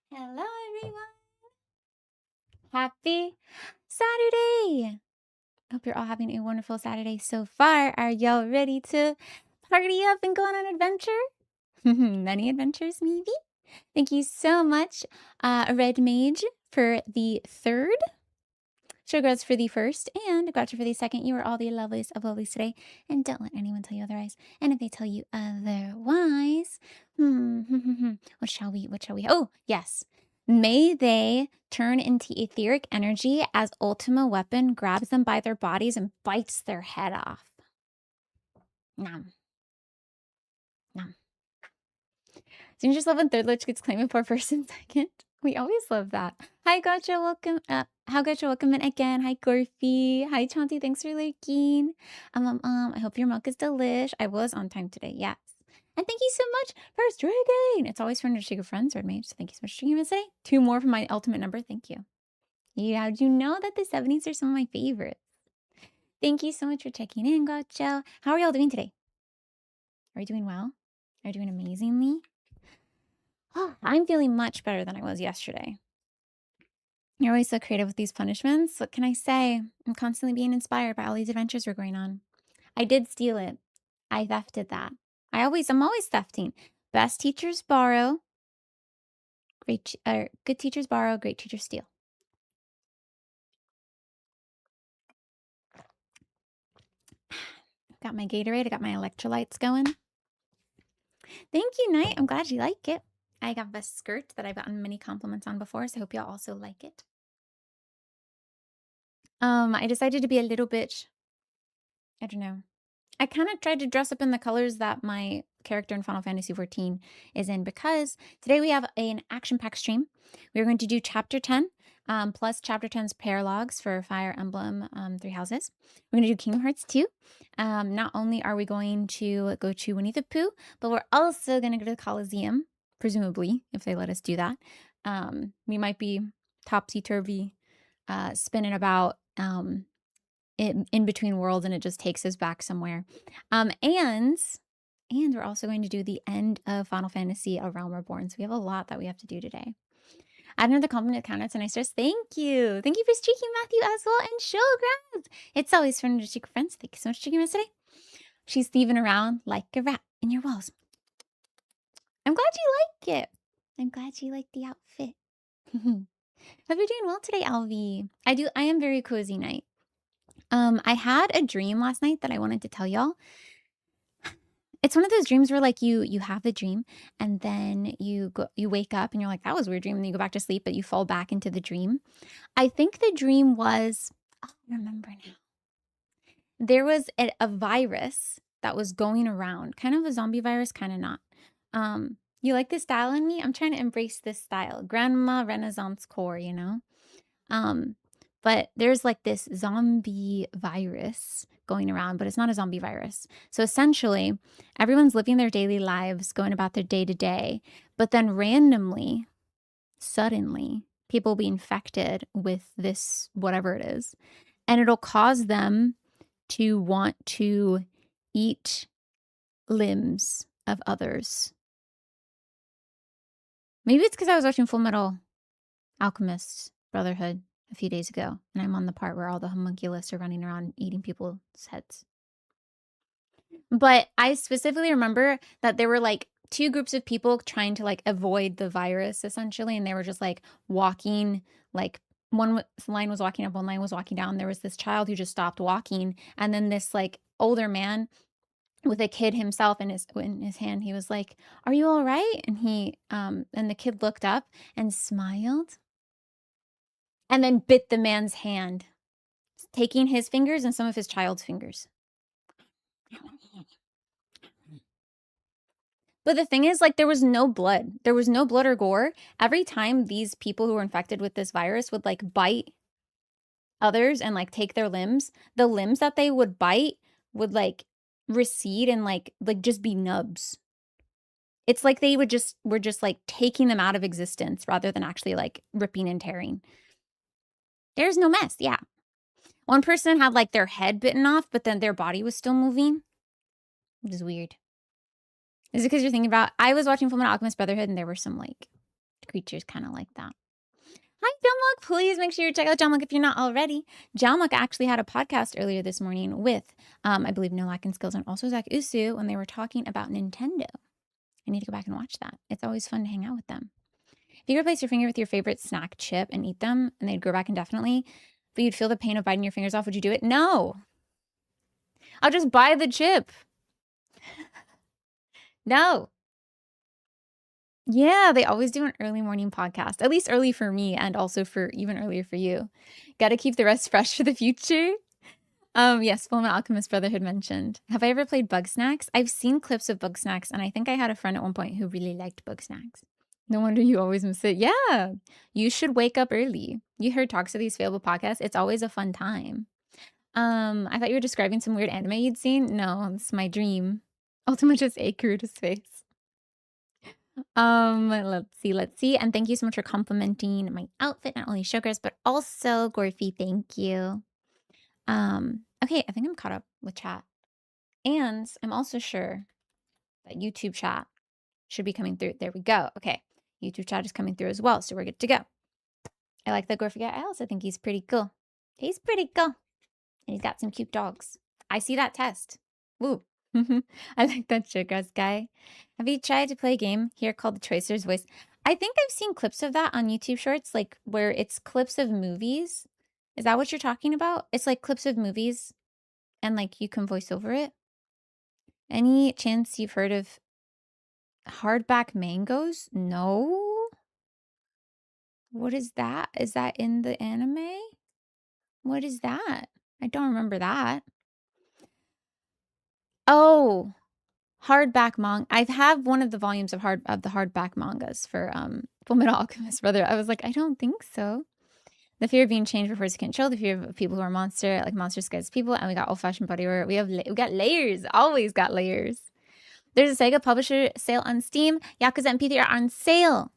Hello, everyone. Happy Saturday. Hope you're all having a wonderful Saturday so far. Are y'all ready to party up and go on an adventure? Many adventures, maybe? Thank you so much, Red Mage, for the third, Showgirls for the first, and Gotcha for the second. You are all the loveliest of lovelies today, and don't let anyone tell you otherwise. And if they tell you otherwise, what shall we? Oh, yes. May they turn into etheric energy as Ultima Weapon grabs them by their bodies and bites their head off. Nom. Nom. Don't you just love when Third Lich gets claimed before first and second? We always love that. Hi, Gotcha. Welcome. Welcome in again. Hi, Gorfy. Hi, Chauncey. Thanks for lurking. I hope your milk is delish. I was on time today. Yes. And thank you so much for streaming. It's always fun to shake your friends, Red Mage. So thank you so much for streaming today. 2 more from my ultimate number. Thank you. Yeah, do you know that the 70s are some of my favorites? Thank you so much for checking in, Gotcha. How are y'all doing today? Are you doing well? Are you doing amazingly? Oh, I'm feeling much better than I was yesterday. You're always so creative with these punishments. What can I say? I'm constantly being inspired by all these adventures we're going on. I did steal it. I thefted that. I'm always thefting. Best teachers borrow. Good teachers borrow. Great teachers steal. Got my Gatorade. I got my electrolytes going. Thank you, Knight. I'm glad you like it. I got a skirt that I've gotten many compliments on before, so I hope y'all also like it. I decided to be a little bit, I don't know. I kind of tried to dress up in the colors that my character in Final Fantasy XIV is in, because today we have an action-packed stream. We're going to do Chapter 10, plus Chapter 10's paralogs for Fire Emblem Three Houses. We're going to do Kingdom Hearts 2. Not only are we going to go to Winnie the Pooh, but we're also going to go to the Coliseum, presumably, if they let us do that. We might be topsy-turvy, spinning about in between worlds, and it just takes us back somewhere. And we're also going to do the end of Final Fantasy: A Realm Reborn. So we have a lot that we have to do today. Add another compliment to countouts, and I stress thank you. Thank you for streaking, Matthew, as well, and Showgrounds. It's always fun to streak friends. Thank you so much for streaking us today. She's thieving around like a rat in your walls. I'm glad you like it. I'm glad you like the outfit. Hope you're doing well today, Alvi. I am very cozy night. I had a dream last night that I wanted to tell y'all. It's one of those dreams where like you have the dream, and then you wake up and you're like, that was a weird dream, and then you go back to sleep, but you fall back into the dream. I think the dream was, I remember now. There was a virus that was going around, kind of a zombie virus, kind of not. You like this style in me? I'm trying to embrace this style. Grandma Renaissance core, you know? But there's like this zombie virus going around, but it's not a zombie virus. So essentially, everyone's living their daily lives, going about their day to day, but then randomly, suddenly, people will be infected with this, whatever it is, and it'll cause them to want to eat limbs of others. Maybe it's because I was watching Full Metal Alchemist Brotherhood a few days ago, and I'm on the part where all the homunculus are running around eating people's heads. But I specifically remember that there were like 2 groups of people trying to like avoid the virus, essentially, and they were just like walking, like one line was walking up, one line was walking down. There was this child who just stopped walking, and then this like older man with a kid himself in his hand. He was like, "Are you all right?" And and the kid looked up and smiled, and then bit the man's hand, taking his fingers and some of his child's fingers. But the thing is, like, there was no blood. There was no blood or gore. Every time these people who were infected with this virus would, like, bite others and, like, take their limbs, the limbs that they would bite would, like, recede and, like just be nubs. It's like they were just, like, taking them out of existence rather than actually, like, ripping and tearing. There's no mess, yeah. One person had, like, their head bitten off, but then their body was still moving. Which is weird. Is it because you're thinking about, I was watching Fullmetal Alchemist Brotherhood, and there were some, like, creatures kind of like that. Hi, Jamlock. Please make sure you check out Jamlock if you're not already. Jamlock actually had a podcast earlier this morning with, I believe, No Lacking Skills and also Zach Usu when they were talking about Nintendo. I need to go back and watch that. It's always fun to hang out with them. If you replace your finger with your favorite snack chip and eat them and they'd grow back indefinitely, but you'd feel the pain of biting your fingers off, would you do it? No. I'll just buy the chip. No. Yeah, they always do an early morning podcast, at least early for me and also for even earlier for you. Got to keep the rest fresh for the future. Yes, Fullmetal Alchemist Brotherhood mentioned. Have I ever played Bug Snacks? I've seen clips of Bug Snacks, and I think I had a friend at one point who really liked Bug Snacks. No wonder you always miss it. Yeah, you should wake up early. You heard Talks of These Failable podcasts. It's always a fun time. I thought you were describing some weird anime you'd seen. No, it's my dream. Ultima just ate Kuruda's face. Let's see. And thank you so much for complimenting my outfit, not only Showgirls, but also Gorfy. Thank you. Okay, I think I'm caught up with chat. And I'm also sure that YouTube chat should be coming through. There we go. Okay. YouTube chat is coming through as well, so we're good to go. I like that Gorfy guy. I also think he's pretty cool. He's pretty cool. And he's got some cute dogs. I see that test. Woo. I like that Showgirls guy. Have you tried to play a game here called The Tracer's Voice? I think I've seen clips of that on YouTube Shorts, like where it's clips of movies. Is that what you're talking about? It's like clips of movies and like you can voice over it. Any chance you've heard of hardback mangoes? No. What is that? Is that in the anime? What is that? I don't remember that. Oh, hardback manga. I've had one of the volumes of the hardback mangas for Fullmetal Alchemist Brother. I was like, I don't think so. The fear of being changed before it's controlled. The fear of people who are monster, like monster disguised people. And we got old fashioned bodywear. We got layers. Always got layers. There's a Sega publisher sale on Steam. Yakuza and P3 are on sale.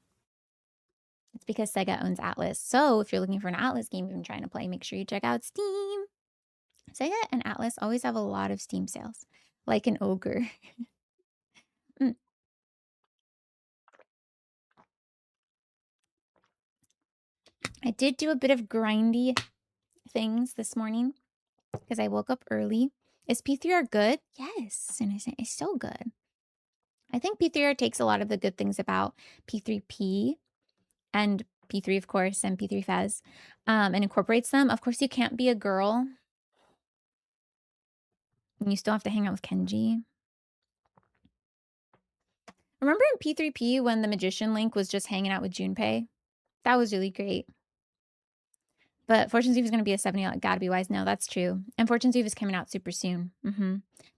It's because Sega owns Atlas. So if you're looking for an Atlas game you've been trying to play, make sure you check out Steam. Sega and Atlas always have a lot of Steam sales, like an ogre. I did do a bit of grindy things this morning because I woke up early. Is P3R good? Yes, and it's so good. I think P3R takes a lot of the good things about P3P and P3, of course, and P3 Fez, and incorporates them. Of course, you can't be a girl. And you still have to hang out with Kenji. Remember in P3P when the magician Link was just hanging out with Junpei? That was really great. But Fortune's Eve is going to be a 70. Gotta be wise. No, that's true. And Fortune's Eve is coming out super soon.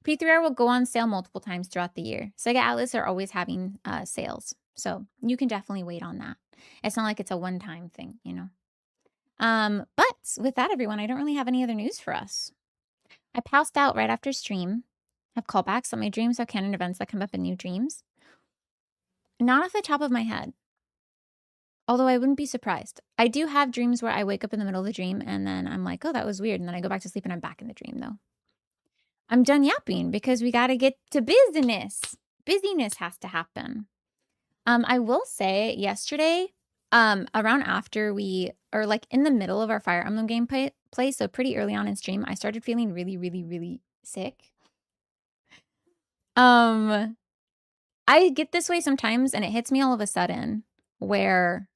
P3R will go on sale multiple times throughout the year. Sega Atlas are always having sales. So you can definitely wait on that. It's not like it's a one-time thing, you know. But with that, everyone, I don't really have any other news for us. I passed out right after stream. Have callbacks on my dreams, have canon events that come up in new dreams. Not off the top of my head. Although I wouldn't be surprised. I do have dreams where I wake up in the middle of the dream and then I'm like, oh, that was weird. And then I go back to sleep and I'm back in the dream though. I'm done yapping because we got to get to business. Busyness has to happen. I will say yesterday, around after or like in the middle of our Fire Emblem gameplay, so pretty early on in stream, I started feeling really, really, really sick. I get this way sometimes and it hits me all of a sudden where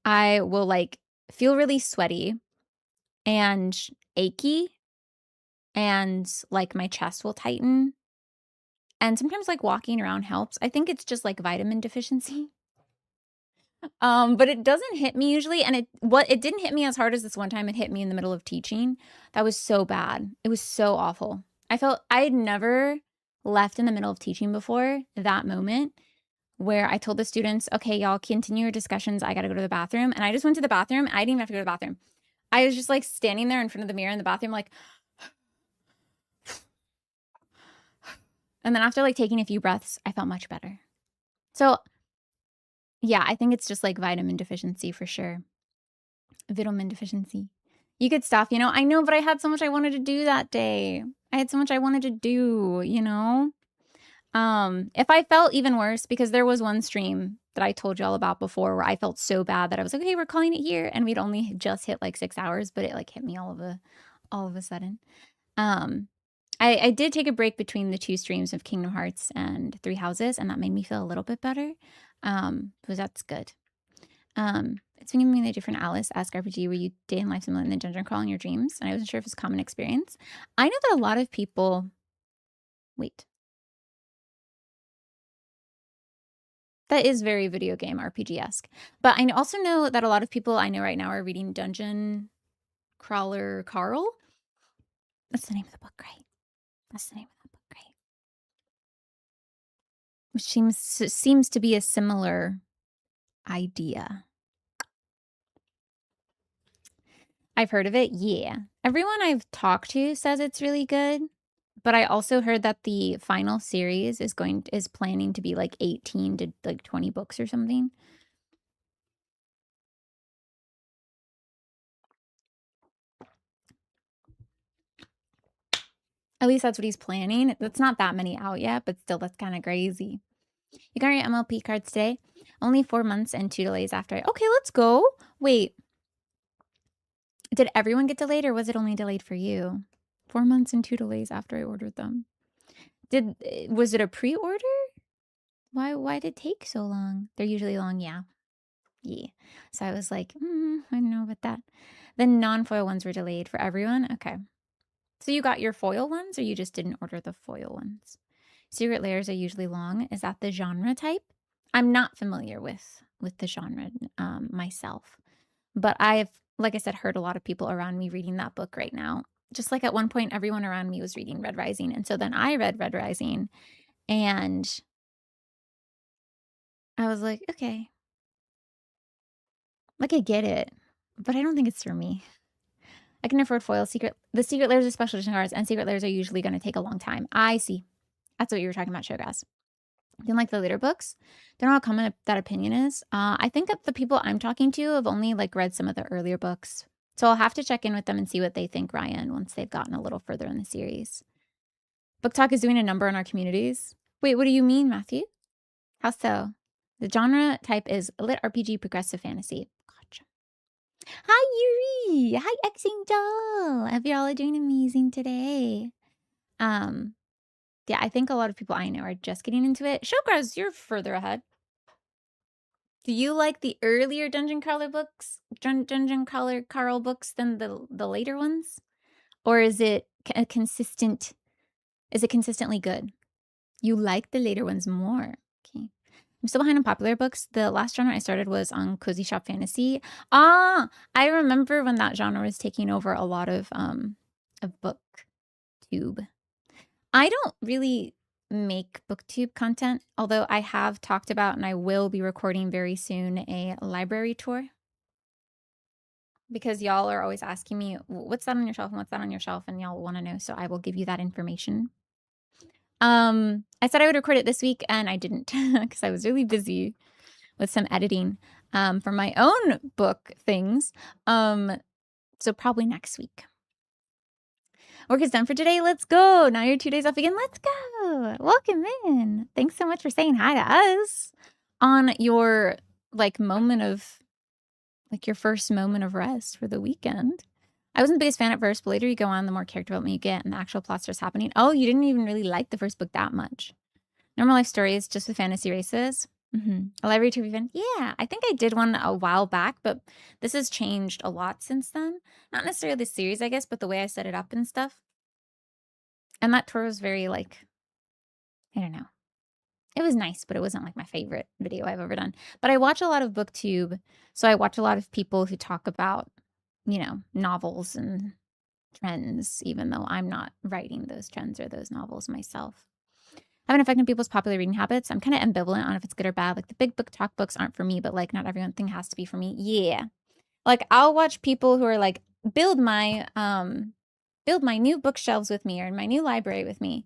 I will like feel really sweaty and achy and like my chest will tighten. And sometimes like walking around helps. I think it's just like vitamin deficiency. But it doesn't hit me usually. And it didn't hit me as hard as this one time it hit me in the middle of teaching. That was so bad. It was so awful. I felt I had never left in the middle of teaching before that moment where I told the students, okay, y'all continue your discussions. I got to go to the bathroom. And I just went to the bathroom. I didn't even have to go to the bathroom. I was just like standing there in front of the mirror in the bathroom, like, and then after like taking a few breaths, I felt much better. So yeah, I think it's just like vitamin deficiency for sure. Vitamin deficiency. You could stop, you know, I know, but I had so much I wanted to do that day. I had so much I wanted to do, you know? If I felt even worse, because there was one stream that I told y'all about before where I felt so bad that I was like, okay, we're calling it here, and we'd only just hit like 6 hours, but it like hit me all of a sudden. Um, I did take a break between the two streams of Kingdom Hearts and Three Houses, and that made me feel a little bit better. Because that's good. It's been giving me the different Alice Ask RPG where you day in life similar in the dungeon crawl in your dreams, and I wasn't sure if it's a common experience. I know that a lot of people. Wait. That is very video game RPG-esque. But I also know that a lot of people I know right now are reading Dungeon Crawler Carl. That's the name of the book, right? That's the name of the book, right? Which seems to be a similar idea. I've heard of it, yeah. Everyone I've talked to says it's really good, but I also heard that the final series is planning to be like 18 to like 20 books or something. At least that's what he's planning. That's not that many out yet, but still, that's kind of crazy. You got your MLP cards today? Only 4 months and 2 delays after okay, let's go. Wait. Did everyone get delayed or was it only delayed for you? 4 months and 2 delays after I ordered them. Was it a pre-order? Why did it take so long? They're usually long, yeah. Yeah. So I was like, I don't know about that. The non-foil ones were delayed for everyone? Okay. So you got your foil ones or you just didn't order the foil ones? Secret layers are usually long. Is that the genre type? I'm not familiar with the genre myself, but I've, like I said, heard a lot of people around me reading that book right now. Just like at one point, everyone around me was reading Red Rising, and so then I read Red Rising, and I was like, okay, like I get it, but I don't think it's for me. I can afford foil. The secret layers are special edition cards, and secret layers are usually going to take a long time. I see. That's what you were talking about, Showgrass. Didn't like the later books. Don't know how common that opinion is. I think that the people I'm talking to have only like read some of the earlier books. So I'll have to check in with them and see what they think, Ryan, once they've gotten a little further in the series. Book Talk is doing a number on our communities. Wait, what do you mean, Matthew? How so? The genre type is lit RPG progressive fantasy. Gotcha. Hi, Yuri. Hi, X Angel. I hope you all are doing amazing today. Yeah, I think a lot of people I know are just getting into it. Showgrass, you're further ahead. Do you like the earlier Dungeon Crawler books, Dungeon Crawler Carl books than the later ones? Or is it consistent? Is it consistently good? You like the later ones more. Okay. I'm still behind on popular books. The last genre I started was on Cozy Shop Fantasy. I remember when that genre was taking over a lot of booktube. I don't really make booktube content, although I have talked about and I will be recording very soon a library tour. Because y'all are always asking me, what's that on your shelf and what's that on your shelf? And y'all want to know, so I will give you that information. I said I would record it this week and I didn't because I was really busy with some editing for my own book things. So probably next week. Work is done for today. Let's go. Now you're 2 days off again. Let's go. Welcome in. Thanks so much for saying hi to us on your moment of your first moment of rest for the weekend. I wasn't the biggest fan at first, but later you go on, the more character development you get and the actual plot starts happening. Oh, you didn't even really like the first book that much. Normal life stories just with fantasy races. A library tour event. Yeah, I think I did one a while back, but this has changed a lot since then. Not necessarily the series, I guess, but the way I set it up and stuff. And that tour was very I don't know. It was nice, but it wasn't like my favorite video I've ever done. But I watch a lot of BookTube, so I watch a lot of people who talk about, novels and trends, even though I'm not writing those trends or those novels myself. Have an effect on people's popular reading habits. I'm kind of ambivalent on if it's good or bad. Like the big book talk books aren't for me, but not everyone thing has to be for me. Yeah. I'll watch people who are build my new bookshelves with me or my new library with me.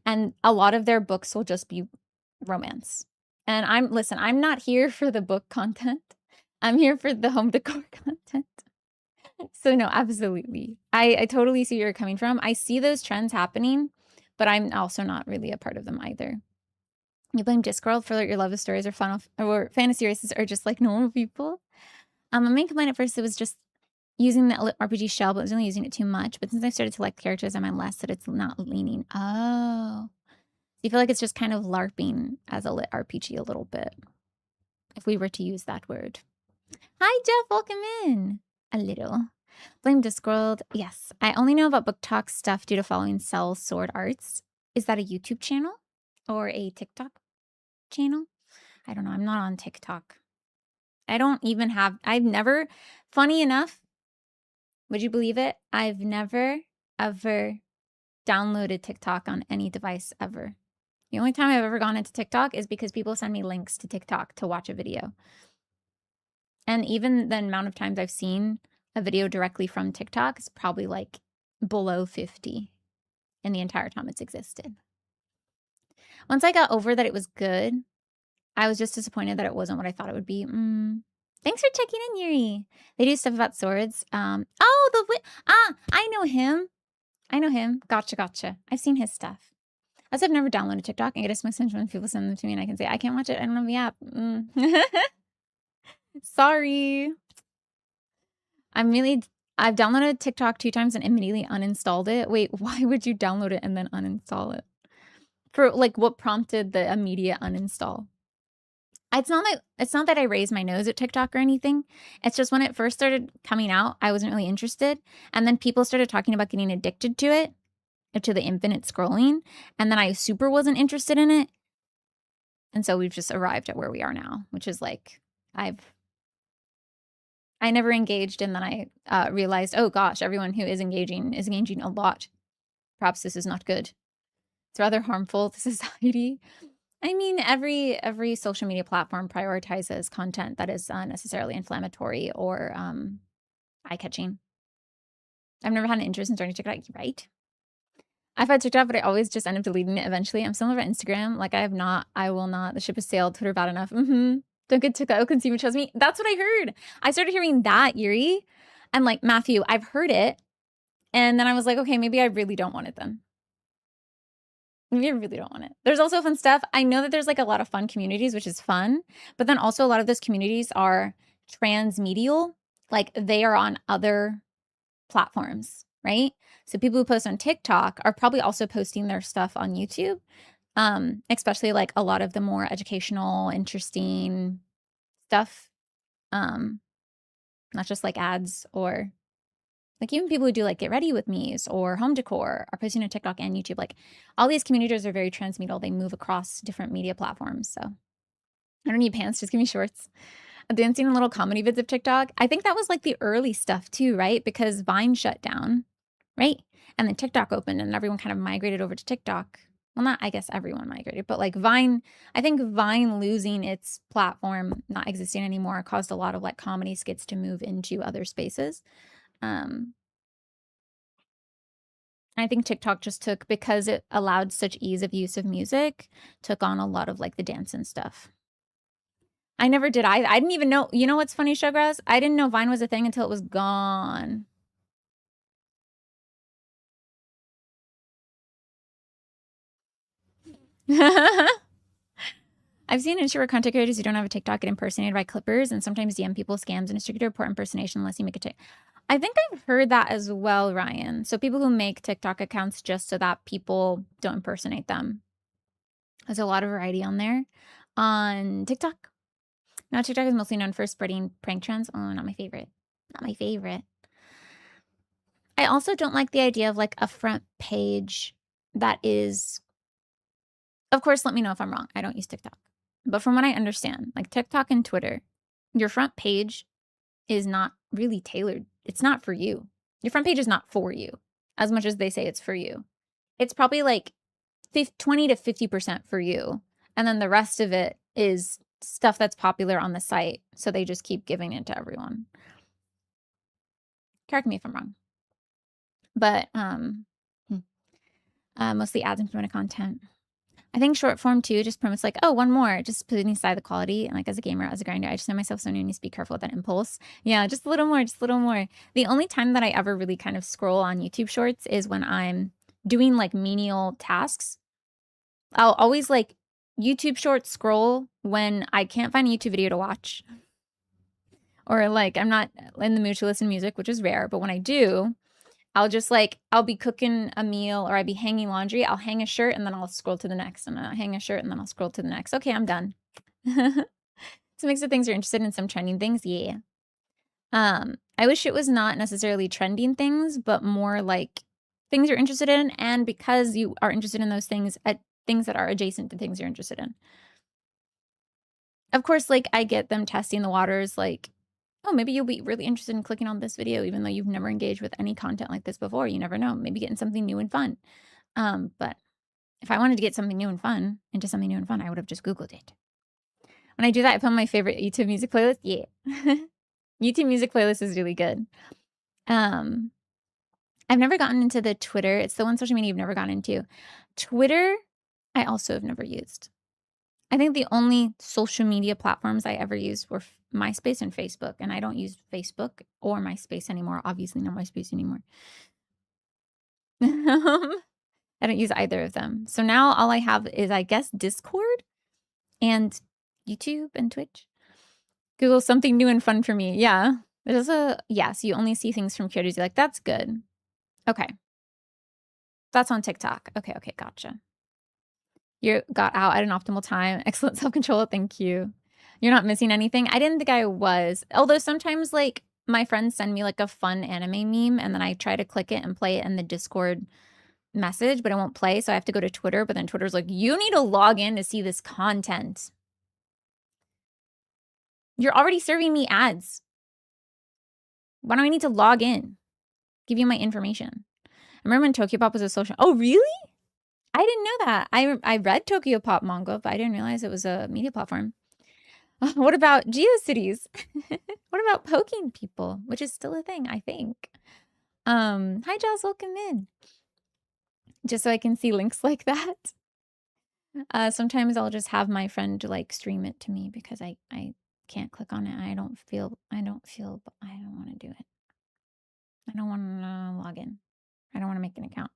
And a lot of their books will just be romance. And I'm not here for the book content. I'm here for the home decor content. So no, absolutely. I totally see where you're coming from. I see those trends happening, but I'm also not really a part of them either. You blame Discworld for your love of stories or fantasy races are just like normal people. My main complaint at first, it was just using the RPG shell, but I was only using it too much. But since I started to like the characters, I'm less that it's not leaning. Oh. You feel like it's just kind of LARPing as a lit RPG a little bit, if we were to use that word. Hi, Jeff. Welcome in. A little. Blame Discworld. Yes. I only know about Book Talk stuff due to following Cell Sword Arts. Is that a YouTube channel or a TikTok channel? I don't know. I'm not on TikTok. I've never, funny enough, would you believe it? I've never, ever downloaded TikTok on any device ever. The only time I've ever gone into TikTok is because people send me links to TikTok to watch a video. And even the amount of times I've seen a video directly from TikTok is probably like below 50 in the entire time it's existed. Once I got over that it was good, I was just disappointed that it wasn't what I thought it would be. Thanks for checking in, Yuri. They do stuff about swords. I know him. Gotcha. I've seen his stuff. As I've never downloaded TikTok, and get a message when people send them to me and I can say, I can't watch it. I don't have the app. Sorry. I've downloaded TikTok 2 times and immediately uninstalled it. Wait, why would you download it and then uninstall it? For like what prompted the immediate uninstall? It's not that I raised my nose at TikTok or anything. It's just when it first started coming out, I wasn't really interested. And then people started talking about getting addicted to it, to the infinite scrolling. And then I super wasn't interested in it. And so we've just arrived at where we are now, which is like, I never engaged. And then I realized, oh gosh, everyone who is engaging a lot. Perhaps this is not good. It's rather harmful to society. I mean, every social media platform prioritizes content that is unnecessarily inflammatory or eye-catching. I've never had an interest in starting TikTok, right? I've had TikTok, but I always just end up deleting it eventually. I'm similar to Instagram. Like I will not. The ship has sailed. Twitter bad enough. Don't get TikTok. Consumer trust me. That's what I heard. I started hearing that, Yuri. And like, Matthew, I've heard it. And then I was like, okay, maybe I really don't want it then. Maybe I really don't want it. There's also fun stuff. I know that there's like a lot of fun communities, which is fun. But then also a lot of those communities are transmedial. Like they are on other platforms, right? So people who post on TikTok are probably also posting their stuff on YouTube, especially like a lot of the more educational, interesting stuff, not just like ads or like even people who do like get ready with me's or home decor are posting on TikTok and YouTube. Like all these communities are very transmedial. They move across different media platforms. So I don't need pants, just give me shorts. Dancing in little comedy vids of TikTok. I think that was like the early stuff too, right? Because Vine shut down, right? And then TikTok opened and everyone kind of migrated over to TikTok. Well, not, I guess everyone migrated, but like Vine, I think Vine losing its platform, not existing anymore, caused a lot of like comedy skits to move into other spaces. I think TikTok just took, because it allowed such ease of use of music, took on a lot of like the dance and stuff. I never did. I didn't even know. You know what's funny, Showgrass? I didn't know Vine was a thing until it was gone. I've seen introvert content creators who don't have a TikTok get impersonated by clippers and sometimes DM people scams, and it's tricky to report impersonation unless you make a TikTok. I think I've heard that as well, Ryan. So people who make TikTok accounts just so that people don't impersonate them. There's a lot of variety on there. On TikTok. Now TikTok is mostly known for spreading prank trends. Oh, not my favorite. Not my favorite. I also don't like the idea of like a front page that is, of course, let me know if I'm wrong. I don't use TikTok. But from what I understand, like TikTok and Twitter, your front page is not really tailored. It's not for you. Your front page is not for you as much as they say it's for you. It's probably like 20 to 50% for you. And then the rest of it is stuff that's popular on the site. So they just keep giving it to everyone. Correct me if I'm wrong. But mostly ads and promoted content. I think short form too just promotes like, oh, one more, just putting aside the quality. And like as a gamer, as a grinder, I just know myself, so I need to be careful with that impulse. Yeah, just a little more, just a little more. The only time that I ever really kind of scroll on YouTube shorts is when I'm doing like menial tasks. I'll always like YouTube short scroll when I can't find a YouTube video to watch. Or like I'm not in the mood to listen to music, which is rare, but when I do, I'll just like, I'll be cooking a meal or I'll be hanging laundry. I'll hang a shirt and then I'll scroll to the next, and I'll hang a shirt and then I'll scroll to the next. Okay, I'm done. Some mix of things you're interested in, some trending things. Yeah. I wish it was not necessarily trending things, but more like things you're interested in. And because you are interested in those things, at things that are adjacent to things you're interested in. Of course, like I get them testing the waters, like, oh, maybe you'll be really interested in clicking on this video, even though you've never engaged with any content like this before. You never know. Maybe getting something new and fun. But if I wanted to get something new and fun into something new and fun, I would have just Googled it. When I do that, I put on my favorite YouTube music playlist. Yeah. YouTube music playlist is really good. I've never gotten into the Twitter. It's the one social media you've never gotten into. Twitter, I also have never used. I think the only social media platforms I ever used were MySpace and Facebook, and I don't use Facebook or MySpace anymore. Obviously, not MySpace anymore. I don't use either of them. So now all I have is, I guess, Discord and YouTube and Twitch. Google something new and fun for me. Yeah. There's so you only see things from creators. You're like, that's good. Okay. That's on TikTok. Okay, gotcha. You got out at an optimal time. Excellent self-control. Thank you. You're not missing anything. I didn't think I was. Although sometimes like my friends send me like a fun anime meme and then I try to click it and play it in the Discord message, but it won't play. So I have to go to Twitter, but then Twitter's like, you need to log in to see this content. You're already serving me ads. Why do I need to log in? Give you my information. I remember when Tokyo Pop was a social. Oh, really? I didn't know that. I read Tokyo Pop manga, but I didn't realize it was a media platform. What about GeoCities? What about poking people, which is still a thing, I think. Hi, Joss, welcome in. Just so I can see links like that. Sometimes I'll just have my friend like stream it to me because I can't click on it. I don't want to do it. I don't want to log in. I don't want to make an account.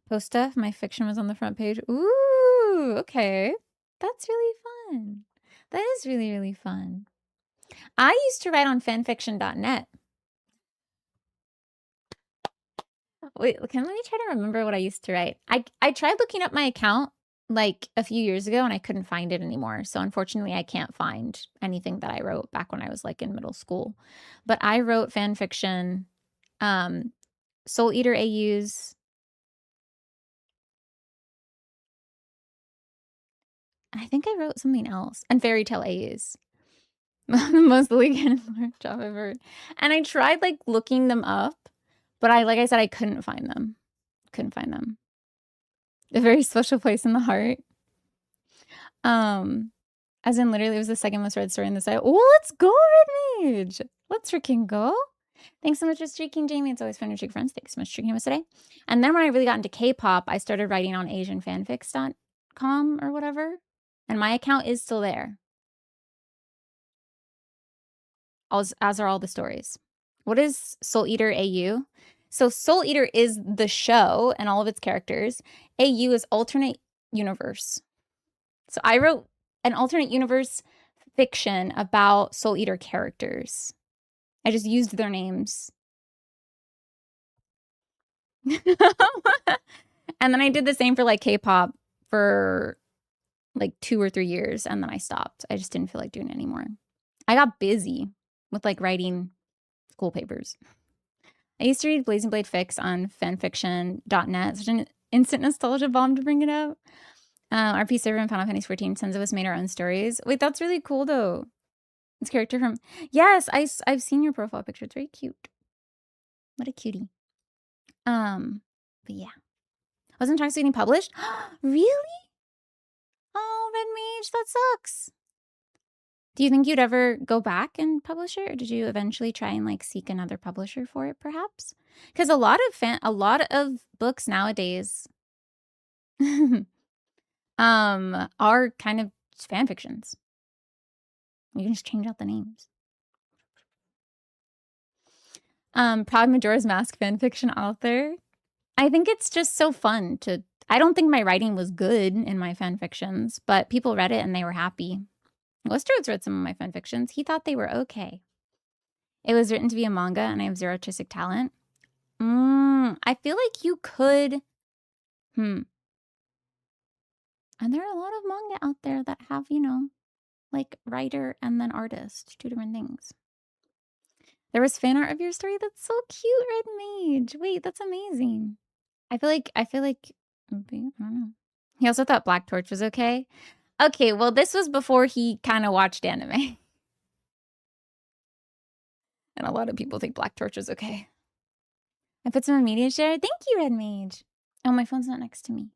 Post stuff. My fiction was on the front page. Ooh, okay. That's really fun. That is really, really fun. I used to write on fanfiction.net. Wait, let me try to remember what I used to write. I tried looking up my account like a few years ago and I couldn't find it anymore. So unfortunately, I can't find anything that I wrote back when I was like in middle school. But I wrote fanfiction, Soul Eater AUs. I think I wrote something else, and Fairy Tale AUs. The most legal job I've heard. And I tried like looking them up, but like I said, I couldn't find them. Couldn't find them. A very special place in the heart. As in literally it was the second most read story in the site. Oh, let's go, Red Mage. Let's freaking go. Thanks so much for streaking, Jamie. It's always fun to streak friends. Thanks so much for streaking us today. And then when I really got into K-pop, I started writing on asianfanfics.com or whatever. And my account is still there. As are all the stories. What is Soul Eater AU? So Soul Eater is the show and all of its characters. AU is alternate universe. So I wrote an alternate universe fiction about Soul Eater characters. I just used their names. And then I did the same for like K-pop for like 2 or 3 years, and then I stopped. I just didn't feel like doing it anymore. I got busy with like writing school papers. I used to read Blazing Blade fics on fanfiction.net. Such an instant nostalgia bomb to bring it up. RP server in Final Fantasy 14. Tons of us made our own stories. Wait, that's really cool though. This character from... Yes, I've seen your profile picture. It's very cute. What a cutie. But yeah. Wasn't Trunks getting published? Really? Oh, Red Mage, that sucks. Do you think you'd ever go back and publish it, or did you eventually try and like seek another publisher for it, perhaps? Because a lot of books nowadays are kind of fan fictions. You can just change out the names. Proud Majora's Mask fan fiction author. I think it's just so fun to I don't think my writing was good in my fan fictions, but people read it and they were happy. Westeros read some of my fan fictions. He thought they were okay. It was written to be a manga and I have zero artistic talent. I feel like you could. And there are a lot of manga out there that have, you know, like writer and then artist, 2 different things. There was fan art of your story. That's so cute, Red Mage. Wait, that's amazing. I feel like, I don't know. He also thought Black Torch was okay. Okay, well, this was before he kind of watched anime. And a lot of people think Black Torch is okay. I put some media share. Thank you, Red Mage. Oh, my phone's not next to me.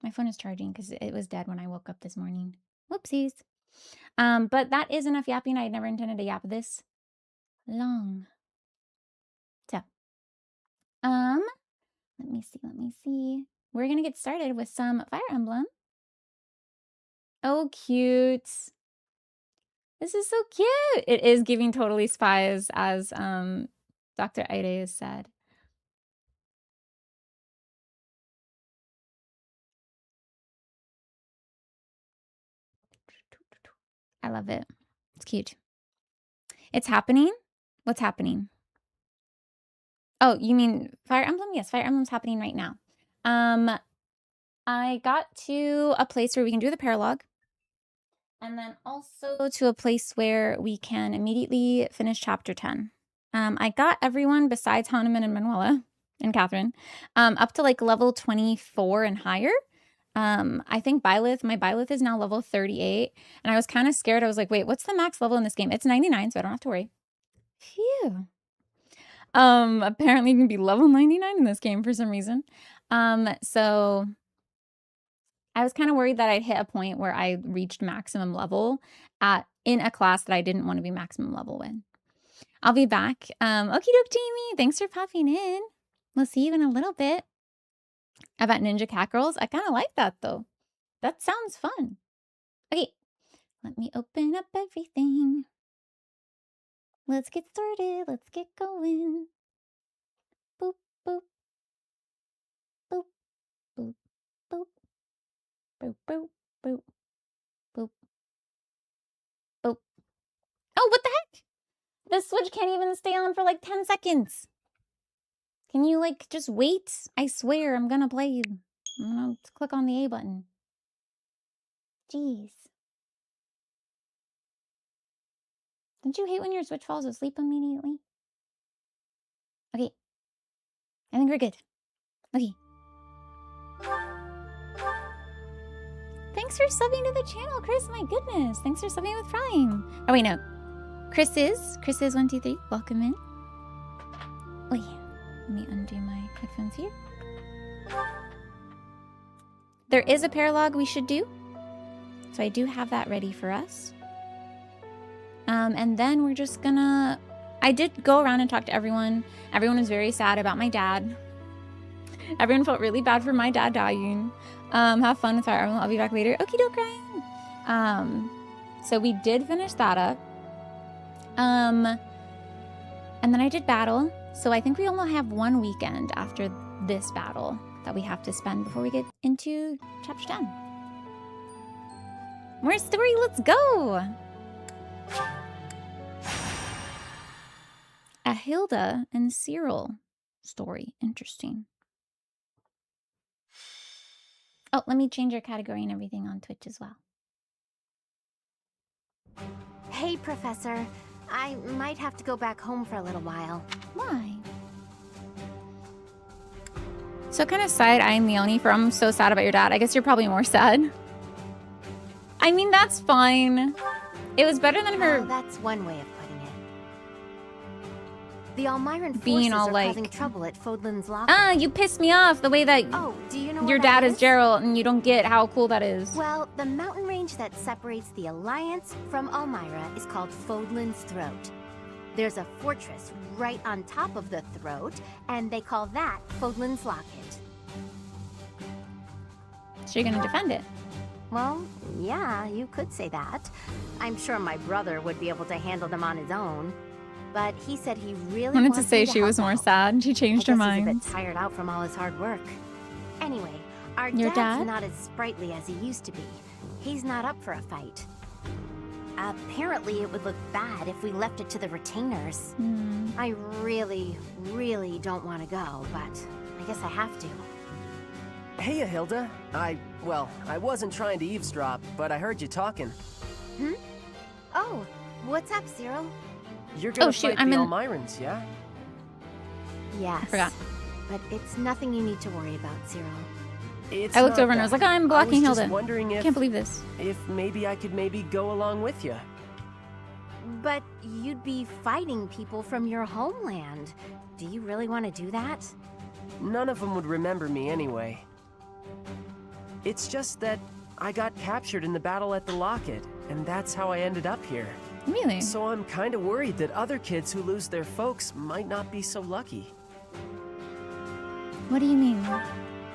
My phone is charging because it was dead when I woke up this morning. Whoopsies. But that is enough yapping. I had never intended to yap this long. So, let me see. We're gonna get started with some Fire Emblem. Oh, cute. This is so cute. It is giving totally spies, as Dr. Aide has said. I love it. It's cute. It's happening? What's happening? Oh, you mean Fire Emblem? Yes, Fire Emblem's happening right now. I got to a place where we can do the paralogue. And then also to a place where we can immediately finish chapter 10. I got everyone besides Hanuman and Manuela and Catherine up to like level 24 and higher. I think my Byleth is now level 38. And I was kind of scared. I was like, wait, what's the max level in this game? It's 99, so I don't have to worry. Phew. Apparently you can be level 99 in this game for some reason. So I was kind of worried that I'd hit a point where I reached maximum level in a class that I didn't want to be maximum level with. I'll be back. Okie doke, Jamie. Thanks for popping in. We'll see you in a little bit. About Ninja Cat Girls. I kind of like that, though. That sounds fun. Okay. Let me open up everything. Let's get started. Let's get going. Boop, boop. Boop, boop, boop. Boop, boop, boop. Boop. Boop. Oh, what the heck? The Switch can't even stay on for like 10 seconds. Can you like just wait? I swear I'm gonna play. I'm gonna click on the A button. Jeez. Don't you hate when your Switch falls asleep immediately? Okay. I think we're good. Okay. Thanks for subbing to the channel, Chris. My goodness. Thanks for subbing with Prime. Oh, wait, no. Chris is 123. Welcome in. Wait. Let me undo my headphones here. There is a paralogue we should do. So I do have that ready for us. And then we're just gonna... I did go around and talk to everyone. Everyone was very sad about my dad. Everyone felt really bad for my dad dying. Have fun with Fire Emblem. I'll be back later. Okie doke, Ryan. So we did finish that up. And then I did battle. So I think we only have 1 weekend after this battle that we have to spend before we get into chapter 10. More story, let's go! A Hilda and Cyril story. Interesting. Oh, let me change your category and everything on Twitch as well. Hey, Professor. I might have to go back home for a little while. Why? So kind of side-eyeing Leonie for I'm so sad about your dad. I guess you're probably more sad. I mean, that's fine. It was better than her... Oh, that's one way of putting it. The Almiran being forces all are like... causing trouble at Fodlan's Lock. Ah, you pissed me off the way that do you know your dad is Geralt and you don't get how cool that is. Well, the mountain range that separates the Alliance from Almyra is called Fodlan's Throat. There's a fortress right on top of the throat, and they call that Fodlan's Locket. So you're gonna defend it? Well, yeah, you could say that. I'm sure my brother would be able to handle them on his own. But he said he really wanted wants to say me to she help was more out. sad and she changed her mind. He's a bit tired out from all his hard work. Anyway, Our Your dad's dad? not as sprightly as he used to be. He's not up for a fight. Apparently, it would look bad if we left it to the retainers. Hmm. I really, really don't want to go, but I guess I have to. Hey, Hilda. Well, I wasn't trying to eavesdrop, but I heard you talking. Hmm? Oh, what's up, Cyril? You're gonna Oh, shoot, fight I'm the in- Elmyrans, yeah? Yes. I forgot. But it's nothing you need to worry about, Cyril. It's I looked not over and I was that. like, I'm blocking I was just Hilda. wondering I if can't believe this. maybe I could go along with you. But you'd be fighting people from your homeland. Do you really want to do that? None of them would remember me anyway. It's just that I got captured in the battle at the Locket, and that's how I ended up here. Really? So I'm kind of worried that other kids who lose their folks might not be so lucky. What do you mean?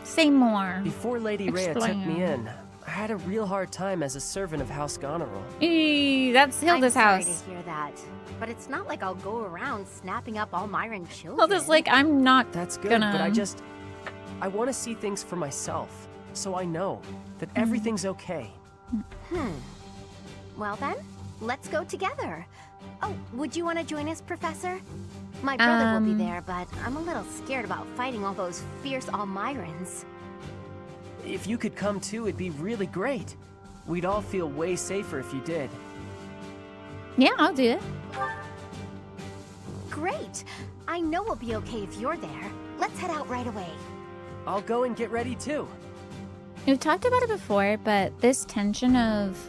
Say more. Before Lady Rhea took Explain. me in, I had a real hard time as a servant of House Goneril. Eee, that's Hilda's I'm sorry house. to hear that. But it's not like I'll go around snapping up Elmyran children. Hilda's like, I'm not That's good, gonna... but I want to see things for myself, so I know that everything's okay. Well then, let's go together. Oh, would you want to join us, Professor? My brother will be there, but I'm a little scared about fighting all those fierce Elmyrans. If you could come too, it'd be really great. We'd all feel way safer if you did. Yeah, I'll do it. Great! I know we'll be okay if you're there. Let's head out right away. I'll go and get ready too. We've talked about it before, but this tension of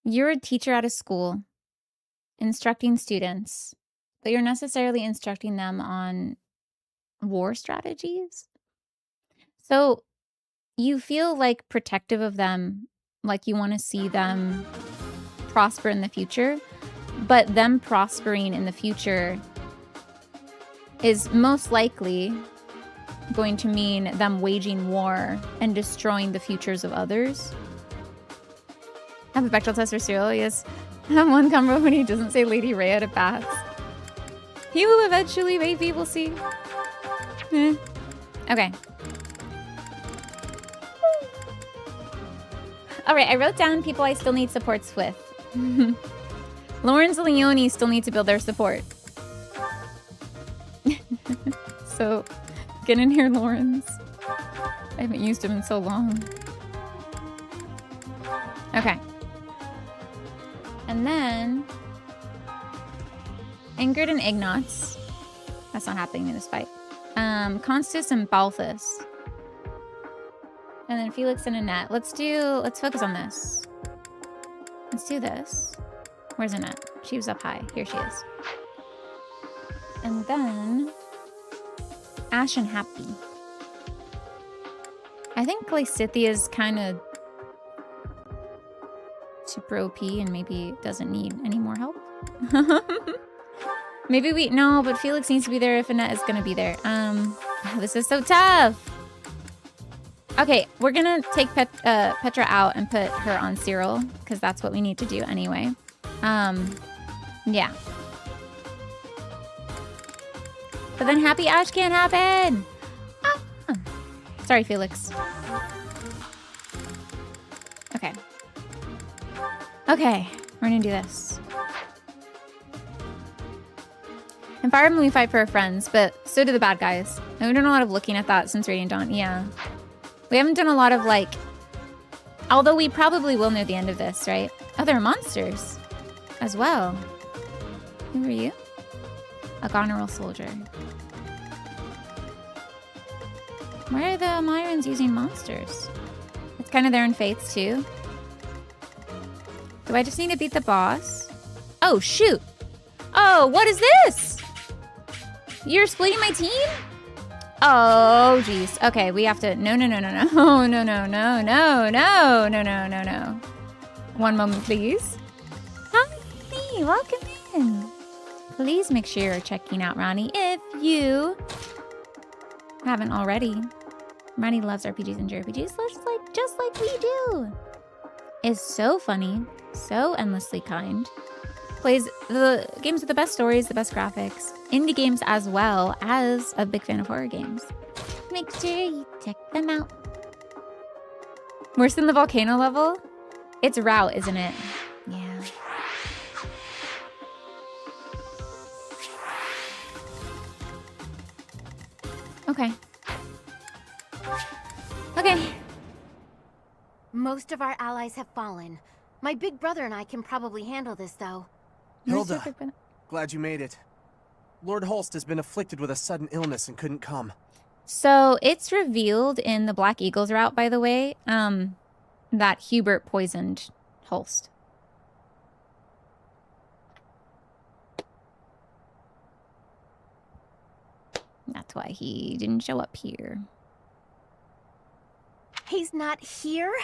you're a teacher at a school instructing students, but you're necessarily instructing them on war strategies. So you feel like protective of them, like you want to see them prosper in the future, but them prospering in the future is most likely going to mean them waging war and destroying the futures of others. I have a Bechdel test for Cyril. Yes. I have one combo when he doesn't say Lady Rhea to pass. He will eventually, maybe we'll see. Okay. Alright, I wrote down people I still need supports with. Lawrence and Leone still need to build their support. So, get in here, Lawrence. I haven't used him in so long. Okay. And then... Ingrid and Ignatz. That's not happening in this fight. Constance and Balthus. And then Felix and Annette. Let's focus on this. Let's do this. Where's Annette? She was up high. Here she is. And then... Ash and Happy. I think Lysithia's kind of super OP and maybe doesn't need any more help. Maybe no, but Felix needs to be there if Annette is going to be there. This is so tough. Okay, we're going to take Petra out and put her on Cyril because that's what we need to do anyway. Yeah. But then Happy Ash can't happen. Ah. Sorry, Felix. Okay. Okay, we're gonna do this. In Fire Emblem, we fight for our friends, but so do the bad guys. And we've done a lot of looking at that since Radiant Dawn. Yeah. We haven't done a lot of, like... Although we probably will near the end of this, right? Oh, there are monsters as well. Who are you? A Goneril soldier. Why are the Myrans using monsters? It's kind of their own fates, too. Do I just need to beat the boss? Oh, shoot! Oh, what is this? You're splitting my team? Oh, jeez. Okay, we have to... No. One moment, please. Hi, welcome in. Please make sure you're checking out Ronnie if you haven't already. Ronnie loves RPGs and JRPGs just like we do. Is so funny, so endlessly kind. Plays the games with the best stories, the best graphics, indie games as well as a big fan of horror games. make sure you check them out. Worse than the volcano level? It's route, isn't it? Yeah. Okay. Okay. Most of our allies have fallen. My big brother and I can probably handle this, though. Where's your Hilda, big brother? glad you made it. Lord Holst has been afflicted with a sudden illness and couldn't come. So it's revealed in the Black Eagles route, by the way, that Hubert poisoned Holst. That's why he didn't show up here. He's not here?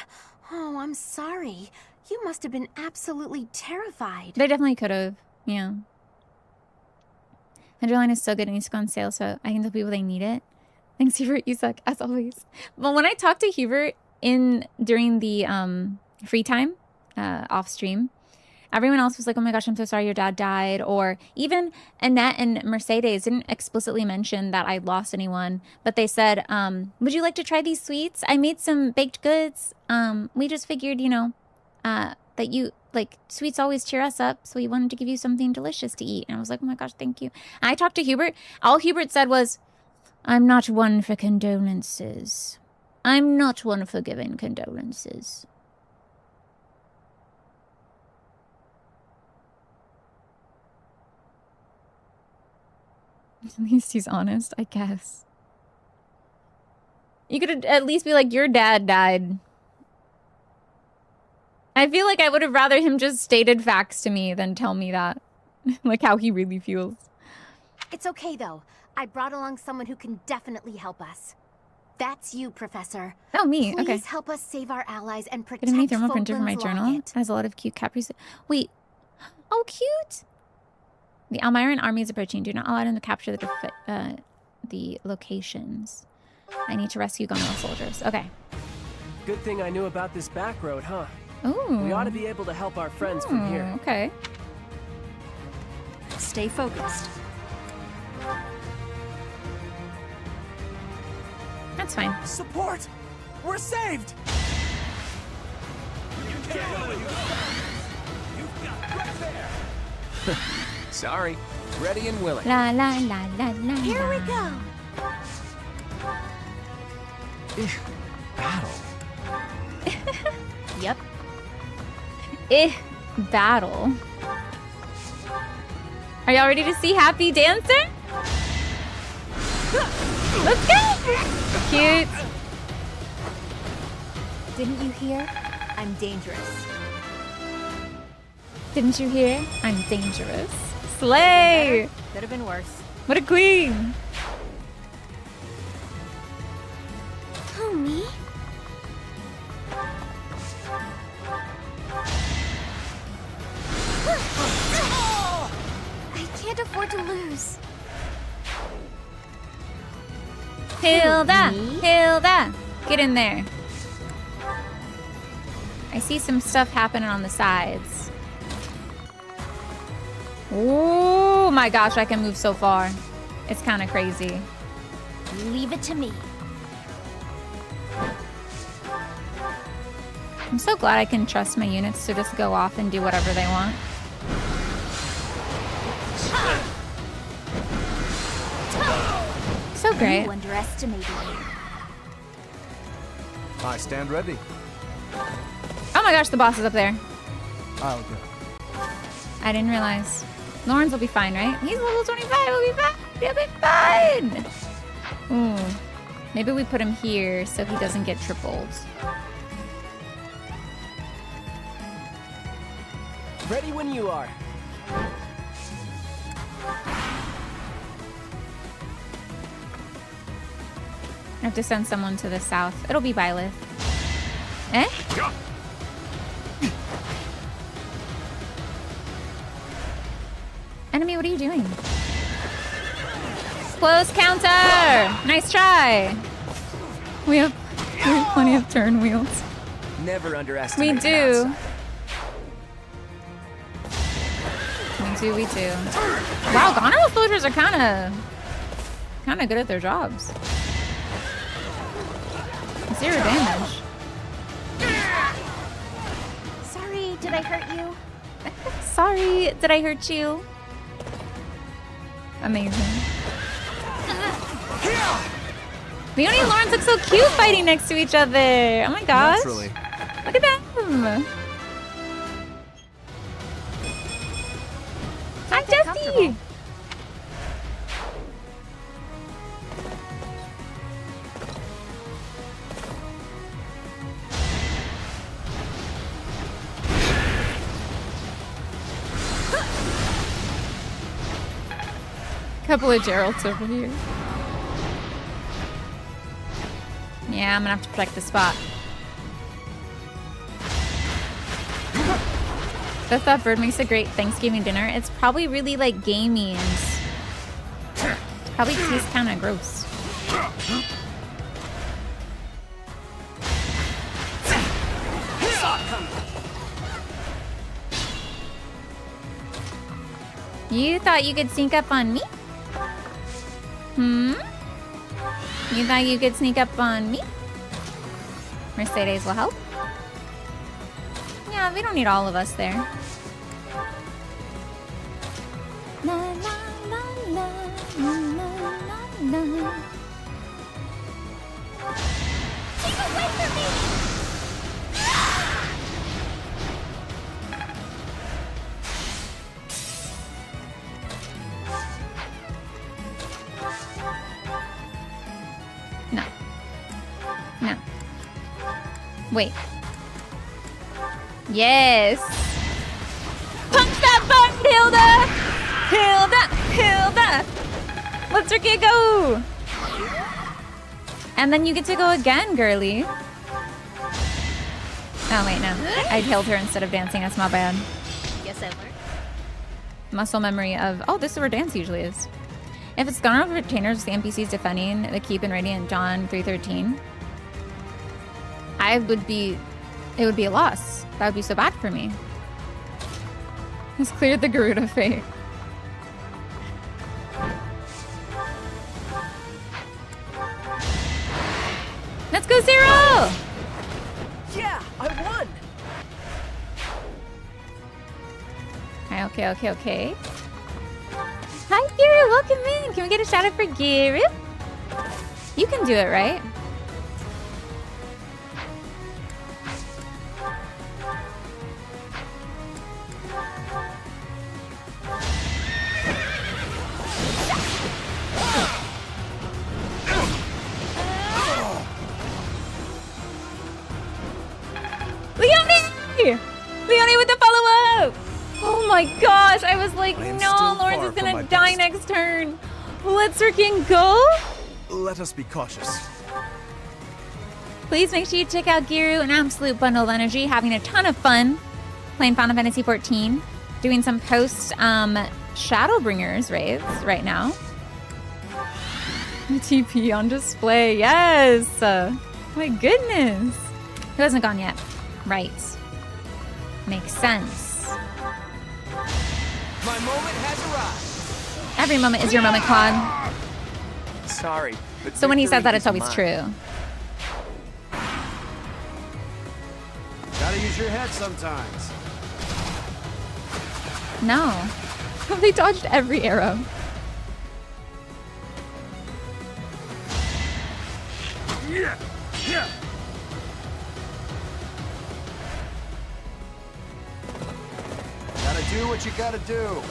Oh, I'm sorry. You must have been absolutely terrified. They definitely could have, yeah. Underline is so good and needs to go on sale, so I can tell people they need it. Thanks, Hubert. You suck, as always. But when I talked to Hubert during the free time, off stream, everyone else was like, oh my gosh, I'm so sorry your dad died. Or even Annette and Mercedes didn't explicitly mention that I lost anyone, but they said, would you like to try these sweets? I made some baked goods. We just figured, you know, that you, like, sweets always cheer us up, so we wanted to give you something delicious to eat. And I was like, oh my gosh, thank you. And I talked to Hubert. All Hubert said was, I'm not one for condolences. I'm not one for giving condolences. At least he's honest, I guess. You could at least be like, your dad died. I feel like I would have rather him just stated facts to me than tell me that. Like how he really feels. It's okay, though. I brought along someone who can definitely help us. That's you, Professor. Oh, me. Please Okay. help us save our allies and protect Get a mini thermal printer for my Fogland's journal. locket. It has a lot of cute capris. Wait. Oh, cute. The Almiran army is approaching. Do not allow them to capture the locations. I need to rescue Gondor soldiers. Okay. Good thing I knew about this back road, huh? Ooh. We ought to be able to help our friends from here. Okay. Stay focused. That's fine. Support! We're saved! Sorry. Ready and willing. La la la la la. Here we go. Battle. Yep. Battle. Are y'all ready to see Happy Dancer? Let's go! Cute. Didn't you hear? I'm dangerous. Didn't you hear? I'm dangerous. Slay! Could have been worse. What a queen! Who, me? I can't afford to lose. Hilda! Me? Hilda! Get in there. I see some stuff happening on the sides. Oh my gosh, I can move so far. It's kind of crazy. Leave it to me. I'm so glad I can trust my units to just go off and do whatever they want. So great. You underestimated me. I stand ready. Oh my gosh, the boss is up there. I'll go. I didn't realize. Lawrence will be fine, right? He's level 25. He'll be fine. He'll be fine. Ooh. Maybe we put him here so he doesn't get tripled. Ready when you are. I have to send someone to the south. It'll be Byleth. Eh? Enemy, what are you doing? Close counter! Nice try! We have plenty of turn wheels. Never underestimate. We do. We do. Wow, Gondor soldiers are kind of good at their jobs. 0 damage. Sorry, did I hurt you? Sorry, did I hurt you? Amazing. Leonie and Lawrence look so cute fighting next to each other. Oh my gosh. Naturally. Look at them. Hi, Jesse. Couple of Geralds over here. Yeah, I'm gonna have to protect the spot. If that bird makes a great Thanksgiving dinner, it's probably really like gamey and probably tastes kind of gross. You thought you could sneak up on me? You thought you could sneak up on me? Mercedes will help. Yeah, we don't need all of us there. La la la la la la la. Keep away from me! No. No. Wait. Yes. Punch that button, Hilda! Hilda! Let's get go! And then you get to go again, girly. Oh, wait, no. I killed her instead of dancing. That's my bad. Guess I learned. Muscle memory of, oh, this is where dance usually is. If it's gone over retainers, the NPCs defending the keep in Radiant Dawn 313, it would be a loss. That would be so bad for me. He's cleared the Garuda fate. Let's go, Zero! Yeah, I won! Okay. Hi, Giru, welcome in. Can we get a shout out for Giru? You can do it, right? Leonie! Leonie with the follow-up! Oh my gosh, I was like, no, Lawrence is gonna die next turn. Let's freaking go! Let us be cautious. Please make sure you check out Giru, an absolute bundle of energy, having a ton of fun playing Final Fantasy XIV, doing some post Shadowbringers raids right now. TP on display, yes! My goodness! Who hasn't gone yet? Right. Makes sense. My moment has arrived. Every moment is your moment, Claude. Sorry, but So when he says that, it's victory always is true. Gotta use your head sometimes. No. They dodged every arrow. Yeah. Gotta do what you gotta do.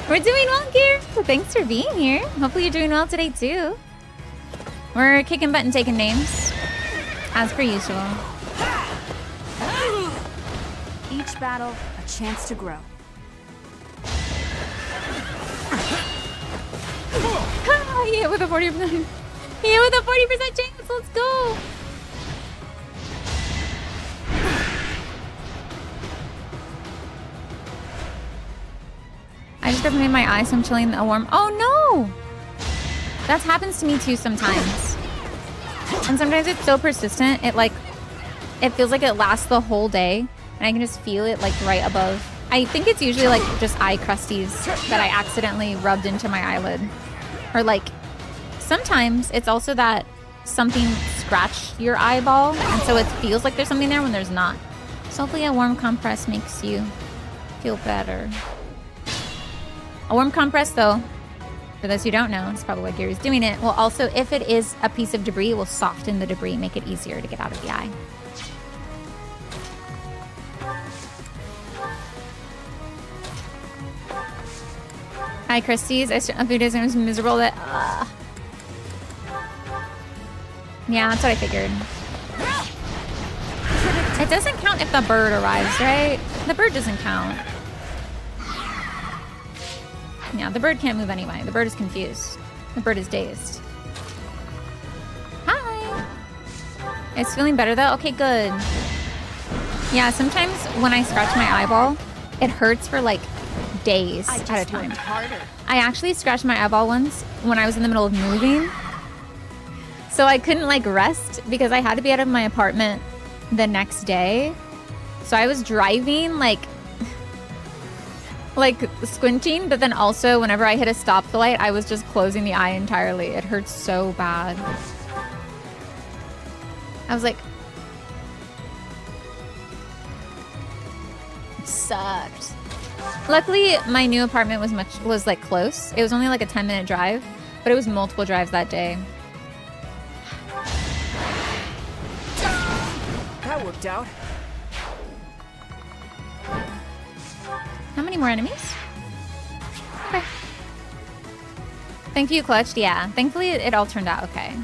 We're doing well, Gear. Thanks for being here. Hopefully you're doing well today, too. We're kicking butt and taking names, as per usual. Each battle, a chance to grow. He hit with a 40%. He hit with a 40% chance. Let's go. I just got something in my eye, so I'm chilling a warm. Oh no! That happens to me too sometimes. And sometimes it's so persistent, it feels like it lasts the whole day, and I can just feel it like right above. I think it's usually like just eye crusties that I accidentally rubbed into my eyelid. Or like, sometimes it's also that something scratched your eyeball, and so it feels like there's something there when there's not. So hopefully a warm compress makes you feel better. A warm compress, though, for those who don't know, it's probably why Gary's doing it, will also, if it is a piece of debris, it will soften the debris, make it easier to get out of the eye. Hi, Christie's. I spent a few days and it was miserable that... Yeah, that's what I figured. It doesn't count if the bird arrives, right? The bird doesn't count. Yeah, the bird can't move anyway. The bird is confused. The bird is dazed. Hi! It's feeling better though? Okay, good. Yeah, sometimes when I scratch my eyeball, it hurts for like days at a time. I actually scratched my eyeball once when I was in the middle of moving. So I couldn't like rest because I had to be out of my apartment the next day. So I was driving like squinting, but then also whenever I hit a stoplight, I was just closing the eye entirely. It hurts so bad. I was like, it sucked. Luckily, my new apartment was like close. It was only like a 10-minute drive, but it was multiple drives that day. That worked out. How many more enemies? Okay. Thank you, Clutched. Yeah, thankfully it all turned out okay.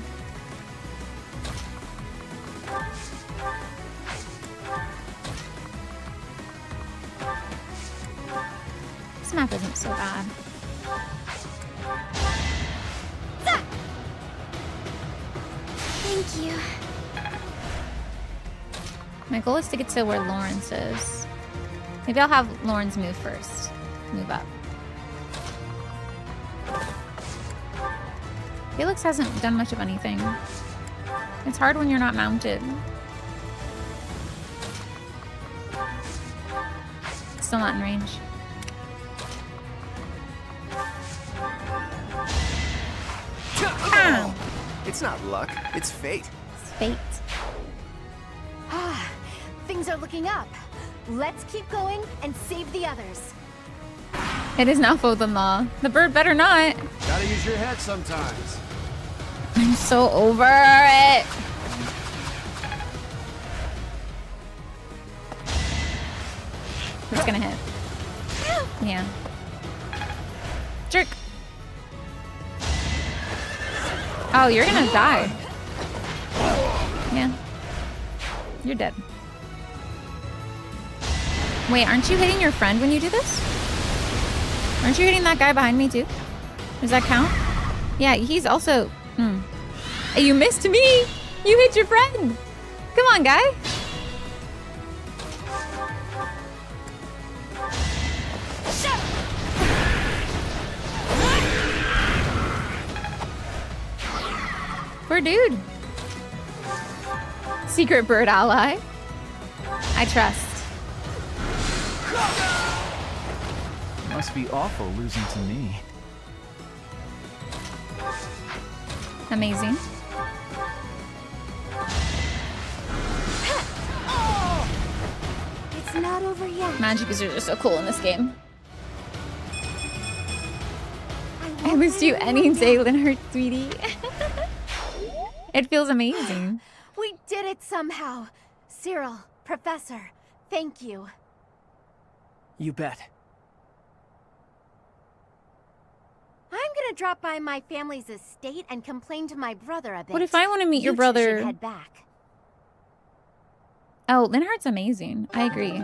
This map isn't so bad. Thank you. My goal is to get to where Lawrence is. Maybe I'll have Lawrence move first. Move up. Felix hasn't done much of anything. It's hard when you're not mounted. Still not in range. Ow. It's not luck, it's fate. It's fate. Ah, things are looking up. Let's keep going and save the others. It is now Fothenlaw. The bird better not. Gotta use your head sometimes. I'm so over it. It's gonna hit. Yeah. Jerk. Oh, you're gonna die. Yeah. You're dead. Wait, aren't you hitting your friend when you do this? Aren't you hitting that guy behind me too? Does that count? Yeah, he's also... You missed me! You hit your friend! Come on, guy! Poor dude. Secret bird ally. I trust. Must be awful losing to me. Amazing. It's not over yet. Magic users are so cool in this game. I lose to you any day, Linhart, sweetie. It feels amazing. We did it somehow. Cyril, Professor, thank you. You bet. I'm gonna drop by my family's estate and complain to my brother a bit. What if I want to meet your You two brother? should head back. Oh, Linhart's amazing. I agree.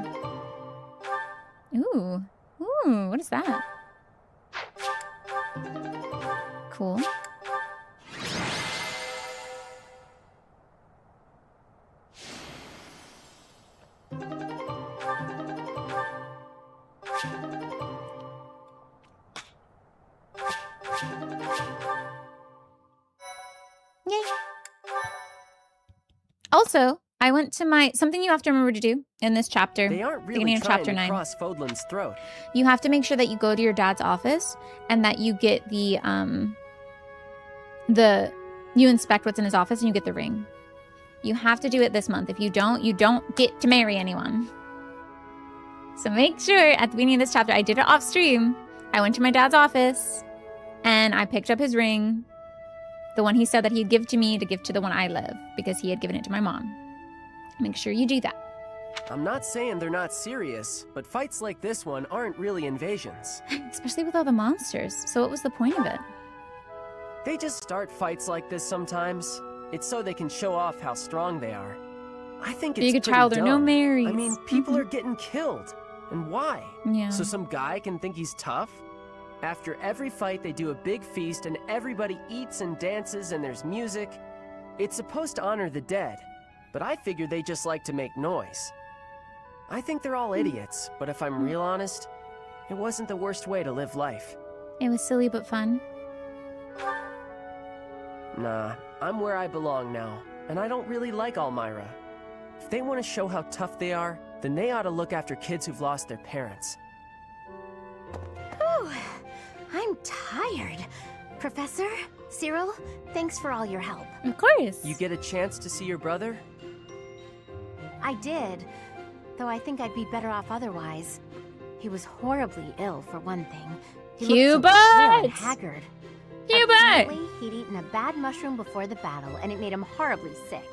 Ooh. Ooh, what is that? Cool. Yay. Also, I went to something you have to remember to do in this chapter. They aren't really beginning of trying chapter to 9. cross Fodlan's throat. You have to make sure that you go to your dad's office and that you get you inspect what's in his office and you get the ring. You have to do it this month. If you don't get to marry anyone. So make sure at the beginning of this chapter, I did it off stream. I went to my dad's office and I picked up his ring. The one he said that he'd give to me to give to the one I love because he had given it to my mom. Make sure you do that. I'm not saying they're not serious, but fights like this one aren't really invasions. Especially with all the monsters. So what was the point of it? They just start fights like this sometimes. It's so they can show off how strong they are. I think it's Being a pretty child or no dumb. marries. I mean, people are getting killed. And why? Yeah. So some guy can think he's tough? After every fight, they do a big feast and everybody eats and dances and there's music. It's supposed to honor the dead, but I figure they just like to make noise. I think they're all idiots, but if I'm real honest, it wasn't the worst way to live life. It was silly but fun. Nah, I'm where I belong now, and I don't really like Almyra. If they want to show how tough they are, then they ought to look after kids who've lost their parents. Whew, I'm tired. Professor, Cyril, thanks for all your help. Of course. You get a chance to see your brother? I did, though I think I'd be better off otherwise. He was horribly ill, for one thing. He looked so pale and haggard. Hubert! Apparently, he'd eaten a bad mushroom before the battle, and it made him horribly sick.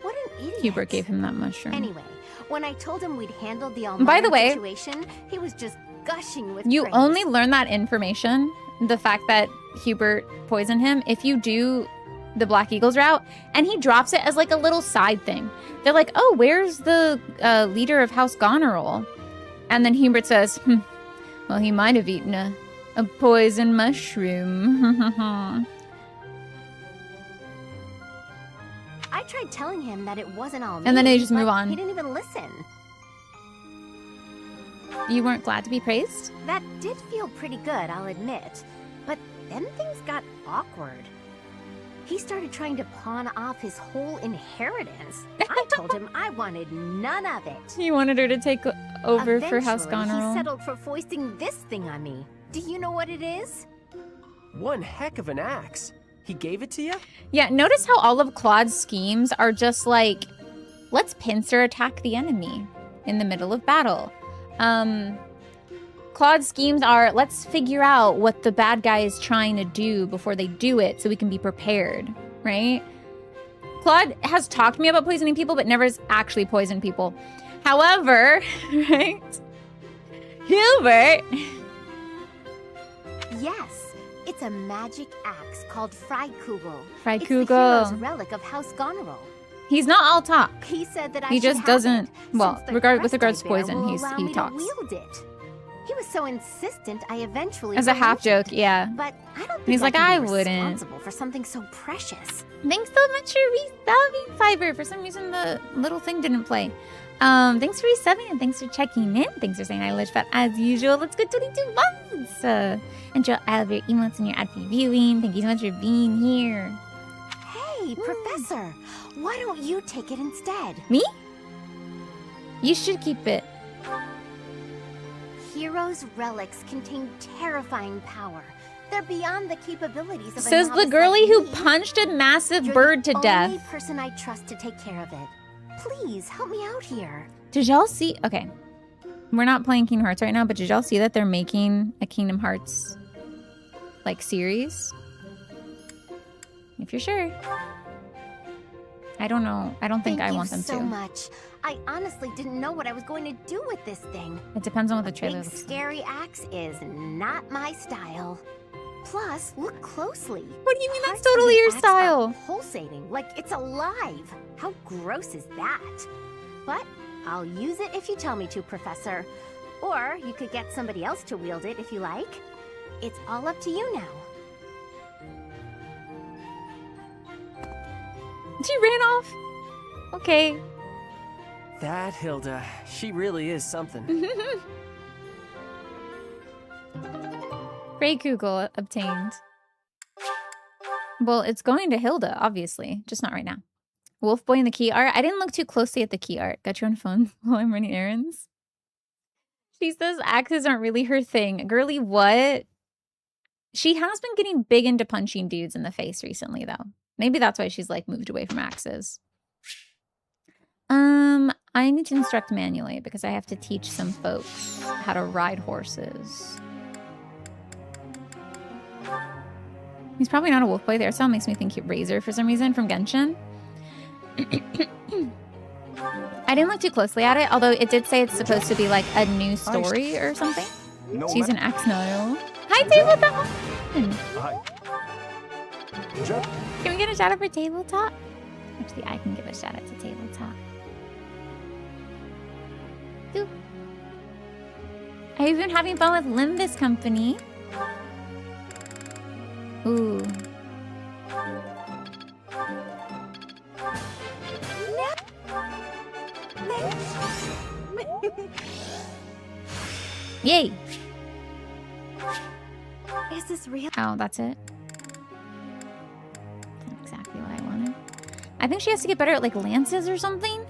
What an idiot. Hubert gave him that mushroom. Anyway, when I told him we'd handled the By the way, situation, he was just gushing with you praise. only learn that information, the fact that Hubert poisoned him, if you do the Black Eagles route, and he drops it as like a little side thing. They're like, oh, where's the leader of House Goneril? And then Hubert says, well, he might have eaten a poison mushroom. I tried telling him that it wasn't all me, And then they just but move on. He didn't even listen. You weren't glad to be praised? That did feel pretty good, I'll admit. But then things got awkward. He started trying to pawn off his whole inheritance. I told him I wanted none of it. He wanted her to take over for House Eventually, Goneril. he settled for foisting this thing on me. Do you know what it is? One heck of an axe. He gave it to you? Yeah, notice how all of Claude's schemes are just like, let's pincer attack the enemy in the middle of battle. Claude's schemes are, let's figure out what the bad guy is trying to do before they do it so we can be prepared, right? Claude has talked to me about poisoning people, but never has actually poisoned people. However, right? Hubert. Yes, it's a magic axe called Freikugel. Freikugel. It's the hero's relic of House Goneril. He's not all talk. He said that I He should just have doesn't. it, Well, since the with crest regards to I bear poison, will allow he me talks. to wield it. He was so insistent, I eventually. As a half relented. joke, yeah. But I don't think He's like, I I can be wouldn't. responsible for something so precious. Thanks so much for resubbing, Fiverr. For some reason, the little thing didn't play. Thanks for resubbing and thanks for checking in. Thanks for saying I live fat as usual. Let's go 22 months. Enjoy all of your emotes and your ad viewing. Thank you so much for being here. Hey, Professor, why don't you take it instead? Me? You should keep it. Heroes' relics contain terrifying power. They're beyond the capabilities of a Says the novice girlie like who me. punched a massive You're bird to the death. only person I trust to take care of it. Please help me out here. Did y'all see? Okay. We're not playing Kingdom Hearts right now, but did y'all see that they're making a Kingdom Hearts like series? If you're sure. I don't know. I don't think I want them so to. much. I honestly didn't know what I was going to do with this thing. It depends on what the A trailer big looks like. scary axe is not my style. Plus, look closely. What do you mean that's Parts of totally the your axe are style? pulsating like it's alive. How gross is that? But I'll use it if you tell me to, Professor. Or you could get somebody else to wield it if you like. It's all up to you now. She ran off. Okay. That Hilda, she really is something. Freikugel obtained. Well, it's going to Hilda, obviously. Just not right now. Wolf Boy in the key art. I didn't look too closely at the key art. Got you on phone while I'm running errands. She says axes aren't really her thing. Girly, what? She has been getting big into punching dudes in the face recently, though. Maybe that's why she's like moved away from axes. I need to instruct manually because I have to teach some folks how to ride horses. He's probably not a wolf boy. There, so it makes me think he Razor for some reason from Genshin. I didn't look too closely at it, although it did say it's supposed to be like a new story or something. No She's an matter- axe now. Hi, Tabletop! Can we get a shout out for Tabletop? Actually, I can give a shout out to Tabletop. Ooh. Have you been having fun with Limbus Company? Ooh. Yay! Is this real? Oh, that's it. That's exactly what I wanted. I think she has to get better at like lances or something.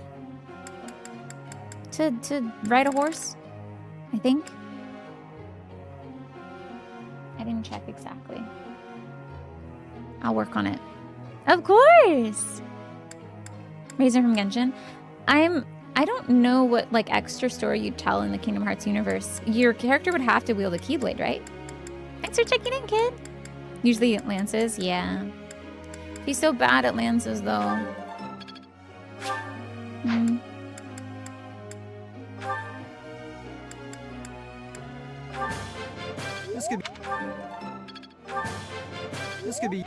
To ride a horse, I think. I didn't check exactly. I'll work on it. Of course! Razor from Genshin. I don't know what like extra story you'd tell in the Kingdom Hearts universe. Your character would have to wield a Keyblade, right? Thanks for checking in, kid. Usually lances, yeah. He's so bad at lances, though. Hmm. This could be.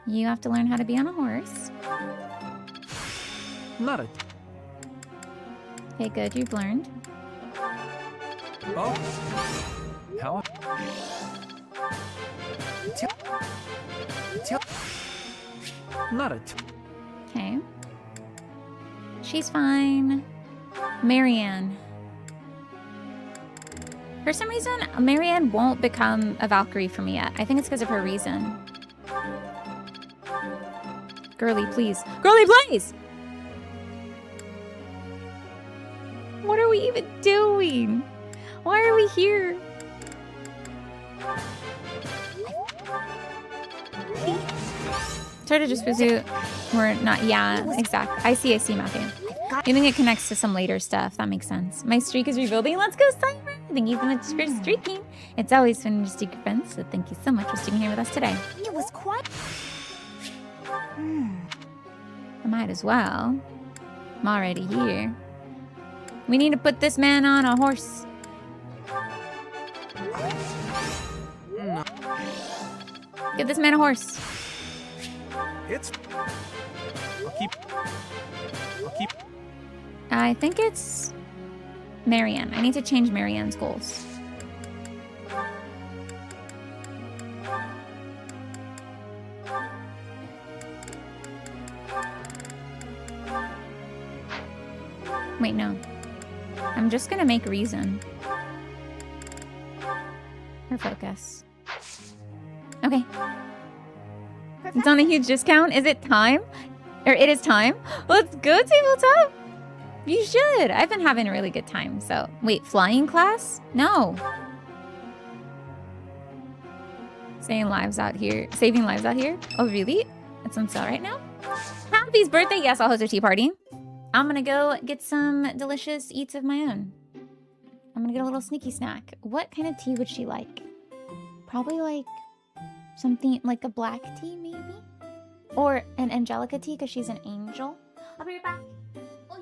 You have to learn how to be on a horse. Not a. Okay, good. You've learned. Oh. How? Not a. Okay. She's fine. Marianne. For some reason, Marianne won't become a Valkyrie for me yet. I think it's because of her reason. Girly, please. Girly, please! What are we even doing? Why are we here? Try to just pursue. We're not. Yeah, exactly. I see, Matthew. You think it connects to some later stuff. That makes sense. My streak is rebuilding. Let's go, Cyber. Thank you so much for streaking. It's always fun to streak your friends, so thank you so much for sticking here with us today. It was quite. I might as well. I'm already here. We need to put this man on a horse. Give this man a horse. It's. I'll keep. I think it's Marianne. I need to change Marianne's goals. Wait, no. I'm just gonna make reason her focus. Okay. It's on a huge discount. Is it time? Or it is time? Let's go, Tabletop! You should. I've been having a really good time, so... Wait, flying class? No. Saving lives out here. Oh, really? It's on sale right now? Happy's birthday! Yes, I'll host a tea party. I'm gonna go get some delicious eats of my own. I'm gonna get a little sneaky snack. What kind of tea would she like? Probably like something like a black tea, maybe? Or an Angelica tea because she's an angel. I'll be right back. Oy.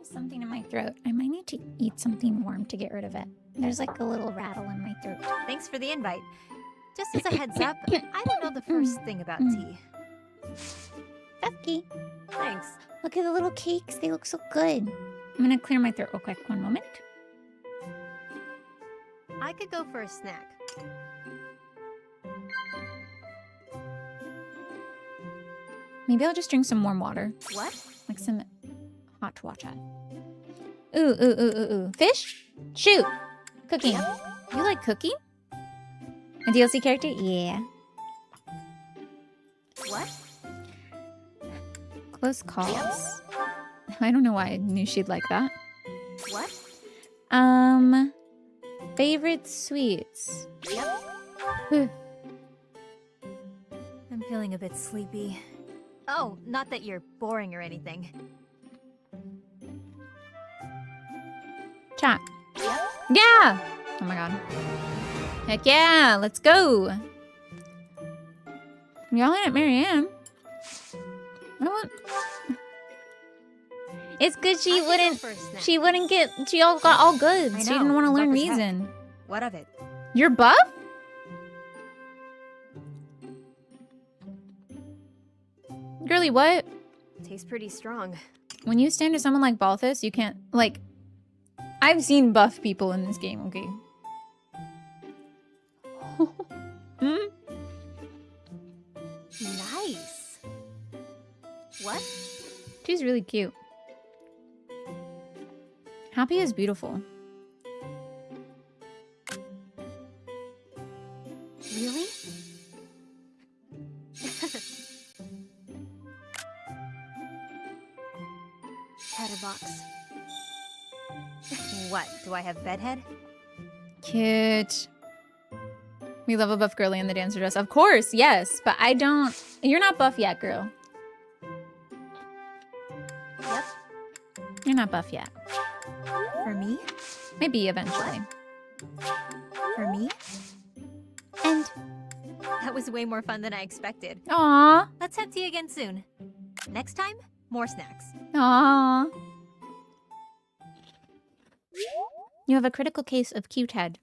something in my throat. I might need to eat something warm to get rid of it. There's like a little rattle in my throat. Thanks for the invite. Just as a heads up, I don't know the first thing about tea. Ducky. Thanks. Look at the little cakes. They look so good. I'm gonna clear my throat real quick. 1 moment. I could go for a snack. Maybe I'll just drink some warm water. What? Like some hot water. Ooh, ooh, ooh, ooh, ooh. Fish? Shoot! Cooking. You like cooking? A DLC character? Yeah. What? Close calls. I don't know why I knew she'd like that. What? Favorite sweets. Yep. I'm feeling a bit sleepy. Oh, not that you're boring or anything. Chat. Yeah! Oh my god. Heck yeah! Let's go! Y'all at Marianne. I want... It's good she wouldn't get... She all got all good. I She know, didn't want to learn buff as heck. reason. What of it? You're buff? Girly, what? Tastes pretty strong. When you stand to someone like Balthus, you can't, like... I've seen buff people in this game, okay? Hmm? Nice. What? She's really cute. Happy is beautiful. Really? Chatterbox. What? Do I have bedhead? Cute. We love a buff girly in the dancer dress. Of course, yes. But I don't... You're not buff yet, girl. Yep. You're not buff yet. For me? Maybe eventually. For me? And... That was way more fun than I expected. Aww. Let's have tea again soon. Next time, more snacks. Aww. You have a critical case of cute head.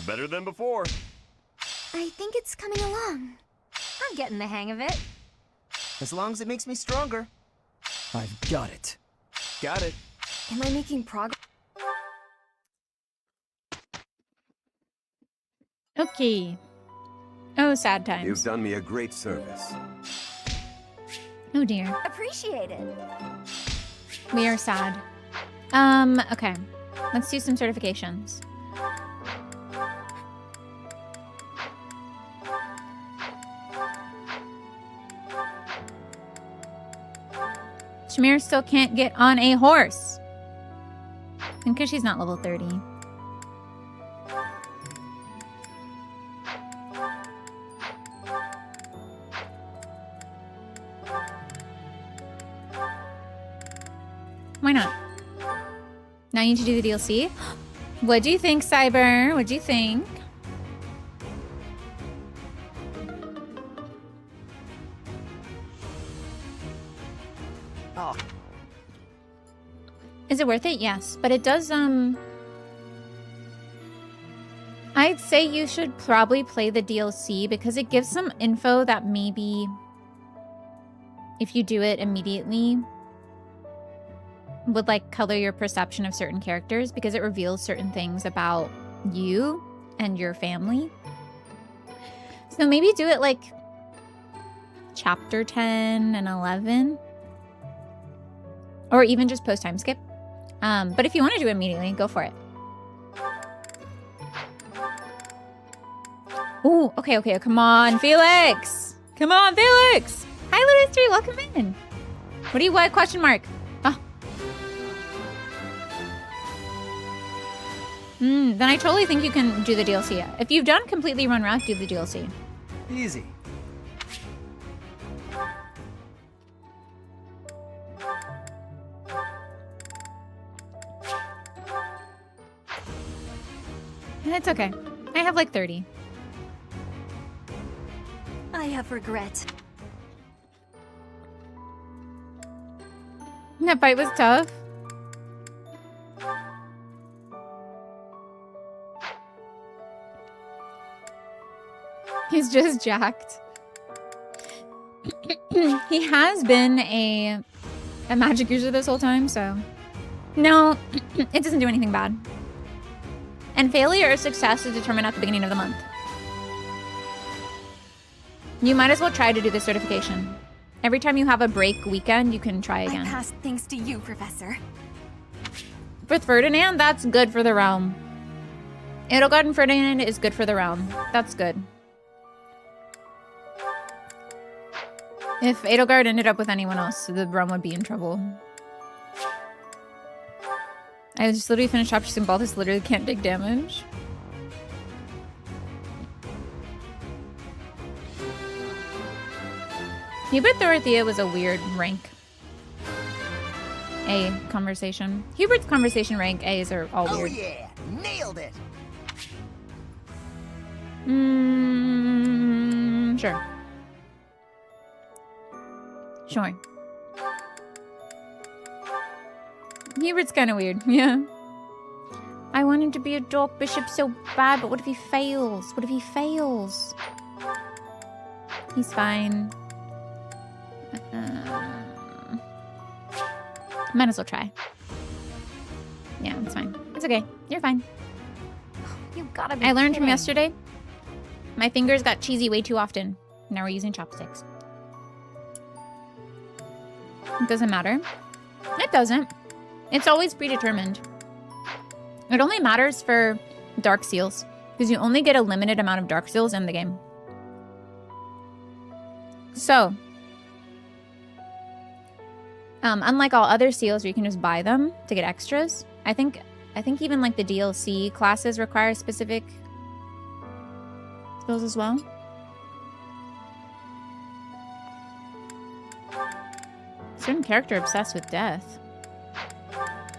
Better than before. I think it's coming along. I'm getting the hang of it. As long as it makes me stronger. I've got it. Got it. Am I making progress? Okay. Oh, sad times. You've done me a great service. Oh dear. Appreciate it. We are sad. Okay. Let's do some certifications. Shamir still can't get on a horse. And because she's not level 30. Why not? Now you need to do the DLC. What do you think, Cyber? What do you think? Oh. Is it worth it? Yes, but it does, I'd say you should probably play the DLC because it gives some info that maybe if you do it immediately would like color your perception of certain characters because it reveals certain things about you and your family. So maybe do it like chapter 10 and 11 or even just post time skip. But if you want to do it immediately, go for it. Ooh, okay. Come on, Felix. Come on, Felix. Hi, Lotus3. Welcome in. What do you want? Question mark. Oh. Then I totally think you can do the DLC. If you've done completely run route, do the DLC. Easy. It's okay. I have like 30. I have regret. That fight was tough. He's just jacked. He has been a magic user this whole time, so... No, it doesn't do anything bad. And failure or success is determined at the beginning of the month. You might as well try to do the certification. Every time you have a break weekend, you can try again. I passed thanks to you, Professor. With Ferdinand, that's good for the realm. Edelgard and Ferdinand is good for the realm. That's good. If Edelgard ended up with anyone else, the realm would be in trouble. I just literally finished chapter 6 and Balthus literally can't take damage. Hubert Dorothea was a weird rank. A conversation. Hubert's conversation rank A's are all weird. Oh yeah, nailed it. Sure. Sure. Hubert's kind of weird, yeah. I want him to be a dark bishop so bad, but what if he fails? What if he fails? He's fine. Might as well try. Yeah, it's fine. It's okay. You're fine. You gotta be I learned from kidding. yesterday. My fingers got cheesy way too often. Now we're using chopsticks. It doesn't matter. It doesn't. It's always predetermined. It only matters for dark seals, because you only get a limited amount of dark seals in the game. So, unlike all other seals where you can just buy them to get extras, I think even like the DLC classes require specific skills as well. Certain character obsessed with death.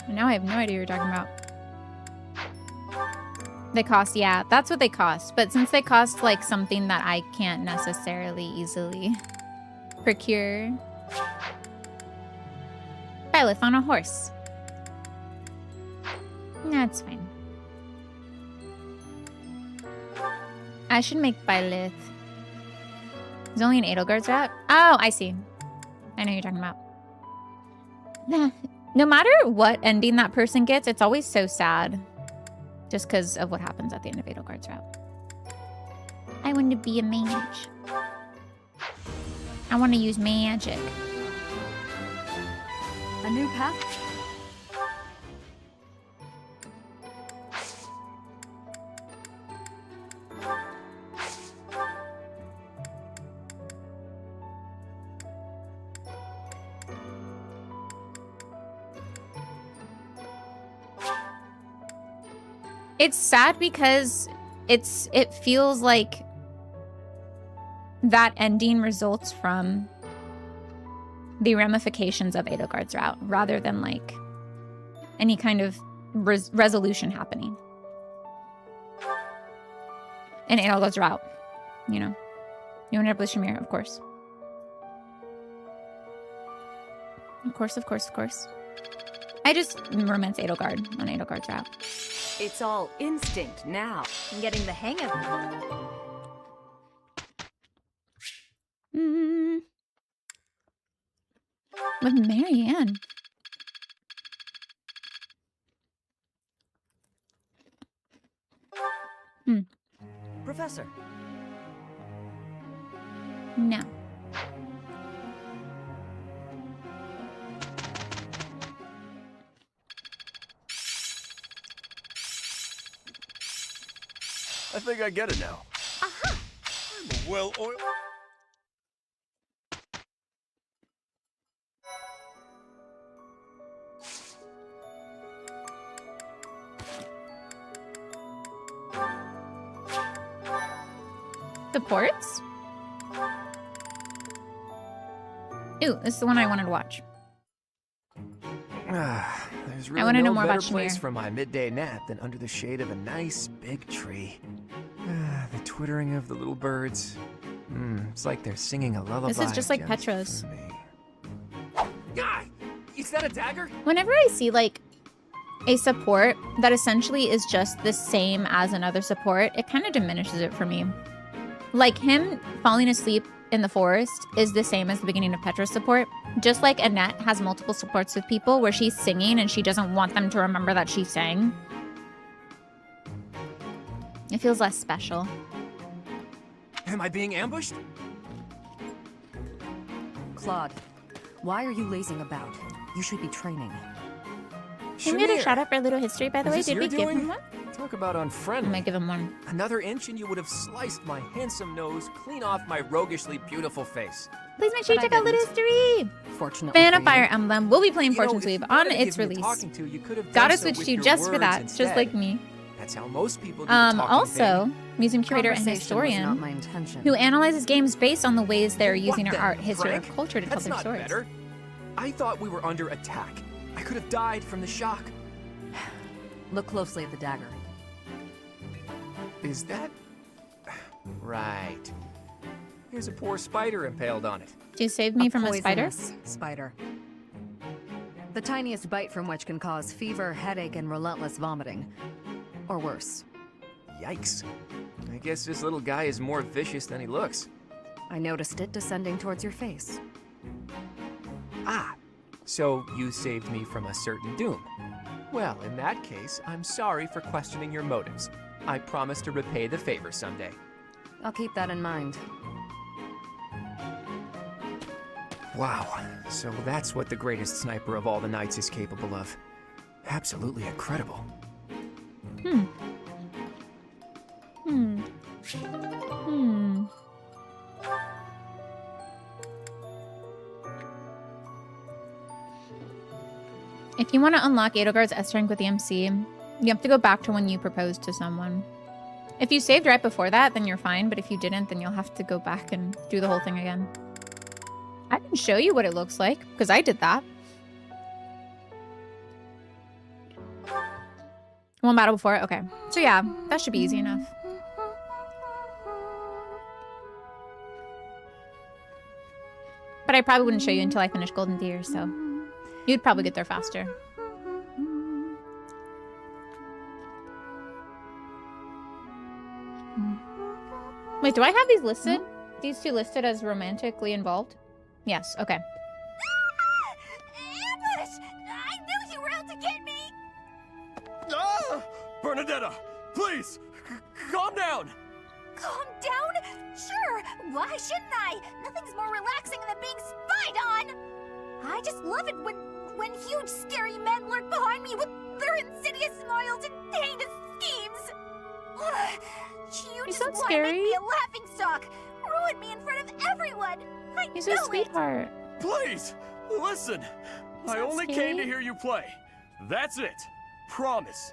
Now I have no idea what you're talking about. They cost, yeah, that's what they cost. But since they cost like something that I can't necessarily easily procure. Byleth on a horse. That's fine. I should make Byleth. There's only an Edelgard's route? Oh, I see. I know what you're talking about. No matter what ending that person gets, it's always so sad. Just because of what happens at the end of Edelgard's route. I want to be a mage. I want to use magic. A new path? It's sad because it feels like that ending results from the ramifications of Edelgard's route rather than like any kind of resolution happening in Edelgard's route. You know, you ended up with Shamir, of course. Of course, of course, of course. I just romance Edelgard on Edelgard's route. It's all instinct now. I'm getting the hang of it. With Marianne. Professor. No. I think I get it now. Aha! I'm a well-oiled... The ports? Ooh, this is the one I wanted to watch. There's There's I really wanna know no more better about place Shamir. for my midday nap than under the shade of a nice big tree. The twittering of the little birds. It's like they're singing a lullaby. This is just like Petra's. for me. Ah, is that a dagger? Whenever I see like a support that essentially is just the same as another support, it kind of diminishes it for me. Like him falling asleep in the forest is the same as the beginning of Petra's support. Just like Annette has multiple supports with people where she's singing and she doesn't want them to remember that she sang. It feels less special. Am I being ambushed? Claude, why are you lazing about? You should be training. Can we get a Shamir, shout out for a little history, by the is way? this Did your we give doing? him one? Talk about I unfriendly. might give him one. Another inch and you would have sliced my handsome nose clean off my roguishly beautiful face. Please make sure you But I check out Little didn't. History. Fortunately Fan for of you. Fire Emblem. We'll be playing You know, Fortune's if Weave you on wanted to its give me release. talking to, you could have done Gotta so switch with to your just for words that, just instead. like me. That's how most people do the talking Also, thing. museum curator and Conversation was not historian my intention. who analyzes games based on the ways they're using What our the art, history, or frick? culture to tell That's their not stories. better. I thought we were under attack. I could have died from the shock. Look closely at the dagger. Is that... Right. There's a poor spider impaled on it. Do you save me from a spider? Poisonous spider. The tiniest bite from which can cause fever, headache, and relentless vomiting. Or worse. Yikes. I guess this little guy is more vicious than he looks. I noticed it descending towards your face. Ah, so you saved me from a certain doom. Well, in that case, I'm sorry for questioning your motives. I promise to repay the favor someday. I'll keep that in mind. Wow, so that's what the greatest sniper of all the knights is capable of. Absolutely incredible. Hmm. Hmm. Hmm. If you want to unlock Edelgard's S rank with the MC, you have to go back to when you proposed to someone. If you saved right before that, then you're fine, but if you didn't, then you'll have to go back and do the whole thing again. I can show you what it looks like, because I did that. One battle before it? Okay. So yeah, that should be easy enough. But I probably wouldn't show you until I finish Golden Deer, so you'd probably get there faster. Wait, do I have these listed? These two listed as romantically involved? Yes, okay. Ambush! I knew you were out to get me! Ah! Bernadetta, please, calm down. Calm down? Sure, why shouldn't I? Nothing's more relaxing than being spied on! I just love it when huge scary men lurk behind me with their insidious smiles and heinous schemes! Ugh, you just sound want to scary. make me a laughingstock! Ruin me in front of everyone! I He's know a sweetheart. Please, listen. I that only came scary? to hear you play. That's it. Promise.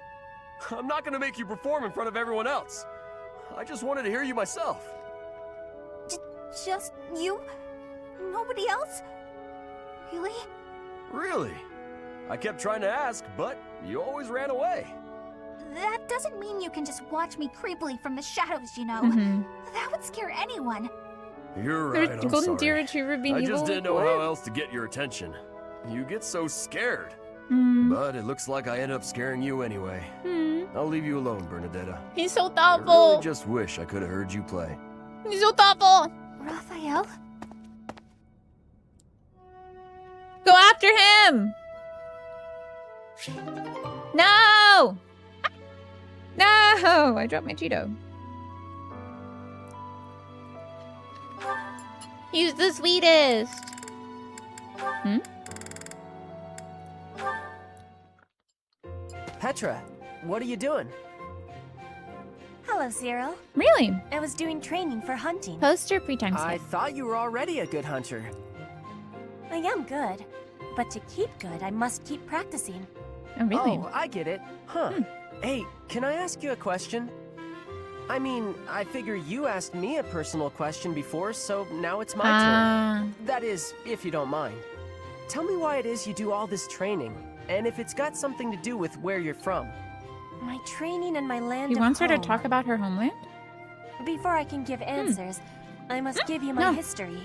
I'm not gonna make you perform in front of everyone else. I just wanted to hear you myself. Just you? Nobody else? Really? Really? I kept trying to ask, but you always ran away. That doesn't mean you can just watch me creepily from the shadows, you know. Mhm. That would scare anyone. You're right, There's I'm Golden sorry. Deer Retriever being I evil. just didn't know What? how else to get your attention. You get so scared. Hmm. But it looks like I ended up scaring you anyway. Hmm. I'll leave you alone, Bernadetta. He's so I thoughtful. really just wish I could have heard you play. He's so thoughtful. Raphael? Go after him. No. No. I dropped my Cheeto. He's the sweetest. Hmm? Petra, what are you doing? Hello, Cyril. Really? I was doing training for hunting. Poster pre-time I skip. thought you were already a good hunter. I am good. But to keep good, I must keep practicing. Oh, really? Oh, I get it. Huh. Hey, can I ask you a question? I mean, I figure you asked me a personal question before, so now it's my turn. That is, if you don't mind. Tell me why it is you do all this training. and if it's got something to do with where you're from. My training and my land He of wants her to home. talk about her homeland? Before I can give answers, I must give you my No. history.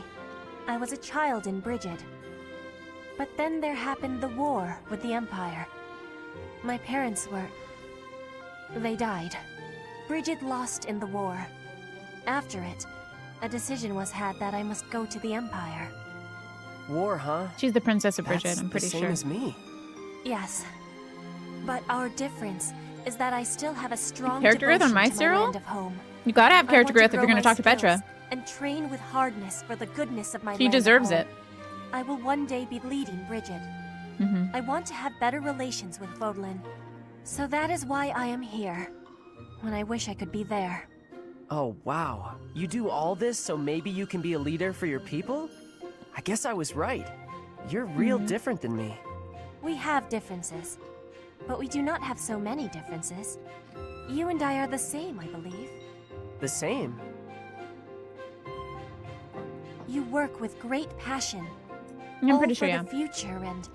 I was a child in Brigid. But then there happened the war with the Empire. My parents were... they died. Brigid lost in the war. After it, a decision was had that I must go to the Empire. War, huh? She's the Princess of Brigid, That's I'm pretty the same sure. as me. Yes. But our difference is that I still have a strong Character growth on devotion my to my Cyril? land of home. You gotta have I character want growth if grow you're gonna my talk to Petra. skills And train with hardness for the goodness of my She land of deserves home. it. I will one day be leading Brigid. I want to have better relations with Vodlin. So that is why I am here. When I wish I could be there. Oh, wow. You do all this so maybe you can be a leader for your people? I guess I was right. You're real different than me. We have differences. But we do not have so many differences. You and I are the same, I believe. The same. You work with great passion. I'm all pretty for sure, yeah. the future and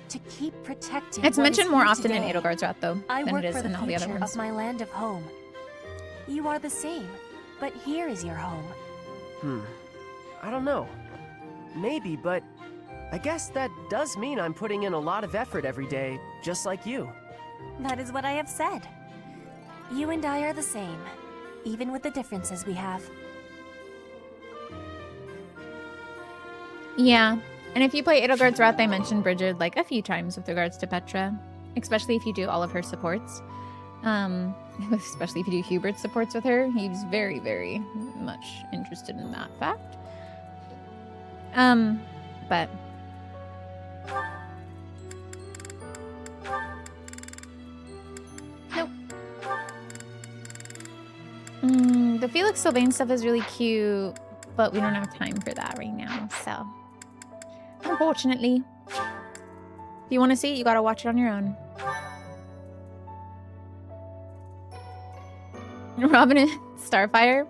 to keep protecting. It's what is mentioned more here often in today. Edelgard's Wrath, though, I than work it is for the in all the other future ones. of my land of home. You are the same, but here is your home. I don't know. Maybe, but I guess that does mean I'm putting in a lot of effort every day, just like you. That is what I have said. You and I are the same, even with the differences we have. Yeah, and if you play Edelgard's Wrath, I mentioned Brigid like a few times with regards to Petra, especially if you do all of her supports. Especially if you do Hubert's supports with her, he's very, very much interested in that fact. But nope. The Felix Sylvain stuff is really cute, but we don't have time for that right now, so unfortunately. If you want to see it, you gotta watch it on your own. Robin and Starfire.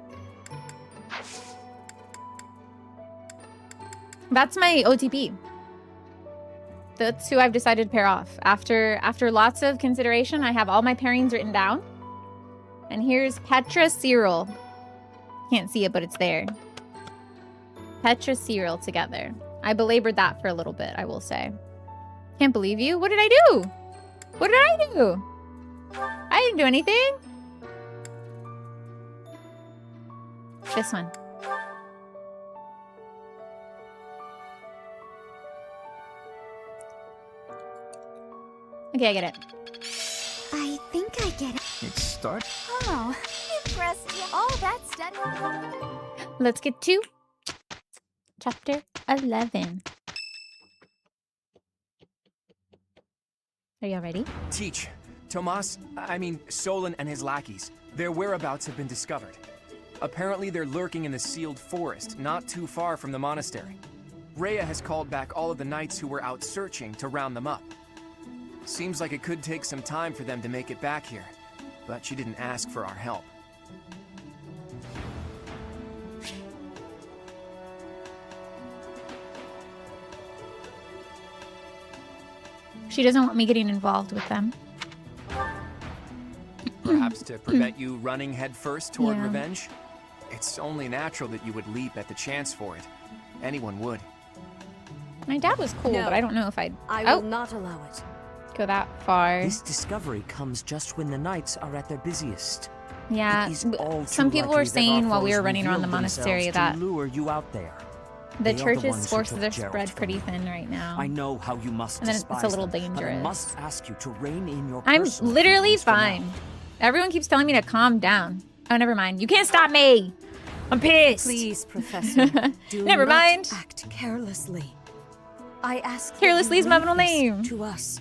That's my OTP. That's who I've decided to pair off. After lots of consideration, I have all my pairings written down. And here's Petra Cyril. Can't see it, but it's there. Petra Cyril together. I belabored that for a little bit, I will say. Can't believe you. What did I do? What did I do? I didn't do anything. This one. Okay, I get it. I think I get it. It starts. Oh, impressed you. Oh, that's done. Let's get to chapter 11. Are y'all ready? Teach. Solon and his lackeys. Their whereabouts have been discovered. Apparently they're lurking in the sealed forest, not too far from the monastery. Rhea has called back all of the knights who were out searching to round them up. Seems like it could take some time for them to make it back here, but she didn't ask for our help. She doesn't want me getting involved with them. Perhaps to prevent you running headfirst toward Yeah. revenge? It's only natural that you would leap at the chance for it. Anyone would. My dad was cool, No. but I don't know if I'd I will not allow it. go that far. This discovery comes just when the knights are at their busiest. Yeah, It is all too some people likely were that saying our while we foes were running around the revealed themselves monastery to that lure you out there. the They are the church's ones who forces took are Geralt spread from pretty you. thin right now. I know how you must And then it's a despise little them, but I dangerous. must ask you to rein in your I'm personal literally feelings for now. fine. Everyone keeps telling me to calm down. Oh, never mind. You can't stop me. I'm pissed. Please, Professor, do Never not mind. act carelessly. I ask that Carelessly you is my leave middle this name. to us.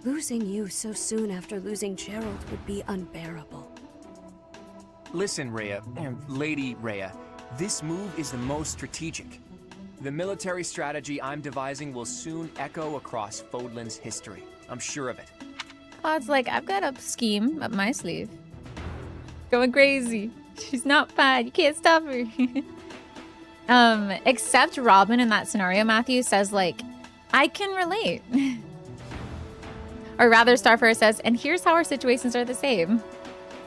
Losing you so soon after losing Gerald would be unbearable. Listen, Rhea, Lady Rhea, this move is the most strategic. The military strategy I'm devising will soon echo across Fodlan's history. I'm sure of it. Claude's like, I've got a scheme up my sleeve. Going crazy. She's not fine. You can't stop her. Except Robin in that scenario, Matthew says, like, I can relate. Or rather, Starfire says, and here's how our situations are the same.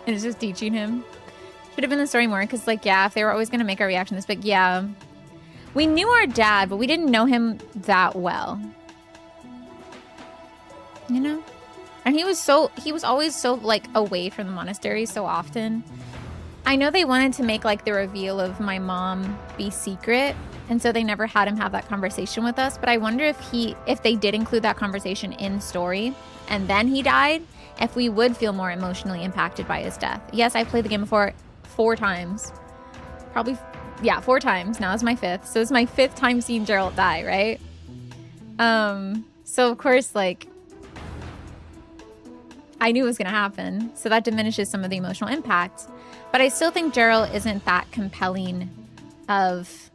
And it's just teaching him. Should have been the story more, because, like, yeah, if they were always going to make our reaction this big, yeah. We knew our dad, but we didn't know him that well. You know? And he was always so, like, away from the monastery so often. I know they wanted to make, like, the reveal of my mom be secret, and so they never had him have that conversation with us, but I wonder if they did include that conversation in story, and then he died, if we would feel more emotionally impacted by his death. Yes, I played the game before 4 times. Probably, yeah, 4 times. Now it's my 5th. So it's my 5th time seeing Geralt die, right? So of course, like, I knew it was going to happen. So that diminishes some of the emotional impact. But I still think Geralt isn't that compelling of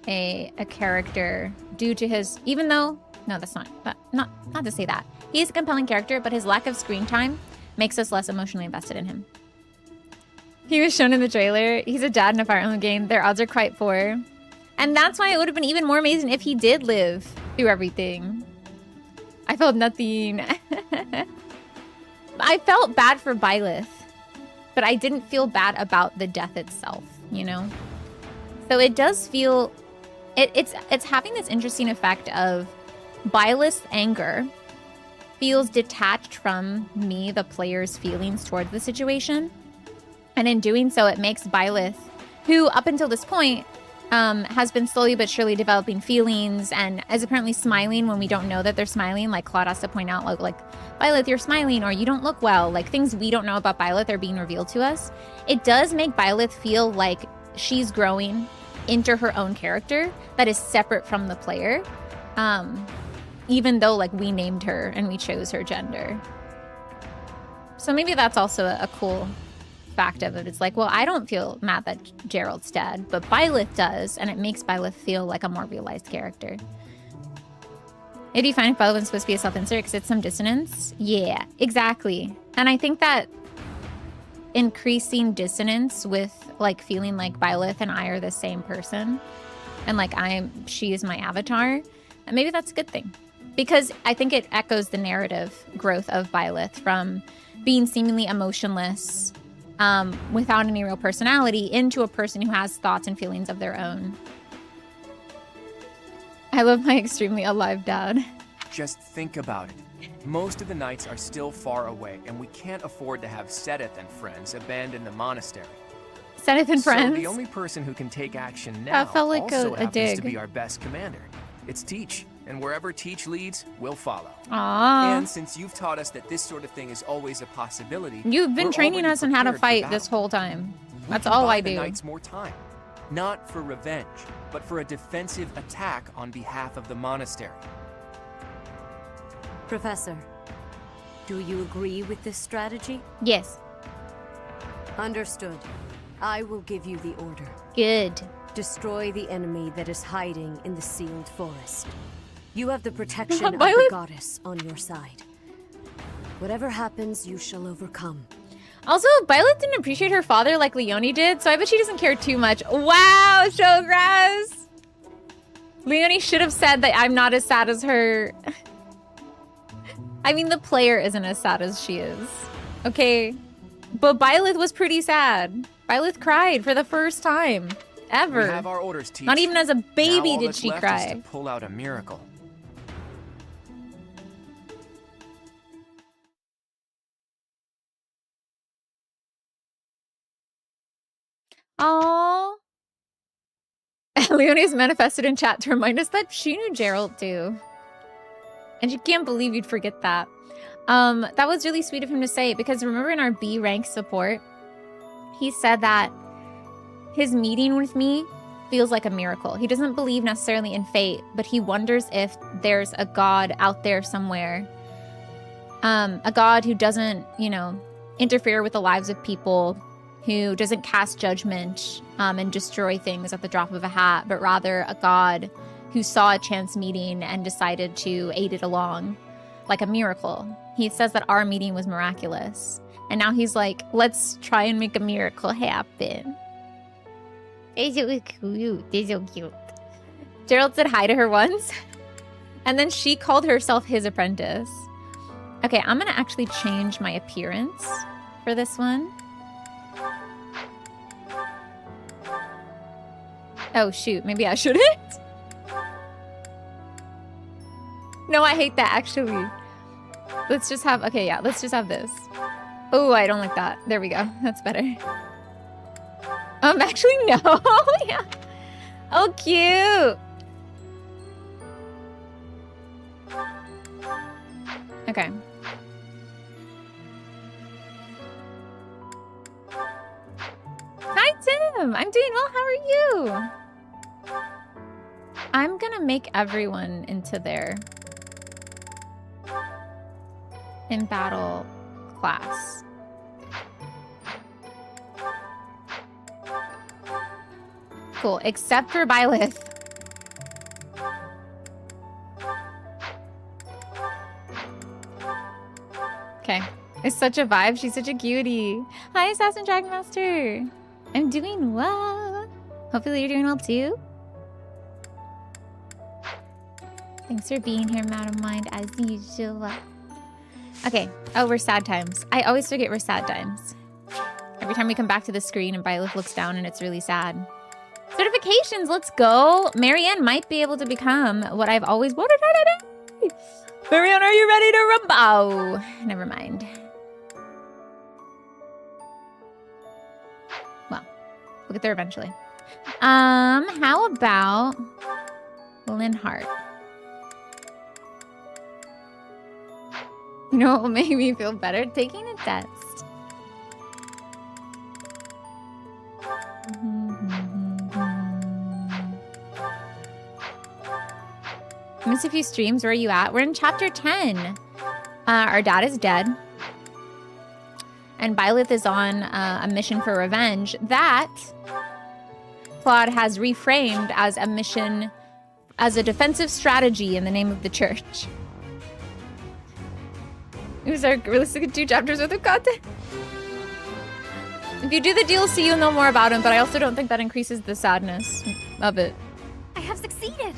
a character due to his, even though, no, that's not to say that. He is a compelling character, but his lack of screen time makes us less emotionally invested in him. He was shown in the trailer. He's a dad in a Fire Emblem game. Their odds are quite poor. And that's why it would have been even more amazing if he did live through everything. I felt nothing. I felt bad for Byleth, but I didn't feel bad about the death itself, you know? So it does feel, it's having this interesting effect of Byleth's anger feels detached from me, the player's feelings towards the situation. And in doing so, it makes Byleth, who up until this point has been slowly but surely developing feelings and is apparently smiling when we don't know that they're smiling. Like Claude has to point out, like Byleth, you're smiling, or you don't look well. Like things we don't know about Byleth are being revealed to us. It does make Byleth feel like she's growing into her own character that is separate from the player. Even though like we named her and we chose her gender. So maybe that's also a cool fact of it. It's like, well, I don't feel mad that Geralt's dead, but Byleth does, and it makes Byleth feel like a more realized character. It'd be fine if Byleth was supposed to be a self-insert because it's some dissonance. Yeah, exactly. And I think that increasing dissonance with like feeling like Byleth and I are the same person, and like she is my avatar, and maybe that's a good thing. Because I think it echoes the narrative growth of Byleth from being seemingly emotionless, without any real personality, into a person who has thoughts and feelings of their own. I love my extremely alive dad. Just think about it. Most of the knights are still far away, and we can't afford to have Sedith and friends abandon the monastery. Sedith and friends? So the only person who can take action now that felt like also a happens dig. to be our best commander. It's Teach, and wherever Teach leads, we'll follow. Aww. And since you've taught us that this sort of thing is always a possibility, you've been we're training already us on how to prepared for fight battle. this whole time. We That's can all buy I the do. knights more time, not for revenge, but for a defensive attack on behalf of the monastery. Professor, do you agree with this strategy? Yes. Understood. I will give you the order. Good. Destroy the enemy that is hiding in the sealed forest. You have the protection of the Byleth? goddess on your side. Whatever happens, you shall overcome. Also, Byleth didn't appreciate her father like Leonie did, so I bet she doesn't care too much. Wow, Showgrass! Leonie should have said that I'm not as sad as her. I mean, the player isn't as sad as she is. Okay? But Byleth was pretty sad. Byleth cried for the first time. Ever. We have our orders, Teach. Not even as a baby Now all did that's she left cry. is to pull out a miracle. Aww. Leonie's manifested in chat to remind us that she knew Geralt too. And she can't believe you'd forget that. That was really sweet of him to say, because remember in our B rank support, he said that his meeting with me feels like a miracle. He doesn't believe necessarily in fate, but he wonders if there's a god out there somewhere. A god who doesn't, interfere with the lives of people, who doesn't cast judgment and destroy things at the drop of a hat, but rather a god who saw a chance meeting and decided to aid it along, like a miracle. He says that our meeting was miraculous. And now he's like, let's try and make a miracle happen. It's so cute. It's so cute. Gerald said hi to her once. And then she called herself his apprentice. Okay, I'm gonna actually change my appearance for this one. Oh shoot, maybe I shouldn't. No, I hate that actually. Let's just have, okay, yeah, let's just have this. Oh, I don't like that. There we go. That's better. Actually, no. Yeah. Oh, cute. Okay. Hi, Tim. I'm doing well. How are you? I'm gonna make everyone into their in battle class. Cool, except for Byleth. Okay. It's such a vibe. She's such a cutie. Hi, Assassin Dragon Master. I'm doing well. Hopefully you're doing well too. Thanks for being here, Madam Mind, as usual. Okay. Oh, we're sad times. I always forget we're sad times. Every time we come back to the screen and Byleth looks down and it's really sad. Certifications, let's go. Marianne might be able to become what I've always wanted her to be. Marianne, are you ready to rumble? Oh, never mind. Well, we'll get there eventually. How about Linhart? You know what will make me feel better? Taking a test. Missed a few streams. Where are you at? We're in chapter 10. Our dad is dead. And Byleth is on a mission for revenge that Claude has reframed as a mission, as a defensive strategy in the name of the church. It was our realistic 2 chapters worth of content. If you do the DLC, you'll know more about him, but I also don't think that increases the sadness of it. I have succeeded.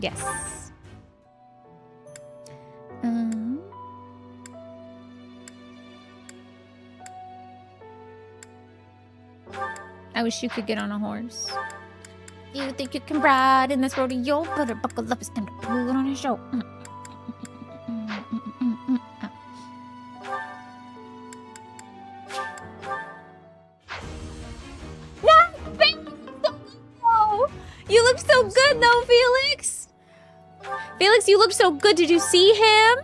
Yes. I wish you could get on a horse. You think you can ride in this rodeo? Better buckle up, it's time to put on a show. No! You look so good though, Felix! Felix, you look so good. Did you see him?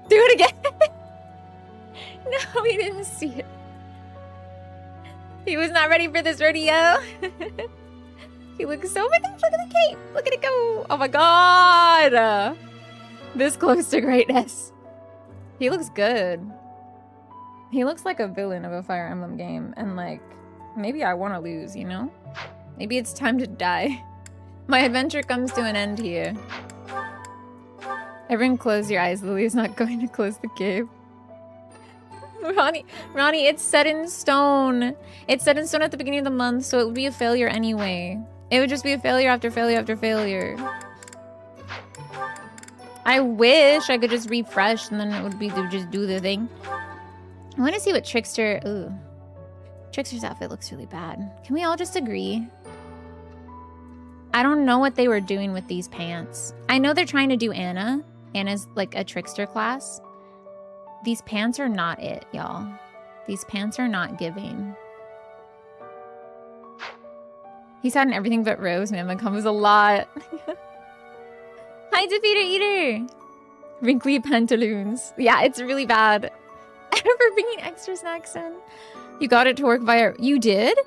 Do it again. No, he didn't see it. He was not ready for this rodeo. He looks so... Oh my gosh, look at the cape. Look at it go. Oh my god. This close to greatness. He looks good. He looks like a villain of a Fire Emblem game. And like, maybe I want to lose, you know? Maybe it's time to die. My adventure comes to an end here. Everyone close your eyes. Lily's not going to close the cave. Ronnie, it's set in stone. It's set in stone at the beginning of the month, so it would be a failure anyway. It would just be a failure after failure after failure. I wish I could just refresh and then it would be to just do the thing. I want to see what Trickster... Ooh. Trickster's outfit looks really bad. Can we all just agree? I don't know what they were doing with these pants. I know they're trying to do Anna. Anna's like a Trickster class. These pants are not it, y'all. These pants are not giving. He's had everything but Rose, man. That comes a lot. Hi, Defeater Eater. Wrinkly pantaloons. Yeah, it's really bad. For bringing extra snacks in. You got it to work via... You did?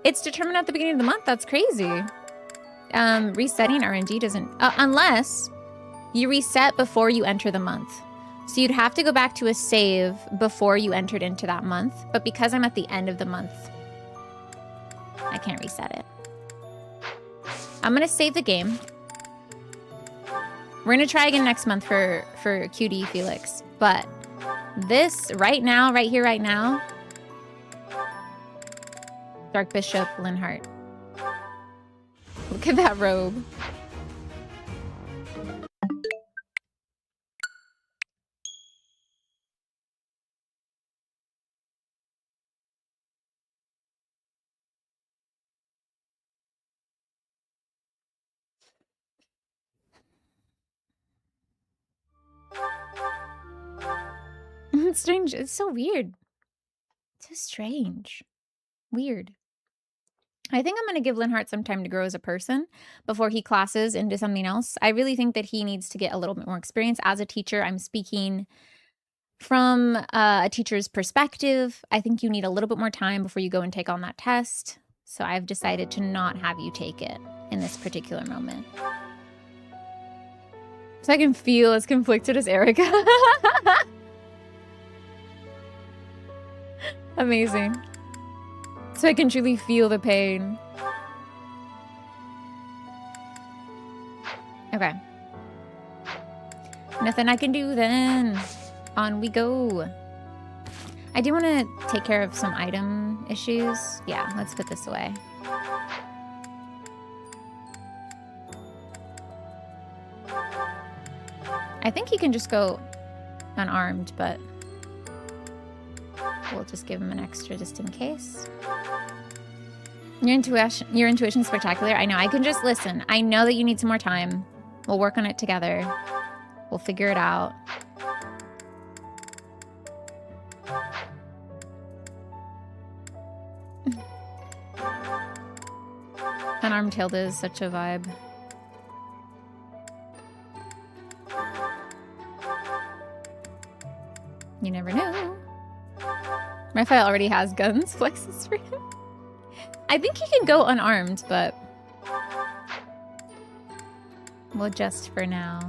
It's determined at the beginning of the month. That's crazy. Resetting RNG doesn't... unless you reset before you enter the month. So you'd have to go back to a save before you entered into that month. But because I'm at the end of the month, I can't reset it. I'm going to save the game. We're going to try again next month for QD Felix. But this, right now, right here, right now, Dark Bishop Linhart. Look at that robe. It's strange. It's so weird. So strange. Weird. I think I'm going to give Linhart some time to grow as a person before he classes into something else. I really think that he needs to get a little bit more experience as a teacher. I'm speaking from a teacher's perspective. I think you need a little bit more time before you go and take on that test. So I've decided to not have you take it in this particular moment. So I can feel as conflicted as Erica. Amazing. So I can truly feel the pain. Okay. Nothing I can do then. On we go. I do want to take care of some item issues. Yeah, let's put this away. I think he can just go unarmed, but we'll just give him an extra just in case. Your intuition's spectacular. I know. I can just listen. I know that you need some more time. We'll work on it together. We'll figure it out. Unarmed Hilda is such a vibe. You never know. Raphael already has guns. Flexes for him. I think he can go unarmed, but we'll adjust for now.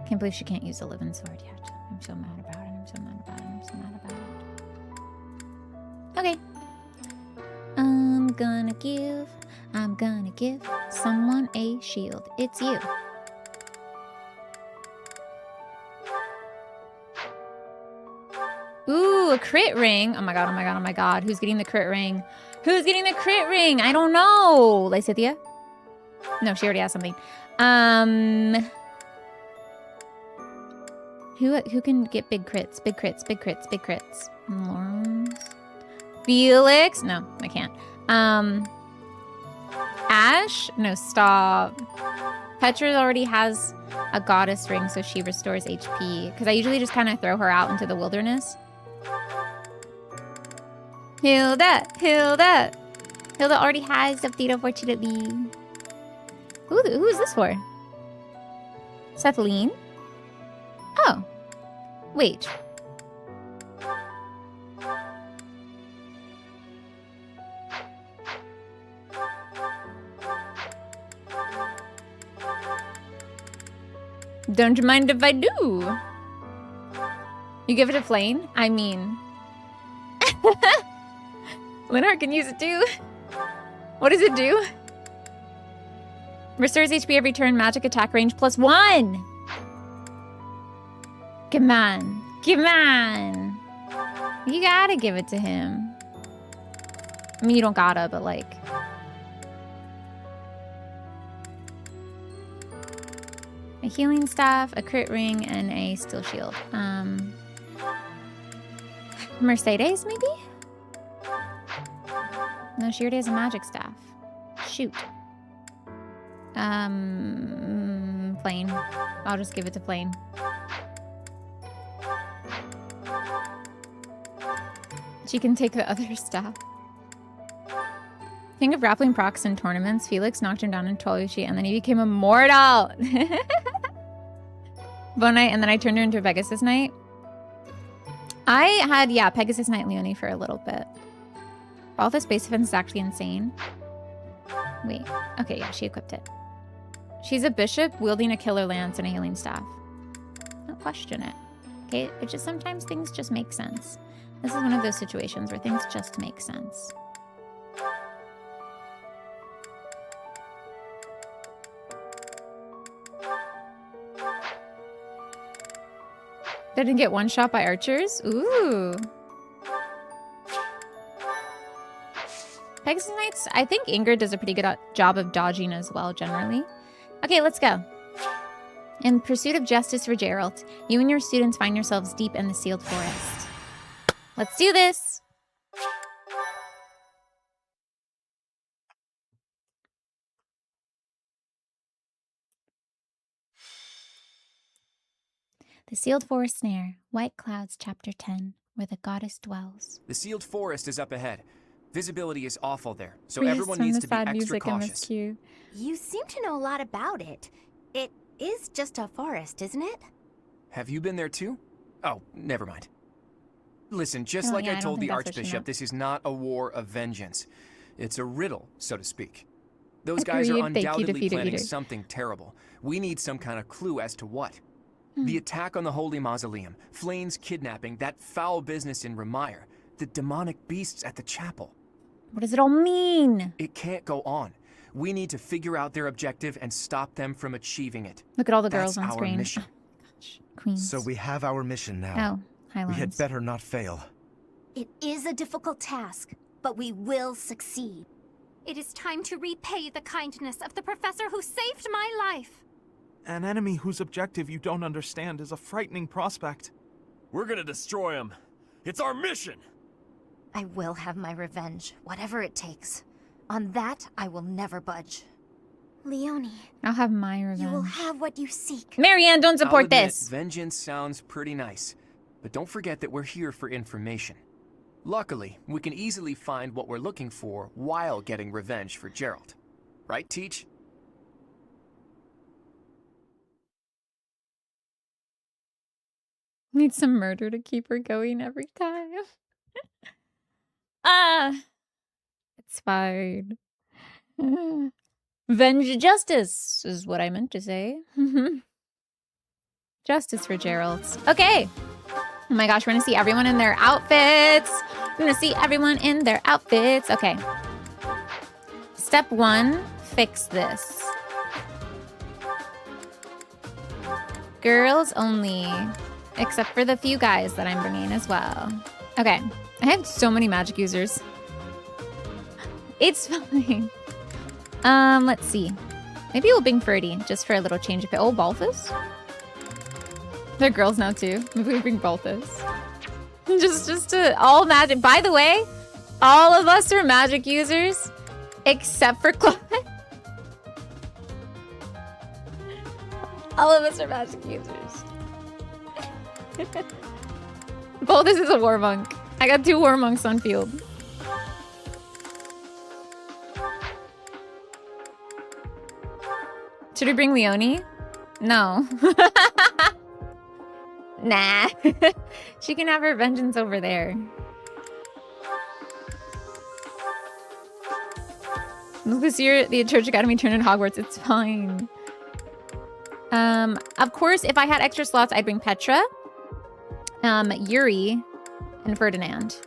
Can't believe she can't use a living sword yet. I'm so mad about it. I'm so mad about it. I'm so mad about it. Okay. I'm gonna give someone a shield. It's you. Ooh, a crit ring. Oh my god, oh my god, oh my god. Who's getting the crit ring? Who's getting the crit ring? I don't know. Lysithia? No, she already has something. Who can get big crits? Big crits, big crits, big crits. Lawrence. Felix? No, I can't. Ash? No, stop. Petra already has a goddess ring, so she restores HP. Because I usually just kind of throw her out into the wilderness. Hilda! Hilda! Hilda already has something, unfortunately. Who is this for? Sethlene? Oh. Wait. Don't you mind if I do? You give it a flame? I mean... Linhart can use it too. What does it do? Restores HP every turn, magic attack range +1! Come on. Come on! You gotta give it to him. I mean, you don't gotta, but like... A healing staff, a crit ring, and a steel shield. Mercedes, maybe? No, she already has a magic staff. Shoot. Plane. I'll just give it to Plane. She can take the other staff. King of grappling procs in tournaments, Felix knocked him down in 12 and then he became immortal. Bone Knight, and then I turned her into a Pegasus Knight. I had, yeah, Pegasus Knight Leonie for a little bit. All the space defense is actually insane. Wait. Okay, yeah, she equipped it. She's a bishop wielding a killer lance and a healing staff. Don't question it. Okay, it just sometimes things just make sense. This is one of those situations where things just make sense. Didn't get one shot by archers? Ooh. Pegasus Knights, I think Ingrid does a pretty good job of dodging as well, generally. Okay, let's go. In pursuit of justice for Geralt, you and your students find yourselves deep in the sealed forest. Let's do this! The Sealed Forest Snare, White Clouds, Chapter 10, where the goddess dwells. The sealed forest is up ahead. Visibility is awful there, so Please everyone turn needs the to be sad extra music in this cautious. queue. You seem to know a lot about it. It is just a forest, isn't it? Have you been there too? Oh, never mind. Listen, just Oh, like yeah, I I don't told think the that's what she Archbishop, meant. this is not a war of vengeance. It's a riddle, so to speak. Those guys are Agreed. Thank you, undoubtedly Defeated planning Eater. something terrible. We need some kind of clue as to what. Hmm. The attack on the Holy Mausoleum, Flayn's kidnapping, that foul business in Remire, the demonic beasts at the chapel. What does it all mean? It can't go on. We need to figure out their objective and stop them from achieving it. Look at all the That's girls on our screen. mission. Oh, gosh. Queens. So we have our mission now. Oh, hi, We had Lawrence. better not fail. It is a difficult task, but we will succeed. It is time to repay the kindness of the professor who saved my life. An enemy whose objective you don't understand is a frightening prospect. We're gonna destroy him. It's our mission! I will have my revenge, whatever it takes. On that, I will never budge. Leonie, I'll have my revenge. you will have what you seek. Marianne, don't I'll support admit, this. Vengeance sounds pretty nice, but don't forget that we're here for information. Luckily, we can easily find what we're looking for while getting revenge for Geralt. Right, Teach? Need some murder to keep her going every time. It's fine. Venge justice is what I meant to say. Justice for Geralt. Okay. Oh my gosh, we're gonna see everyone in their outfits. We're gonna see everyone in their outfits. Okay. Step 1, fix this. Girls only. Except for the few guys that I'm bringing as well. Okay. I have so many magic users. It's fine. Let's see. Maybe we'll bring Ferdy just for a little change of it. Oh, Balthus? They're girls now too. Maybe we bring Balthus. just to all magic. By the way, all of us are magic users except for Claude. All of us are magic users. Balthus is a war monk. I got 2 war monks on field. Should we bring Leonie? No. Nah. She can have her vengeance over there. This year, the Church Academy turned in Hogwarts. It's fine. Of course, if I had extra slots, I'd bring Petra, Yuri, and Ferdinand.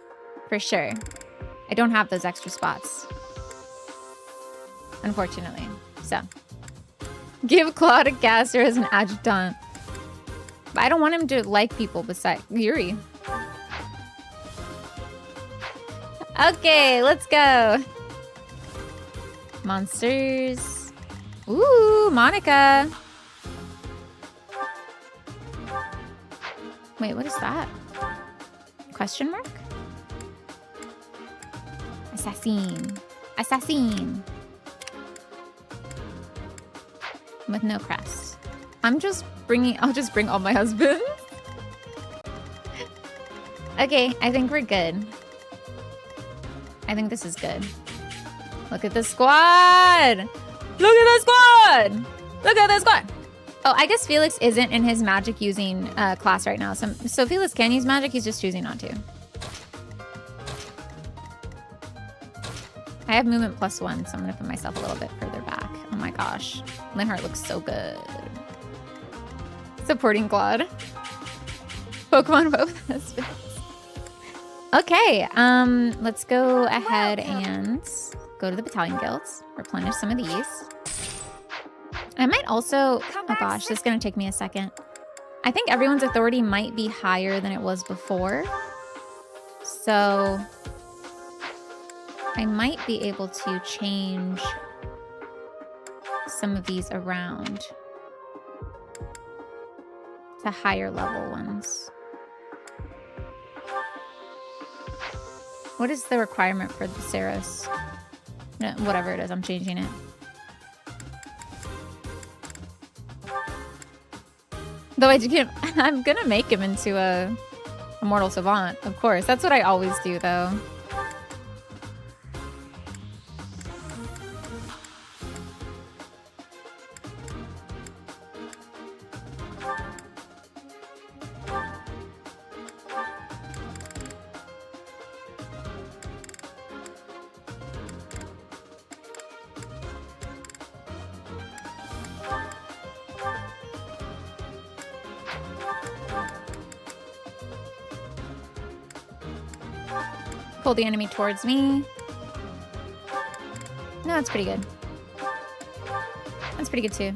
For sure. I don't have those extra spots. Unfortunately. So. Give Claude a caster as an adjutant. But I don't want him to like people besides Yuri. Okay, let's go. Monsters. Ooh, Monica. Wait, what is that? Question mark? Assassin. Assassin. With no crest. I'll just bring all my husbands. Okay, I think we're good. I think this is good. Look at the squad! Look at the squad! Look at the squad! Oh, I guess Felix isn't in his magic using class right now. So Felix can use magic, he's just choosing not to. I have movement +1, so I'm gonna put myself a little bit further back. Oh my gosh. Linhart looks so good. Supporting Claude. Pokemon both husbands. Okay, let's go ahead and go to the battalion guilds. Replenish some of these. I might also, oh gosh, this is gonna take me a second. I think everyone's authority might be higher than it was before. So I might be able to change some of these around to higher level ones. What is the requirement for the Saros? No, whatever it is, I'm changing it. Though I'm gonna make him into a Immortal Savant, of course. That's what I always do, though. Pull the enemy towards me. No, that's pretty good. That's pretty good too.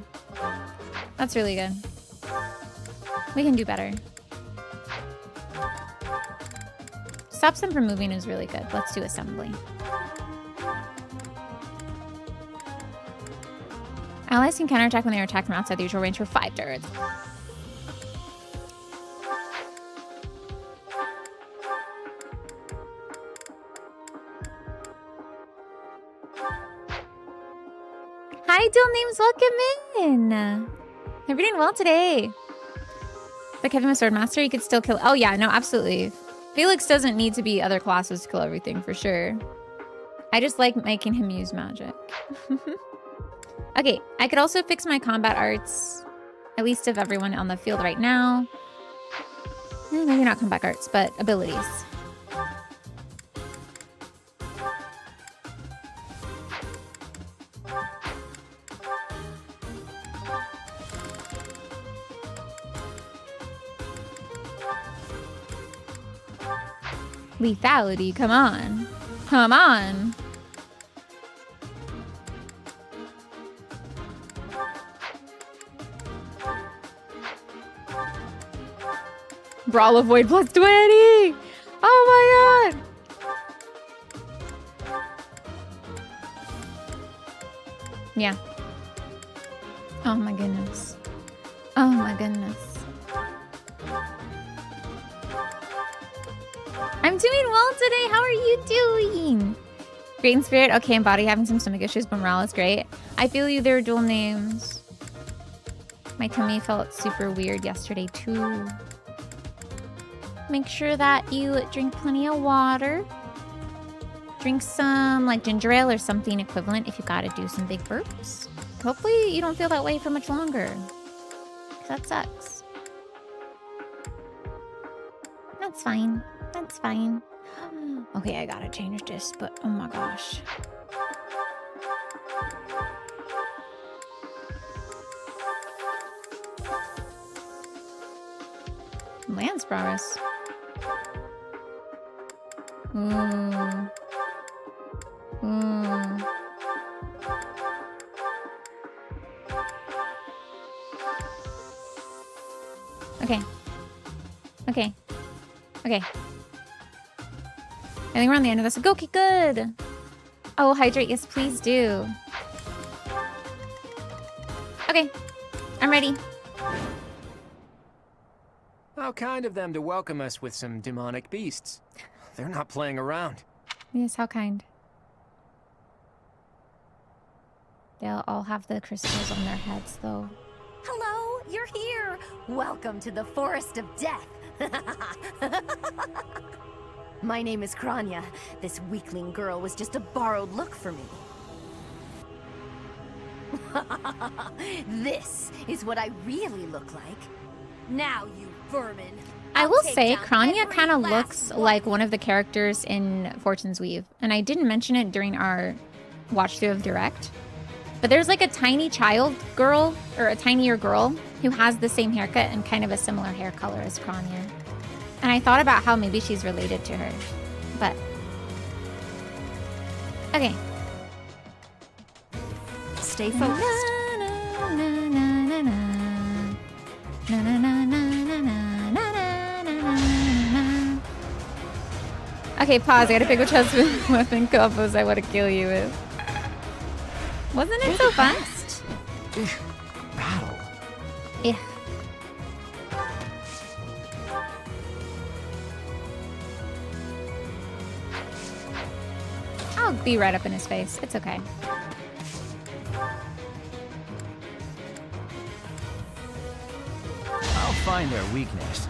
That's really good. We can do better. Stops them from moving is really good. Let's do assembly. Allies can counterattack when they are attacked from outside the usual range for 5 turns. Hi, dual names, welcome in. Hope you're doing well today. But Kevin was Swordmaster, you could still kill. Oh yeah, no, absolutely. Felix doesn't need to be other classes to kill everything for sure. I just like making him use magic. Okay, I could also fix my combat arts, at least of everyone on the field right now. Maybe not combat arts, but abilities. Lethality, come on. Come on. Brawl avoid plus 20. Oh my god. Yeah. Oh my goodness. Oh my goodness. I'm doing well today. How are you doing? Great in spirit. Okay, in body having some stomach issues, but morale is great. I feel you. There are dual names. My tummy felt super weird yesterday too. Make sure that you drink plenty of water. Drink some like ginger ale or something equivalent if you gotta do some big burps. Hopefully you don't feel that way for much longer. 'Cause that sucks. That's fine. That's fine. Okay, I gotta change this, but oh my gosh. Lance prowess. Ooh. Ooh. Okay. Okay. Okay. I think we're on the end of this. Okay, good. Oh, hydrate. Yes, please do. Okay. I'm ready. How kind of them to welcome us with some demonic beasts. They're not playing around. Yes, how kind. They'll all have the crystals on their heads, though. Hello, you're here. Welcome to the Forest of Death. My name is Kranya. This weakling girl was just a borrowed look for me. This is what I really look like. Now, you vermin. I will say, Kranya kind of looks like one of the characters in Fortune's Weave. And I didn't mention it during our watch through of Direct. But there's like a tiny child girl, or a tinier girl, who has the same haircut and kind of a similar hair color as Kranya. And I thought about how maybe she's related to her. But... okay. Stay focused. Okay. Okay, pause. I gotta pick which weapon combos I want to kill you with. Wasn't it so fun? Battle. Yeah. I'll be right up in his face. It's okay. I'll find their weakness.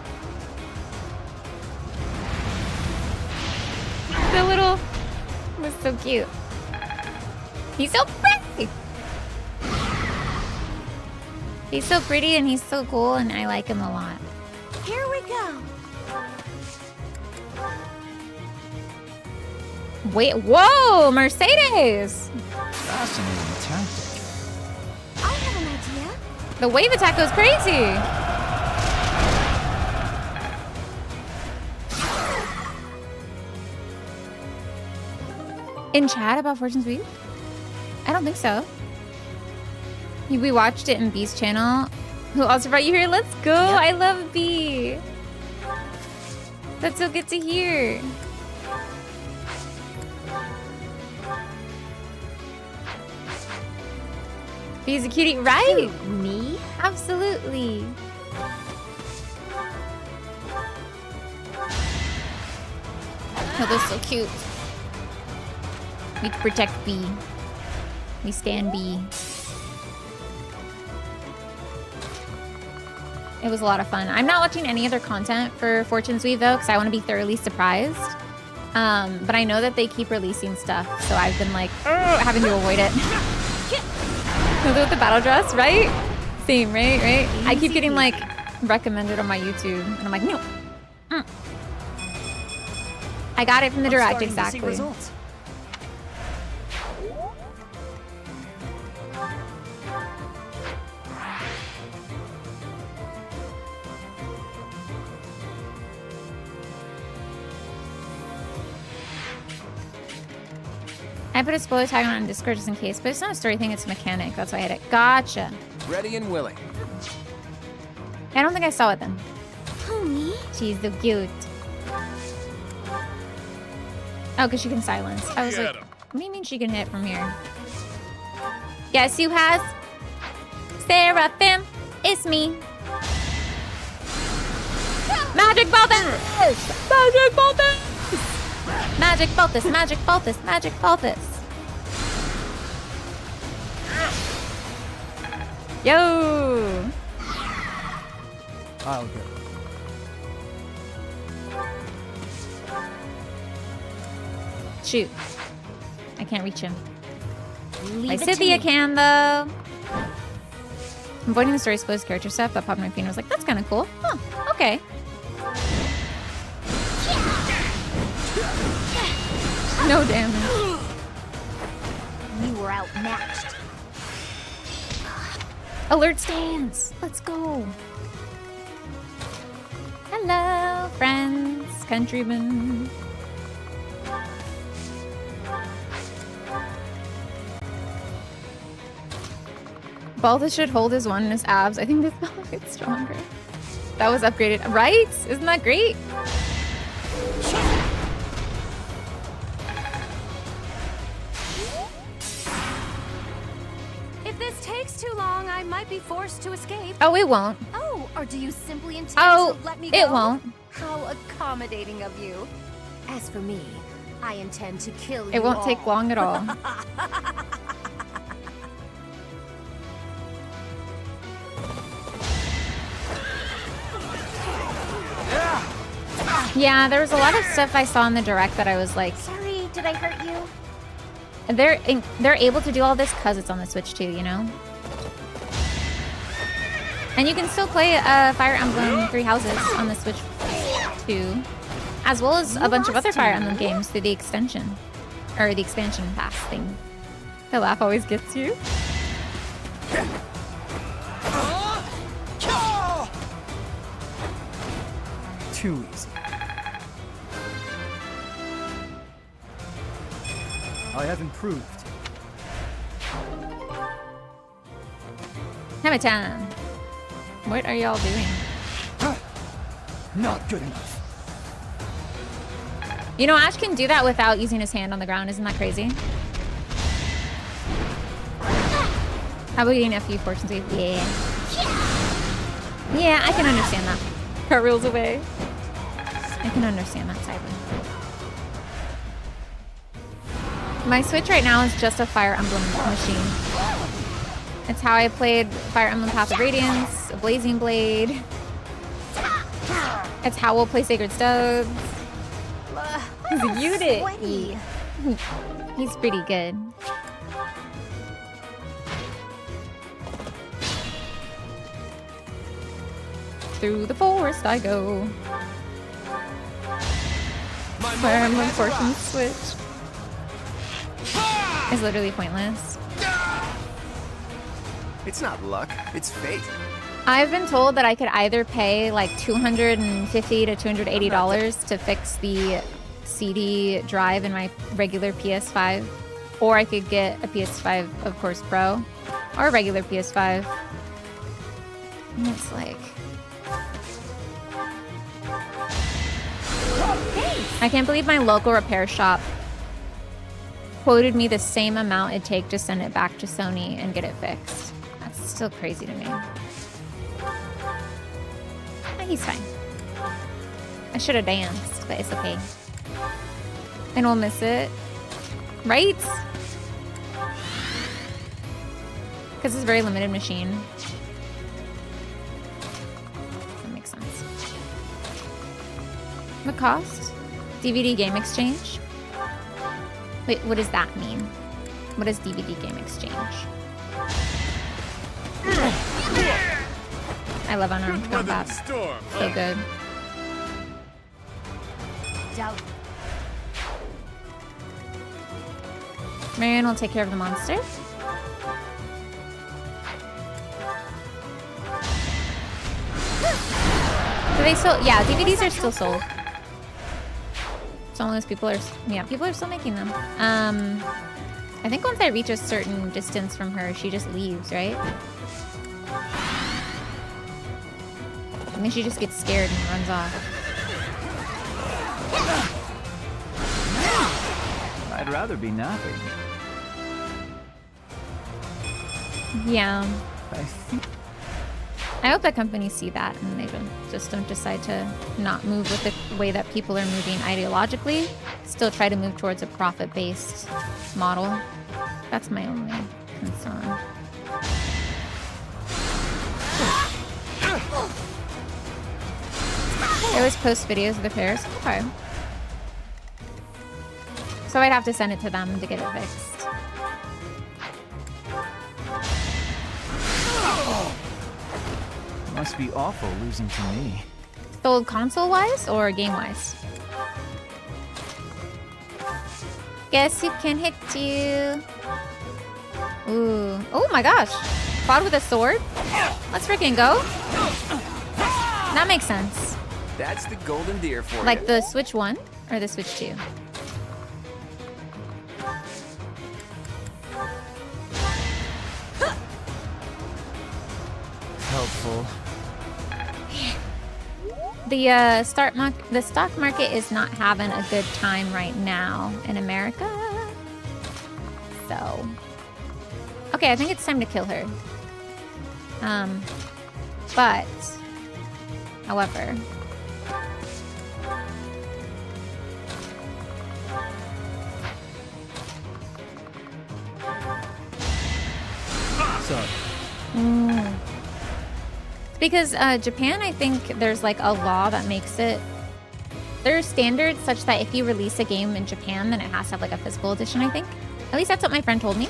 The little was so cute. He's so pretty. He's so pretty and he's so cool and I like him a lot. Here we go. Wait, whoa, Mercedes! Fascinating tactic. I have an idea. The wave attack goes crazy. In chat about Fortune's Weave? I don't think so. We watched it in B's channel. Who also brought you here? Let's go! Yep. I love B. That's so good to hear. B's a cutie, right? Who, me? Absolutely. Oh, that's so cute. We protect B. We stand B. It was a lot of fun. I'm not watching any other content for Fortune's Weave though, because I want to be thoroughly surprised. But I know that they keep releasing stuff, so I've been like having to avoid it. With the battle dress, right? Same, right? I keep getting like recommended on my YouTube, and I'm like, no. I got it from the direct, exactly. I put a spoiler tag on Discord just in case, but it's not a story thing, it's a mechanic. That's why I hit it. Gotcha. Ready and willing. I don't think I saw it then. Who, me? She's so cute. Oh, because she can silence. I was like, what do you mean she can hit from here? Guess who has Seraphim? It's me. Magic Balthus! Magic Balthus! Magic Balthus, Magic Balthus, Magic Balthus. Yo! I'll go. Shoot. I can't reach him. Scythia can, though. Avoiding the story's closed character stuff that popped in my feed. I was like, that's kind of cool. Huh, okay. No damage. You were outmatched. Alert stance. Let's go. Hello, friends, countrymen. Balthus should hold his one in his abs. I think this spell gets stronger. That was upgraded, right? Isn't that great? If this takes too long, I might be forced to escape. Oh, it won't. Oh, or do you simply intend to let me go? It won't. How accommodating of you. As for me, I intend to kill you. It won't take long at all. Yeah, there was a lot of stuff I saw in the direct that I was like, sorry, did I hurt you? They're able to do all this because it's on the Switch too, you know? And you can still play Fire Emblem Three Houses on the Switch too, as well as a bunch of other Fire Emblem games through the extension, or the expansion pass thing. The laugh always gets you. Too easy. I have improved. Hammer time. What are y'all doing? Not good enough. You know, Ash can do that without using his hand on the ground. Isn't that crazy? How about getting FU fortune save? Yeah. Yeah, I can understand that. Car rules away. I can understand that, Cyber. My Switch right now is just a Fire Emblem machine. It's how I played Fire Emblem Path of Radiance, Blazing Blade. It's how we'll play Sacred Stones. He's a unit. He's pretty good. Through the forest I go. Fire Emblem Fortune Switch. It's literally pointless. It's not luck, it's fate. I've been told that I could either pay like $250 to $280 to fix the CD drive in my regular PS5, or I could get a PS5, of course, Pro, or a regular PS5. And it's like... I can't believe my local repair shop quoted me the same amount it'd take to send it back to Sony and get it fixed. That's still crazy to me. He's fine. I should have danced, but it's okay. And we'll miss it. Right? Because it's a very limited machine. That makes sense. What cost? DVD Game Exchange? Wait, what does that mean? What is DVD Game Exchange? I love unarmed combat. So good. Marion will take care of the monster. Do they still? Yeah, DVDs are still sold. Some of those people are, yeah, people are still making them. I think once I reach a certain distance from her, she just leaves, right? I think she just gets scared and runs off. I'd rather be napping. Yeah. I hope that companies see that and they don't decide to not move with the way that people are moving ideologically. Still try to move towards a profit-based model. That's my only concern. They always post videos of the pairs. Okay. So I'd have to send it to them to get it fixed. Must be awful losing to me. Sold console-wise or game-wise? Guess who can hit you? Ooh. Oh my gosh. Claude with a sword? Let's freaking go. That makes sense. That's the golden deer for like you. the Switch 1 or the Switch 2? Helpful. The stock market is not having a good time right now in America. So, okay, I think it's time to kill her. But, however, because Japan, I think there's like a law that makes it. There's standards such that if you release a game in Japan, then it has to have like a physical edition, I think. At least that's what my friend told me.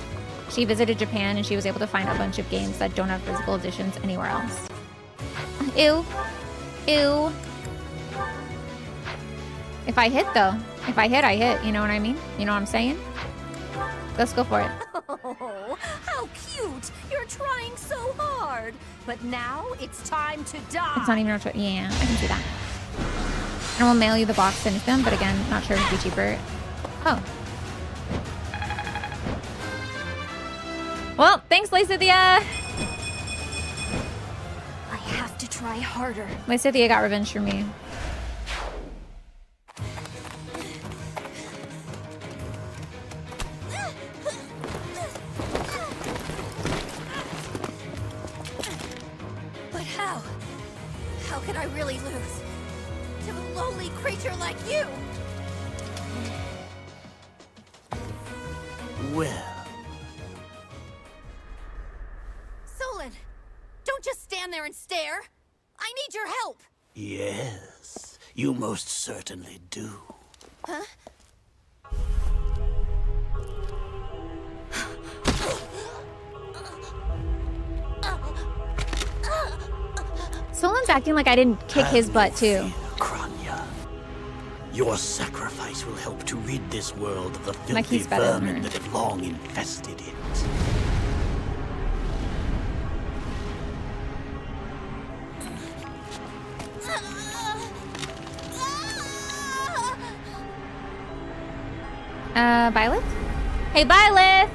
She visited Japan and she was able to find a bunch of games that don't have physical editions anywhere else. Ew. Ew. If I hit though. If I hit, I hit. You know what I mean? You know what I'm saying? Let's go for it. Oh, how cute! You're trying so hard. But now it's time to die. It's not even a choice. Yeah, I can see that. And we'll mail you the box to them, but again, not sure if it'd be cheaper. Oh. Well, thanks, Lysithia! I have to try harder. Lysithia got revenge for me. But how? How could I really lose? To a lowly creature like you? Well. Solon, don't just stand there and stare. I need your help. Yes, you most certainly do. Huh? Solon's acting like I didn't kick his butt too. Kranya. Your sacrifice will help to rid this world of the Like filthy he's better than vermin her. that have long infested it. Violet? Hey, Violet!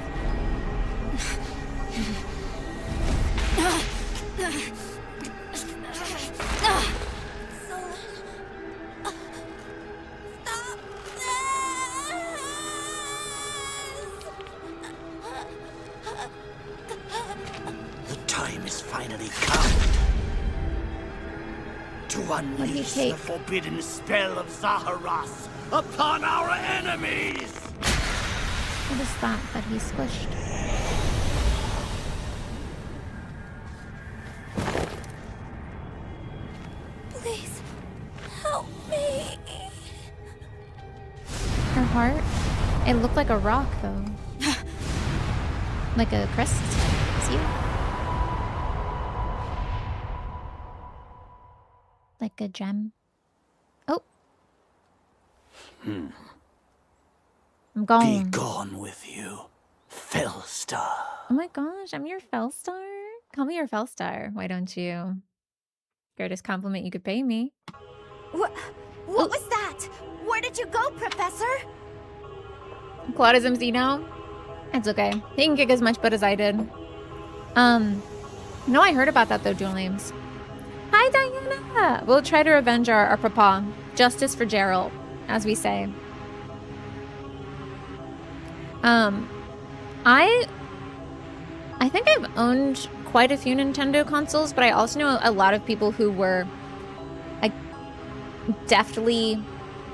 The time is finally come to unleash the forbidden spell of Zaharas upon our enemies! What is that he squished? Please, help me. Her heart? It looked like a rock, though. Like a crest. See? Like a gem. Oh. I'm gone. Be gone with you, Fellstar. Oh my gosh, I'm your Fellstar? Call me your Fellstar, why don't you? Greatest compliment you could pay me. What was that? Where did you go, Professor? Claude is MC now? It's okay. He can kick as much butt as I did. No, I heard about that though, Dual Names. Hi, Diana! We'll try to revenge our papa. Justice for Gerald, as we say. I think I've owned quite a few Nintendo consoles, but I also know a lot of people who were like deftly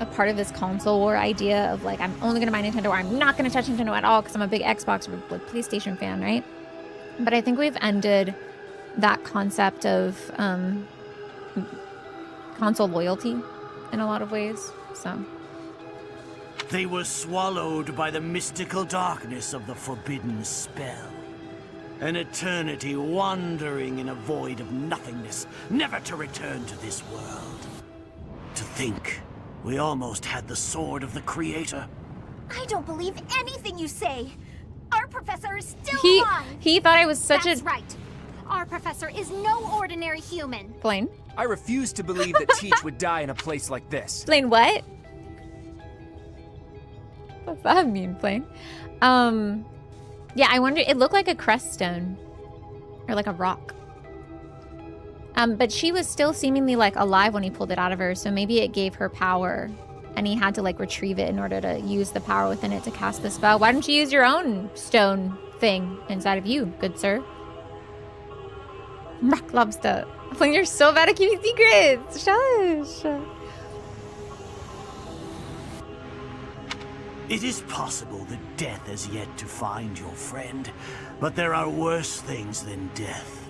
a part of this console war idea of like, I'm only gonna buy Nintendo or I'm not gonna touch Nintendo at all because I'm a big Xbox or like PlayStation fan, right? But I think we've ended that concept of console loyalty in a lot of ways, so. They were swallowed by the mystical darkness of the forbidden spell. An eternity wandering in a void of nothingness, never to return to this world. To think, we almost had the sword of the Creator. I don't believe anything you say. Our professor is still alive. He thought I was such That's right. Our professor is no ordinary human. Blaine? I refuse to believe that Teach would die in a place like this. Blaine, what? What's that mean, Blaine? Yeah, I wonder, it looked like a crest stone. Or like a rock. But she was still seemingly like alive when he pulled it out of her, so maybe it gave her power. And he had to like retrieve it in order to use the power within it to cast the spell. Why don't you use your own stone thing inside of you, good sir? Rock lobster. Blaine, you're so bad at keeping secrets. Shush. It is possible that death has yet to find your friend, but there are worse things than death.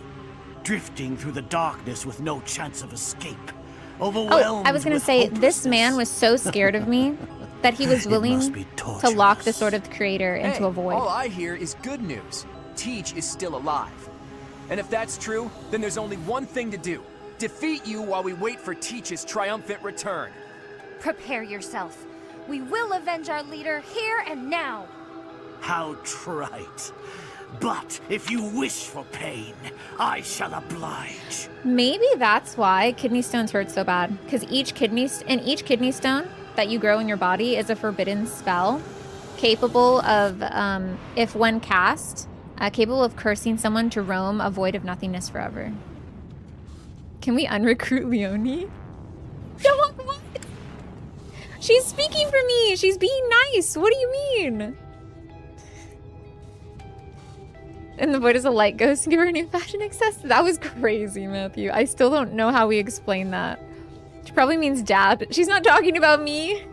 Drifting through the darkness with no chance of escape. Overwhelmed I was gonna say, this man was so scared of me that he was willing to lock the Sword of the Creator into a void. All I hear is good news. Teach is still alive. And if that's true, then there's only one thing to do. Defeat you while we wait for Teach's triumphant return. Prepare yourself. We will avenge our leader here and now. How trite. But if you wish for pain, I shall oblige. Maybe that's why kidney stones hurt so bad. Because each kidney stone that you grow in your body is a forbidden spell, capable of, if when cast, capable of cursing someone to roam a void of nothingness forever. Can we unrecruit Leonie? No, what? She's speaking for me. She's being nice. What do you mean? And the void is a light ghost and give her a new fashion access? That was crazy, Matthew. I still don't know how we explain that. She probably means dad. She's not talking about me.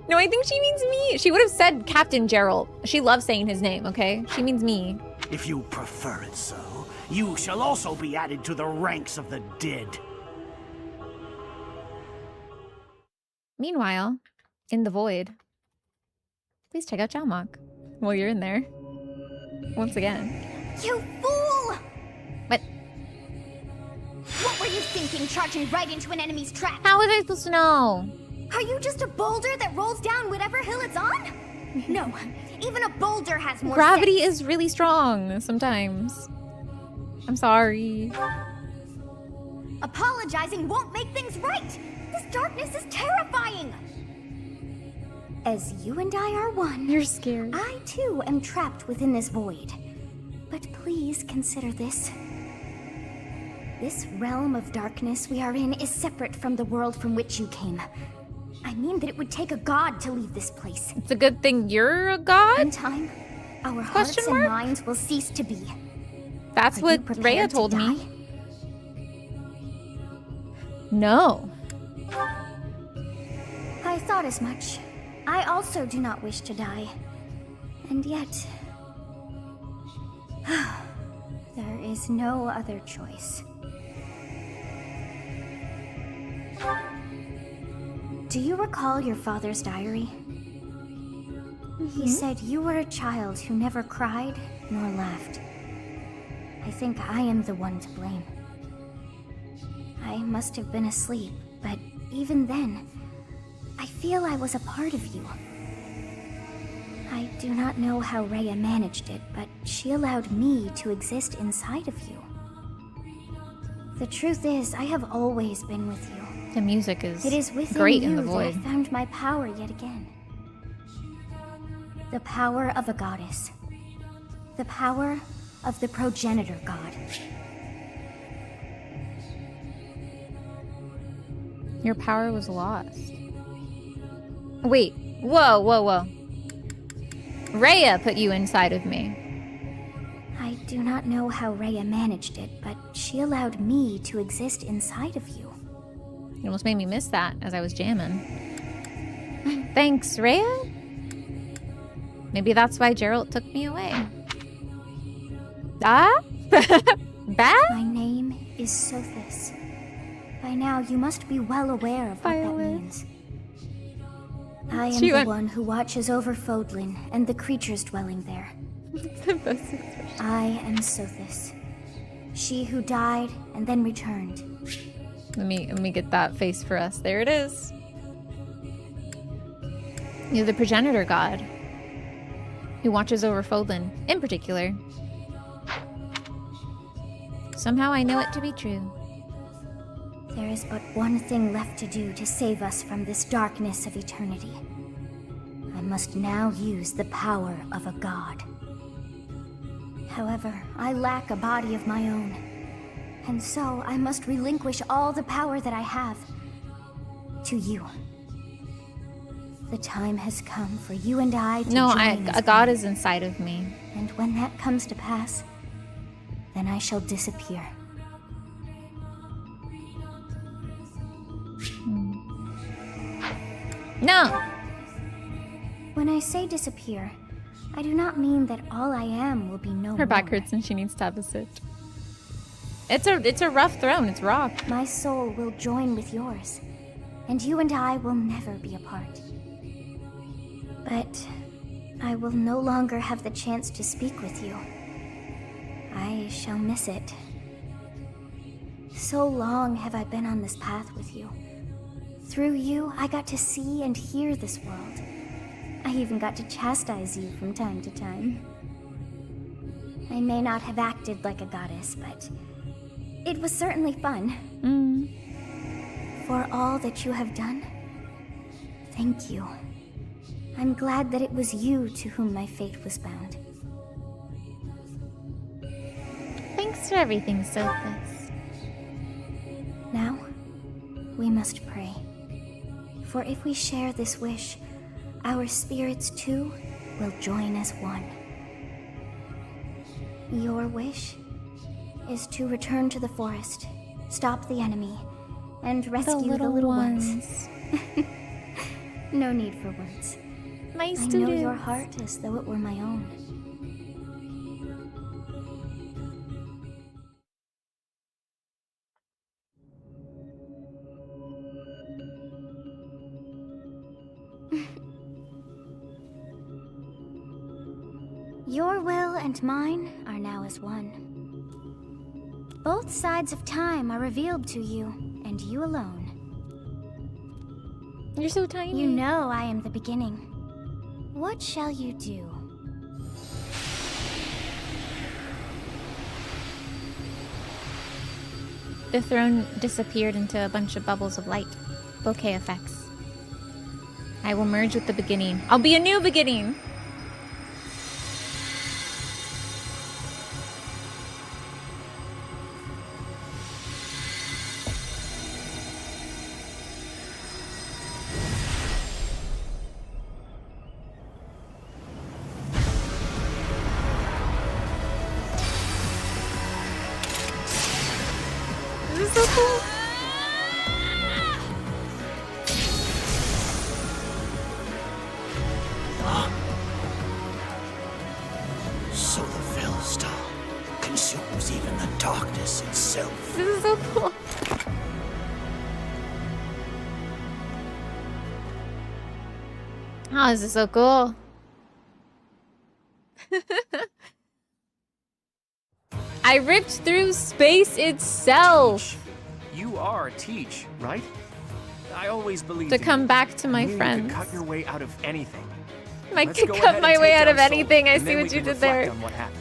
No, I think she means me. She would have said Captain Gerald. She loves saying his name, okay? She means me. If you prefer it so, you shall also be added to the ranks of the dead. Meanwhile, in the void, please check out Chalmok while you're in there. Once again. You fool! What? What were you thinking, charging right into an enemy's trap? How was I supposed to know? Are you just a boulder that rolls down whatever hill it's on? No, even a boulder has more Gravity sense. is really strong sometimes. I'm sorry. Apologizing won't make things right. This darkness is terrifying. As you and I are one, you're scared. I too am trapped within this void. But please consider this. This realm of darkness we are in is separate from the world from which you came. I mean that it would take a god to leave this place. It's a good thing you're a god? In time, our hearts and minds will cease to be. That's what Rhea told me. No. I thought as much. I also do not wish to die. And yet... there is no other choice. Do you recall your father's diary? He said you were a child who never cried nor laughed. I think I am the one to blame. I must have been asleep, but even then, I feel I was a part of you. I do not know how Rhea managed it, but she allowed me to exist inside of you. The truth is, I have always been with you. The music is great in the void. That I found my power yet again. The power of a goddess. The power of the progenitor god. Your power was lost. Wait. Whoa, whoa, whoa. Rhea put you inside of me. I do not know how Rhea managed it, but she allowed me to exist inside of you. You almost made me miss that as I was jamming. Thanks, Rhea? Maybe that's why Gerald took me away. Ah? Bad? My name is Sothis. By now, you must be well aware of what that means. I am the one who watches over Fodlan and the creatures dwelling there. I am Sothis. She who died and then returned. Let me get that face for us. There it is. You're the progenitor god who watches over Fodlan in particular. Somehow I know it to be true. There is but one thing left to do to save us from this darkness of eternity. I must now use the power of a god. However, I lack a body of my own. And so I must relinquish all the power that I have to you. The time has come for you and I to join a god is inside of me. And when that comes to pass, then I shall disappear. No! When I say disappear, I do not mean that all I am will be no more. Her back hurts and she needs to have a sit. It's a rough throne, it's rock. My soul will join with yours, and you and I will never be apart. But I will no longer have the chance to speak with you. I shall miss it. So long have I been on this path with you. Through you, I got to see and hear this world. I even got to chastise you from time to time. I may not have acted like a goddess, but it was certainly fun. For all that you have done, thank you. I'm glad that it was you to whom my fate was bound. Thanks for everything, Sophis. Now, we must pray. For if we share this wish, our spirits too will join as one. Your wish is to return to the forest, stop the enemy, and rescue the little ones. No need for words. My I know your heart as though it were my own. Your will and mine are now as one. Both sides of time are revealed to you, and you alone. You're so tiny. You know I am the beginning. What shall you do? The throne disappeared into a bunch of bubbles of light. Bouquet effects. I will merge with the beginning. I'll be a new beginning! This is so cool! So the Fellstar consumes even the darkness itself. This is so cool. Oh, this is so cool. I ripped through space itself. You are Teach, right? I always believed To in come you. back to my I knew you friends. could cut your way out of anything. I Let's could go cut ahead my and way take out of down Soul, anything. I and see then what we you can did reflect there. on what happened.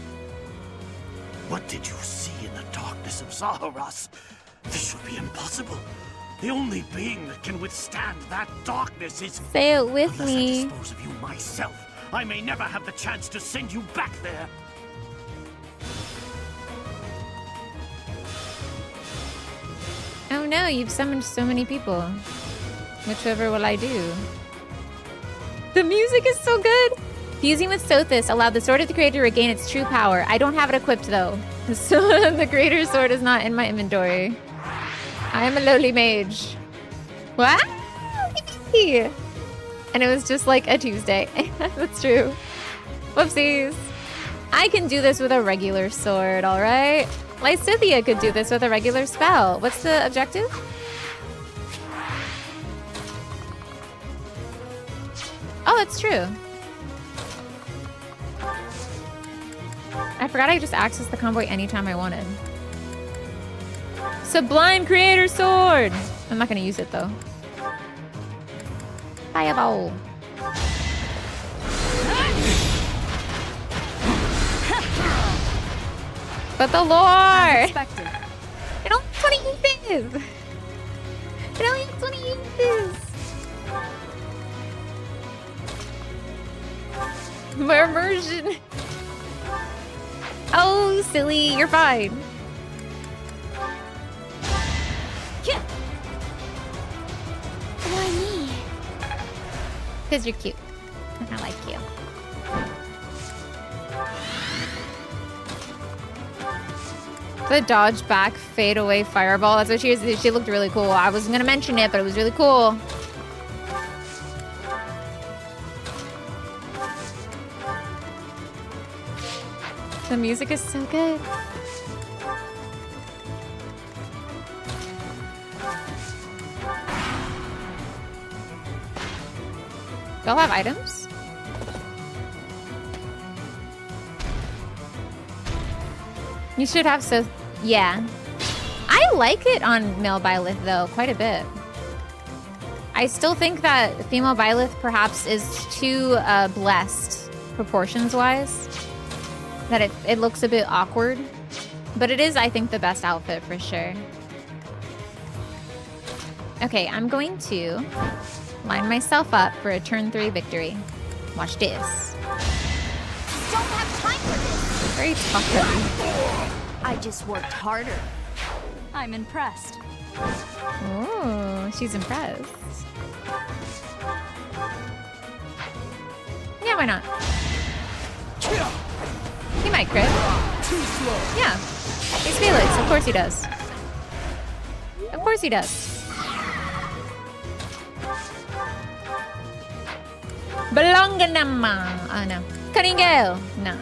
What did you see in the darkness of Zaharas? This would be impossible. The only being that can withstand that darkness is... Say it with Unless me. I dispose of you myself, I may never have the chance to send you back there. Oh no, you've summoned so many people. Whichever will I do? The music is so good! Fusing with Sothis allowed the Sword of the Creator to regain its true power. I don't have it equipped though. So the Greater Sword is not in my inventory. I am a lowly mage. What? And it was just like a Tuesday. That's true. Whoopsies. I can do this with a regular sword, alright? Lysithia could do this with a regular spell. What's the objective? Oh, that's true. I forgot I just accessed the convoy anytime I wanted. Sublime Creator Sword! I'm not gonna use it though. Fireball. But the lore! It only has 20 uses! It only has 20 uses! My immersion! Oh, silly, you're fine. Why me? Because you're cute. And I like you. The dodge back, fade away fireball. That's what she is. She looked really cool. I wasn't gonna mention it, but it was really cool. The music is so good. Y'all have items? You should have so... Yeah. I like it on male Byleth, though, quite a bit. I still think that female Byleth perhaps is too blessed, proportions-wise. That it looks a bit awkward. But it is, I think, the best outfit for sure. Okay, I'm going to line myself up for a turn 3 victory. Watch this. Don't have time for this. Very tough. I just worked harder. I'm impressed. Oh, she's impressed. Yeah, why not? He might crit. Yeah. He's Felix. Of course he does. Of course he does. Belonganama. Oh, no. Karingale. No.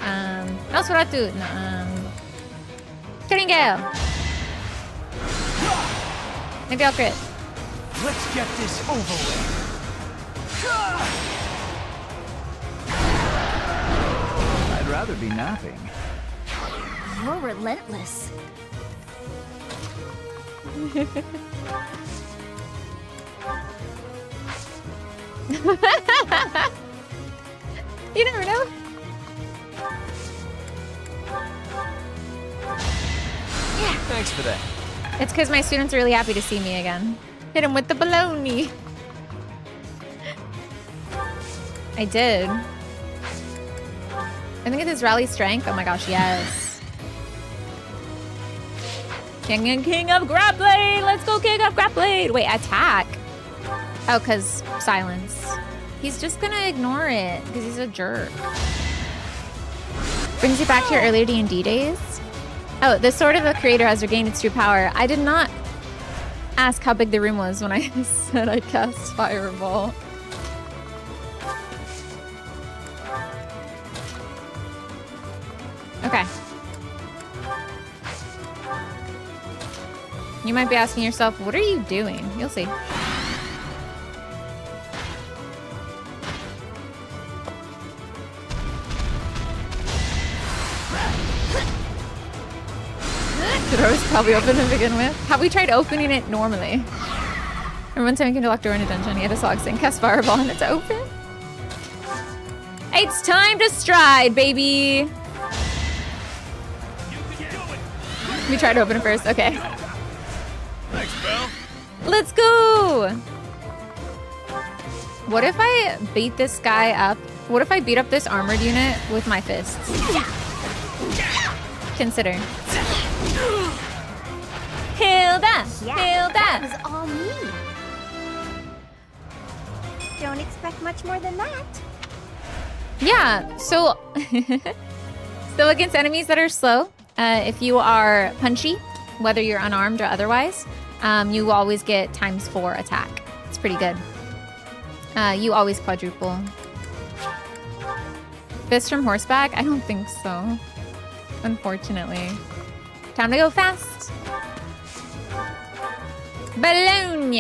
Nosferatu. No. Karingale. Maybe I'll crit. Let's get this over with. I'd rather be napping. You're relentless. You never know. Yeah. Thanks for that. It's because my students are really happy to see me again. Hit him with the baloney. I did. I think it's his rally strength. Oh my gosh, yes. King of Grapplade! Let's go King of Grapplade! Wait, attack? Oh, because silence. He's just gonna ignore it because he's a jerk. Brings you back to your earlier D&D days? Oh, the Sword of the Creator has regained its true power. I did not ask how big the room was when I said I cast Fireball. Okay. You might be asking yourself, what are you doing? You'll see. The door was probably open to begin with. Have we tried opening it normally? And one time we came to lock door in a dungeon, he had a slog saying, cast Fireball and it's open. It's time to stride, baby! We tried to open it first, okay. Thanks, Belle. Let's go! What if I beat this guy up? What if I beat up this armored unit with my fists? Consider. Hilda! Yeah, Hilda! that was all me. Don't expect much more than that. Yeah, so... so against enemies that are slow, if you are punchy, whether you're unarmed or otherwise, you always get ×4 attack. It's pretty good. You always quadruple. Fist from horseback? I don't think so. Unfortunately. Time to go fast. Bologna.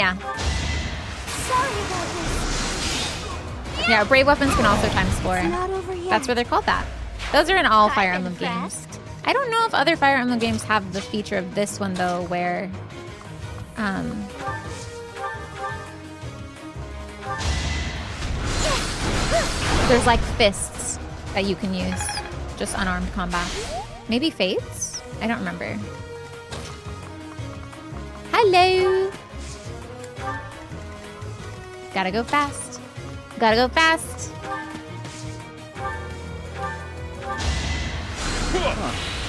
Yeah, brave weapons can also ×4. That's where they're called that. Those are in all Fire Emblem games. I don't know if other Fire Emblem games have the feature of this one though, where there's like fists that you can use, just unarmed combat. Maybe Fates? I don't remember. Hello! Gotta go fast. Gotta go fast.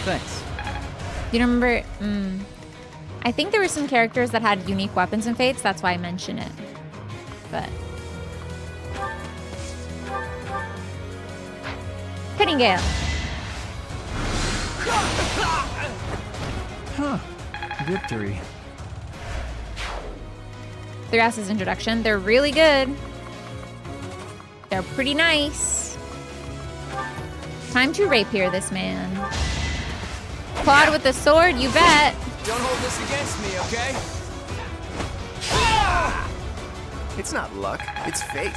Thanks. You remember? I think there were some characters that had unique weapons in Fates. That's why I mention it. But Pettingale. Huh. Victory. Thrias's introduction. They're really good. They're pretty nice. Time to rapier this man. Claude with the sword, you bet. Don't hold this against me, okay? It's not luck, it's fate.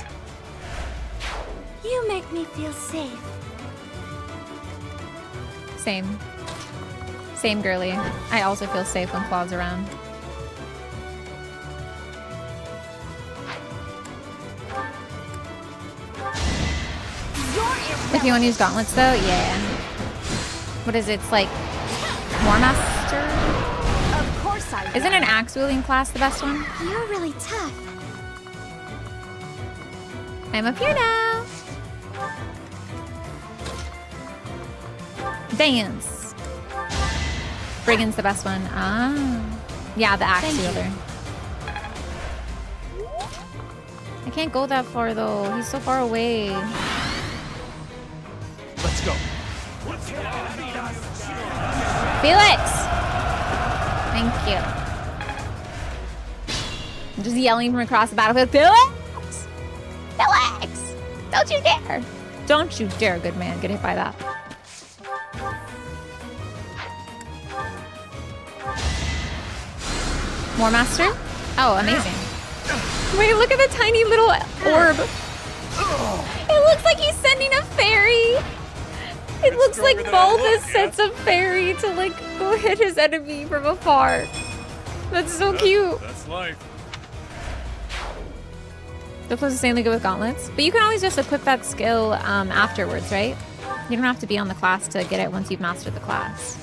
You make me feel safe. Same. Same, girly. I also feel safe when Claude's around. If you want to use gauntlets though, yeah. What is it? It's like War Master? Of course I will. Isn't an axe wielding class the best one? You're really tough. I'm up here now. Dance. Brigand's the best one. Ah. Yeah, the axe wielder. I can't go that far though. He's so far away. Let's go. Felix! Thank you. I'm just yelling from across the battlefield, Felix! Felix! Don't you dare! Don't you dare, good man, get hit by that. More master? Oh, amazing. Wait, look at the tiny little orb. It looks like he's sending a fairy. It looks like Balthus sends a fairy to like go hit his enemy from afar. That's so cute. That's life. They're supposed to insanely good with gauntlets, but you can always just equip that skill afterwards, right? You don't have to be on the class to get it once you've mastered the class.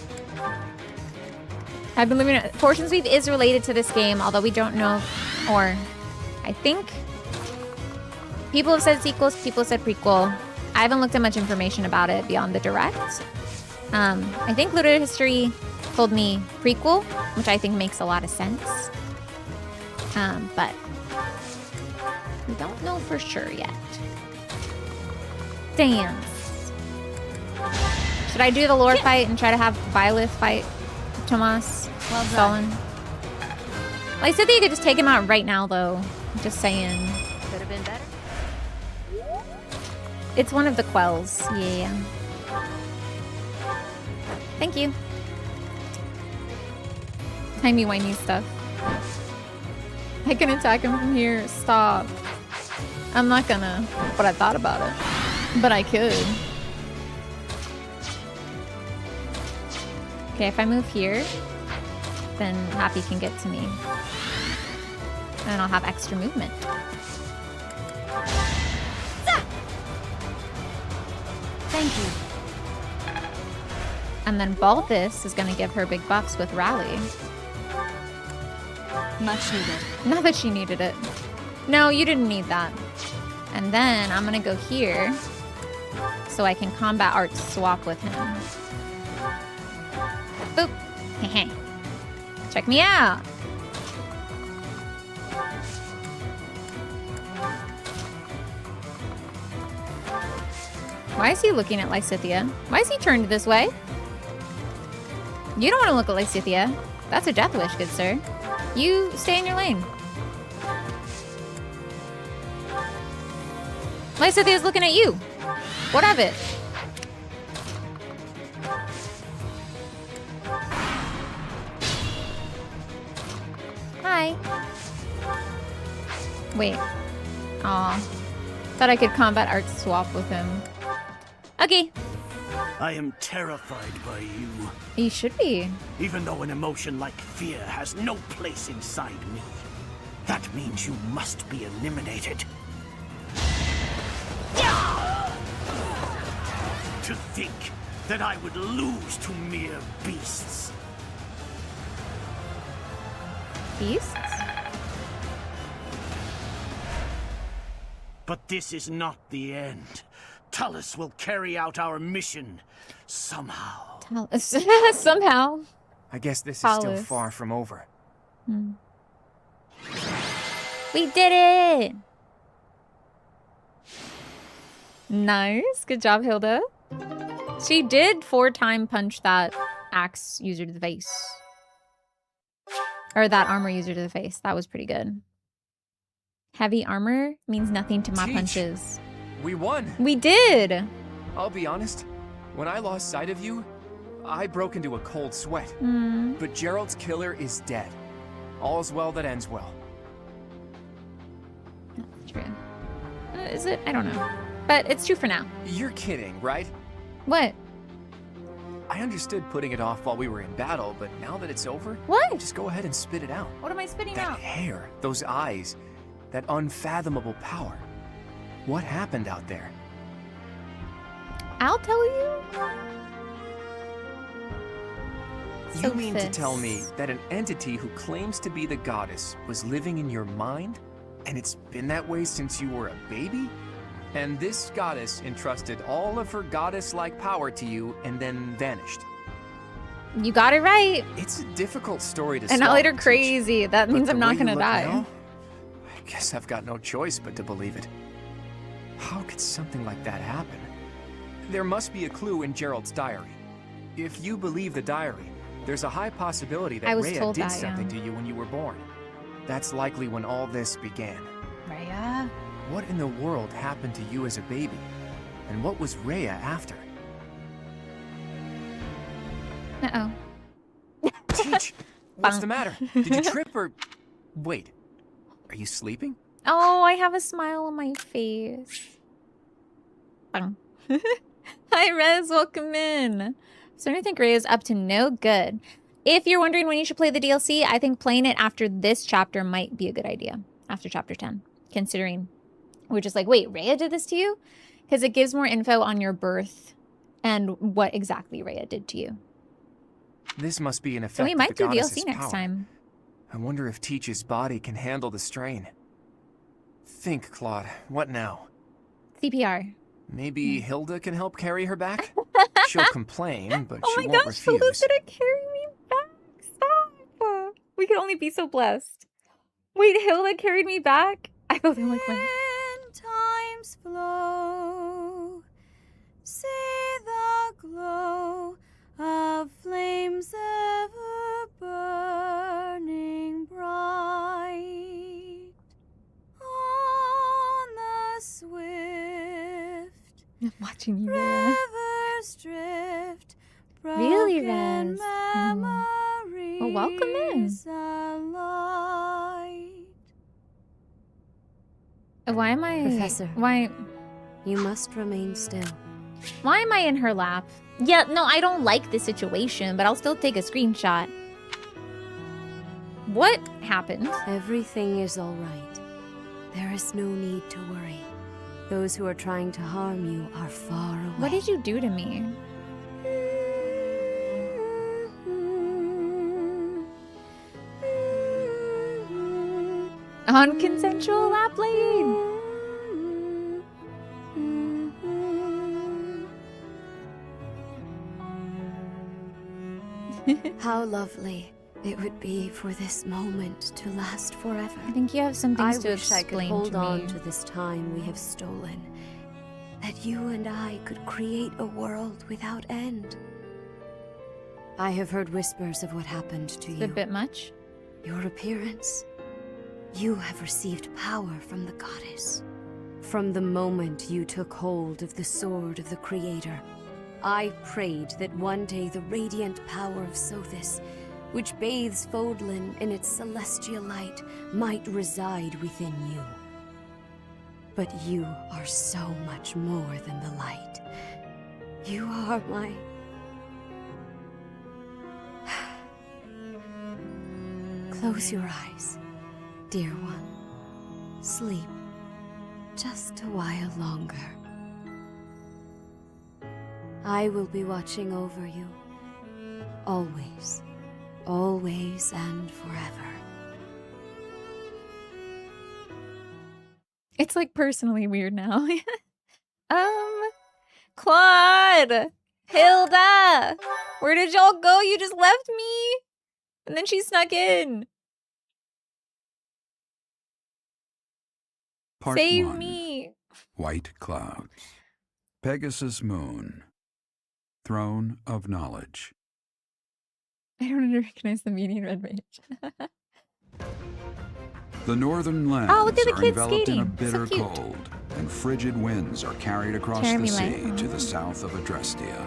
I've been living. Fortune Sweep is related to this game, although we don't know, or I think people have said sequels, people have said prequel. I haven't looked at much information about it beyond the direct. I think Looted History told me prequel, which I think makes a lot of sense. But we don't know for sure yet. Dance. Should I do the lore fight and try to have Violet fight Tomas? Well done. Well, I said that you could just take him out right now, though. Just saying. Could have been better. It's one of the quells. Yeah. Thank you. Timey-wimey stuff. I can attack him from here. Stop. I'm not gonna, but I thought about it. But I could. Okay, if I move here, then Happy can get to me. And I'll have extra movement. Thank you. And then Balthus is gonna give her big buffs with Rally. Much needed. Not that she needed it. No, you didn't need that. And then I'm gonna go here so I can combat art swap with him. Boop. Heh. Check me out. Why is he looking at Lysithea? Why is he turned this way? You don't want to look at Lysithea. That's a death wish, good sir. You stay in your lane. Lysithea's looking at you. What of it? Hi. Wait. Aw. Thought I could combat art swap with him. Okay. I am terrified by you. You should be. Even though an emotion like fear has no place inside me, that means you must be eliminated. To think that I would lose to mere beasts. Beasts? But this is not the end. Tullus will carry out our mission somehow. Somehow. I guess this is still far from over. We did it! Nice. Good job, Hilda. She did 4-time punch that axe user to the face. Or that armor user to the face. That was pretty good. Heavy armor means nothing to my punches. We won. We did. I'll be honest. When I lost sight of you, I broke into a cold sweat. But Gerald's killer is dead. All's well that ends well. That's true. Is it? I don't know. But it's true for now. You're kidding, right? What? I understood putting it off while we were in battle, but now that it's over, what? Just go ahead and spit it out. What am I spitting that out? That hair, those eyes, that unfathomable power. What happened out there? I'll tell you. You mean to tell me that an entity who claims to be the goddess was living in your mind? And it's been that way since you were a baby? And this goddess entrusted all of her goddess-like power to you and then vanished. You got it right. It's a difficult story to and not later crazy. That means I'm not gonna die. Now, I guess I've got no choice but to believe it. How could something like that happen? There must be a clue in Gerald's diary. If you believe the diary, There's a high possibility that I was Rhea told did that, something yeah. to you when you were born. That's likely when all this began. Rhea? What in the world happened to you as a baby? And what was Rhea after? Uh-oh. Teach! What's the matter? Did you trip or... Wait, are you sleeping? Oh, I have a smile on my face. Bang. Hi, Rez. Welcome in. So I think Rhea's up to no good. If you're wondering when you should play the DLC, I think playing it after this chapter might be a good idea. After chapter 10. Considering we're just like, wait, Rhea did this to you? Because it gives more info on your birth and what exactly Rhea did to you. This must be an effect So we might of the do goddess's DLC next power. time. I wonder if Teach's body can handle the strain. Think, Claude. What now? CPR. Maybe Hilda can help carry her back? She'll complain, but Oh she my won't gosh, Hilda's refuse. gonna carry me back. Stop. We could only be so blessed. Wait, Hilda carried me back? I felt like my... Times flow, see the glow of flames ever burning bright on the swift I'm watching you, Rhea. rivers drift. Really, Broken Rez? Well, welcome in. memories alight. Why am I... Professor. Why... You must remain still. Why am I in her lap? Yeah, no, I don't like this situation, but I'll still take a screenshot. What happened? Everything is all right. There is no need to worry. Those who are trying to harm you are far away. What did you do to me? Unconsensual lap playing. How lovely it would be for this moment to last forever. I think you have some things I to wish I could explain hold to on me. to this time we have stolen. That you and I could create a world without end. I have heard whispers of what happened to you. A bit much. Your appearance. You have received power from the goddess. From the moment you took hold of the sword of the Creator, I prayed that one day the radiant power of Sothis, which bathes Fodlan in its celestial light, might reside within you. But you are so much more than the light. You are my... Close your eyes, dear one. Sleep just a while longer. I will be watching over you. Always. Always and forever. It's like personally weird now. Claude! Hilda! Where did y'all go? You just left me! And then she snuck in. Part Save 1. me! White Clouds. Pegasus Moon. Throne of Knowledge. I don't recognize the meaning red mage. The northern lands Oh, look at the are kids enveloped in a skating. bitter So cute. cold, and frigid winds are carried across Jeremy the Light. sea to the south of Adrestia.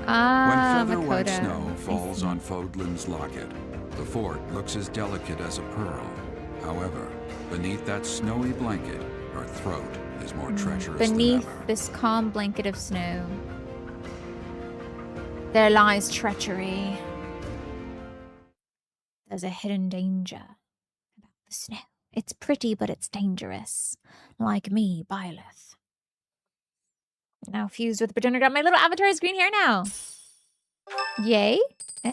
Ah, When feather white Makota. snow I falls see. on Fodlan's locket, the fort looks as delicate as a pearl. However, beneath that snowy blanket, her throat is more treacherous Beneath than ever. this calm blanket of snow, there lies treachery. There's a hidden danger about the snow. It's pretty, but it's dangerous. Like me, Byleth. Now fused with the pretender, got my little avatar's green hair now. Yay. Eh?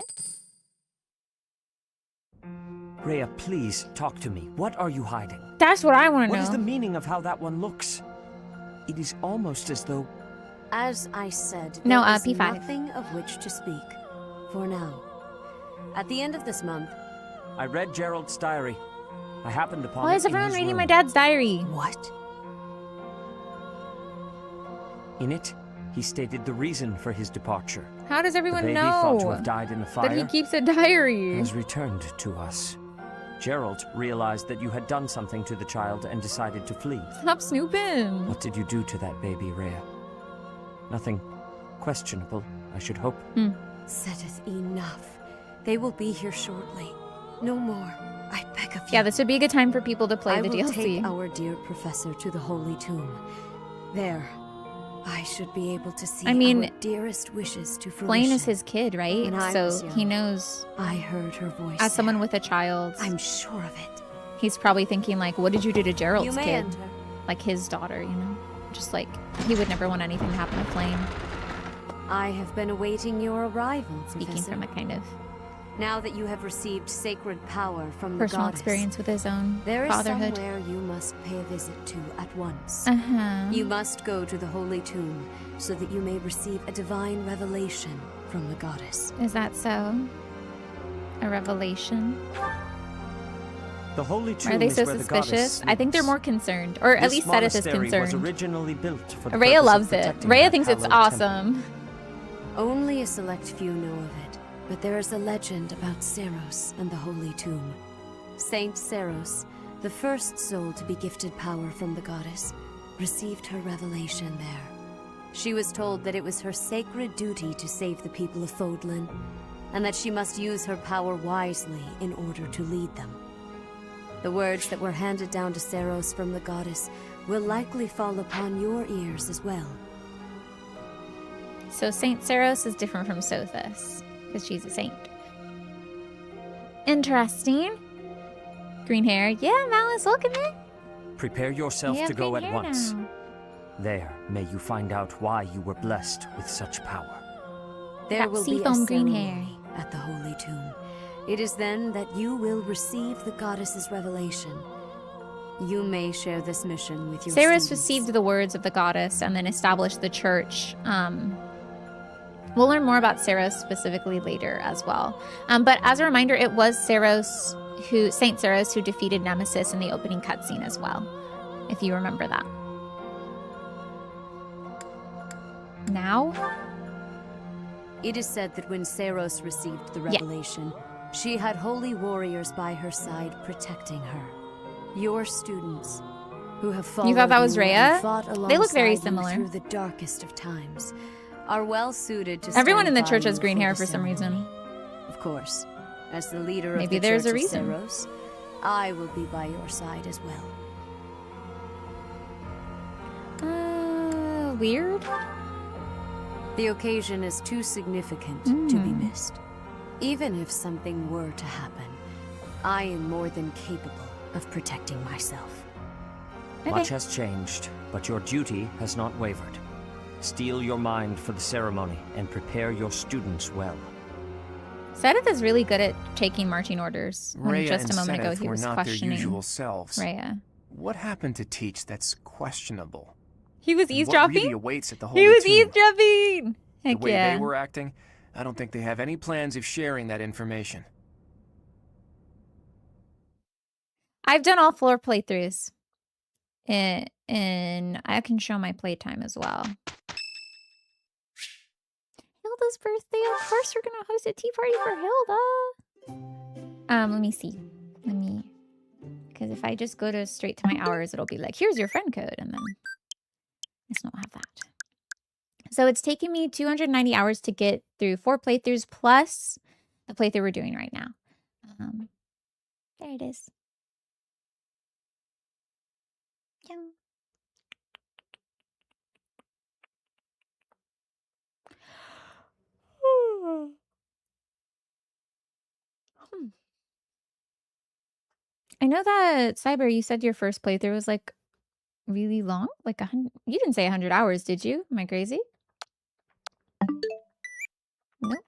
Rhea, please talk to me. What are you hiding? That's what I want to What know. is the meaning of how that one looks? It is almost as though... As I said, No, there is P5. nothing of which to speak. For now. At the end of this month... I read Gerald's diary. I happened upon Why it is in everyone his reading room. my dad's diary? What? In it, he stated the reason for his departure. How does everyone the baby thought to know have died in the fire that he keeps a diary? has returned to us. Gerald realized that you had done something to the child and decided to flee. Stop snooping. What did you do to that baby, Rhea? Nothing questionable, I should hope. Setteth enough. They will be here shortly. No more. I beg of you. Yeah, this would be a good time for people to play the I will DLC. take our dear professor to the Holy Tomb. There, I should be able to see I mean, our dearest wishes to fruition. Blaine is his kid, right? When I So was young, he knows. I heard her voice. As someone with a child, I'm sure of it. he's probably thinking like, "What did you do to Gerald's You may kid? enter. Like his daughter, you know? Just like he would never want anything to happen to Flame." I have been awaiting your arrival, Speaking Professor. from a kind of Now that you have received sacred power from personal the goddess, experience with his own there is fatherhood. somewhere you must pay a visit to at once. Uh-huh. You must go to the Holy Tomb so that you may receive a divine revelation from the goddess. Is that so? A revelation? The Holy Tomb Are they is so where the goddess suspicious? I think they're sleeps. more concerned, or at This least Seteth is monastery was concerned. originally built for the Rhea purpose of loves it. protecting Rhea that thinks it's hallowed awesome. Only a select few know of it, but there is a legend about Seros and the Holy Tomb. Saint Seros, the first soul to be gifted power from the goddess, received her revelation there. She was told that it was her sacred duty to save the people of Fodlan, and that she must use her power wisely in order to lead them. The words that were handed down to Seros from the goddess will likely fall upon your ears as well. So Saint Seros is different from Sothis, because she's a saint. Interesting. Green hair. Yeah, Malice, look at me. Prepare yourself You have to go green at hair once. now. There, may you find out why you were blessed with such power. There That will be a seafoam green hair. ceremony at the Holy Tomb. It is then that you will receive the goddess's revelation. You may share this mission with your Seros students. received the words of the goddess and then established the church. We'll learn more about Seros specifically later as well. But as a reminder, it was Saint Seros who defeated Nemesis in the opening cutscene as well, if you remember that. Now? It is said that when Seros received the revelation, she had holy warriors by her side protecting her. Your students, who have followed You thought that was you and Rhea? fought They look very alongside you similar. through the darkest of times, are well suited to Everyone stand in the by church you has green for hair the for some reason. ceremony. Of course, as the leader Maybe of the there's Church a of reason. Seros, I will be by your side as well. Weird? The occasion is too significant to be missed. Even if something were to happen, I am more than capable of protecting myself. Much has changed, but your duty has not wavered. Steel your mind for the ceremony and prepare your students well. Seteth is really good at taking marching orders. When Rhea just a and moment ago Seteth he were was not their questioning usual selves. Rhea. What happened to Teach that's questionable? He was And eavesdropping? What really awaits at the Holy He was Tomb? eavesdropping! The Heck way yeah. they were acting, I don't think they have any plans of sharing that information. I've done all 4 playthroughs. And I can show my playtime as well. Hilda's birthday. Of course we're gonna host a tea party for Hilda. Let me see. Because if I just go straight to my hours, it'll be like, here's your friend code, and then let's not have that. So it's taking me 290 hours to get through 4 playthroughs plus the playthrough we're doing right now. There it is. Young. I know that Cyber, you said your first playthrough was like really long, like 100. You didn't say 100 hours, did you? Am I crazy? Nope.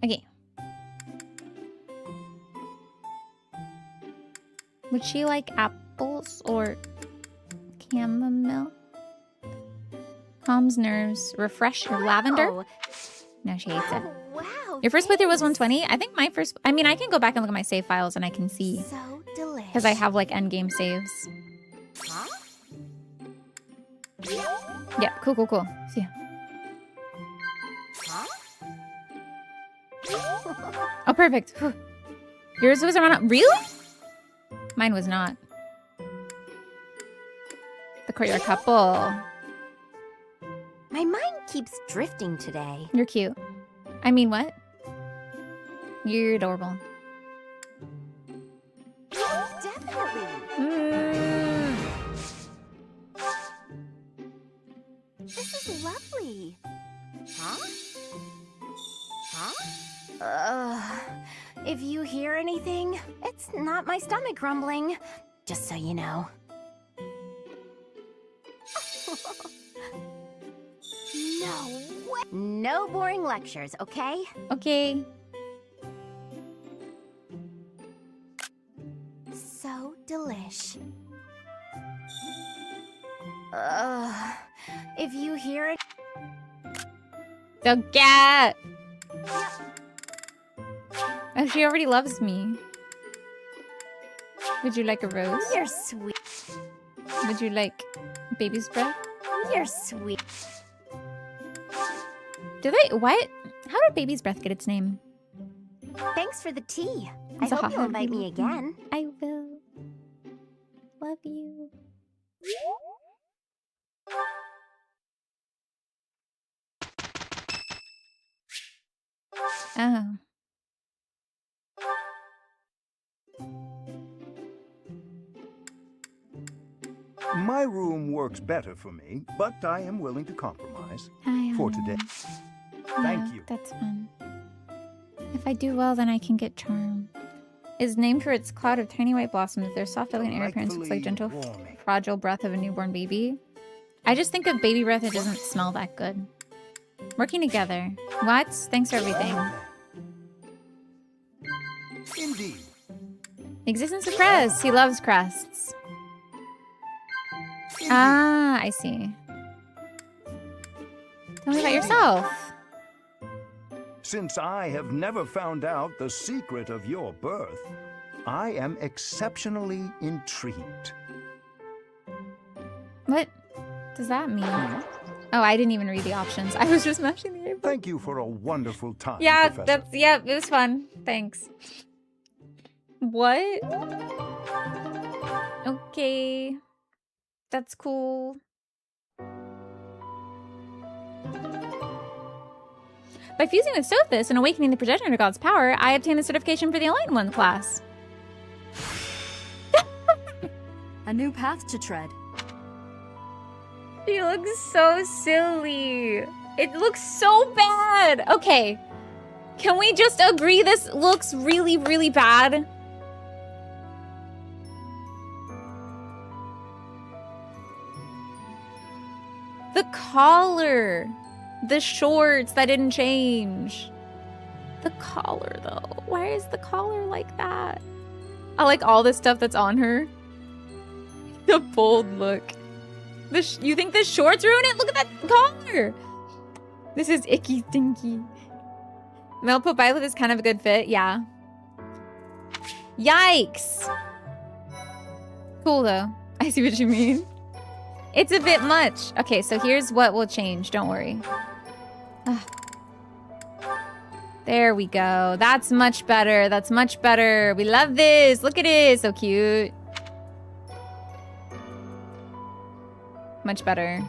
Okay. Would she like apples or chamomile? Calms nerves. Refresh or lavender? No, she hates it. Wow. Your first playthrough was 120? I think my first... I mean, I can go back and look at my save files and I can see. So delicious. Because I have, like, endgame saves. Huh? Yeah, cool. See ya. Oh, perfect. Whew. Yours was around. Really? Mine was not. The courtyard couple. My mind keeps drifting today. You're cute. I mean, what? You're adorable. Definitely. This is lovely. Huh? Huh? If you hear anything, it's not my stomach grumbling. Just so you know. No way. No boring lectures, okay? Okay. So delish. If you hear it... The cat! Oh, she already loves me. Would you like a rose? You're sweet. Would you like baby's breath? You're sweet. Do they? What? How did baby's breath get its name? Thanks for the tea. It's I a hope hot you'll invite me again. I will. Love you. Oh. My room works better for me, but I am willing to compromise for today. Thank you. That's fun. If I do well, then I can get charm. Is named for its cloud of tiny white blossoms. Their soft, elegant air appearance looks like gentle, fragile breath of a newborn baby. I just think of baby breath, it doesn't smell that good. Working together. What? Thanks for everything. Indeed. Existence of crests. He loves crests. Ah, I see. Tell me about yourself. Since I have never found out the secret of your birth, I am exceptionally intrigued. What does that mean? Oh, I didn't even read the options. I was just mashing the A button. Thank you for a wonderful time, Yeah, Professor. it was fun. Thanks. What? Okay. That's cool. By fusing with Sothis and awakening the progenitor god's power, I obtained the certification for the Enlightened One class. A new path to tread. She looks so silly. It looks so bad. Okay. Can we just agree this looks really, really bad? The collar. The shorts, that didn't change. The collar, though. Why is the collar like that? I like all this stuff that's on her. The bold look. You think the shorts ruin it? Look at that collar. This is icky stinky. Melpo Violet is kind of a good fit. Yeah. Yikes. Cool, though. I see what you mean. It's a bit much. Okay, so here's what will change. Don't worry. There we go. That's much better. That's much better. We love this. Look at it. So cute. Much better.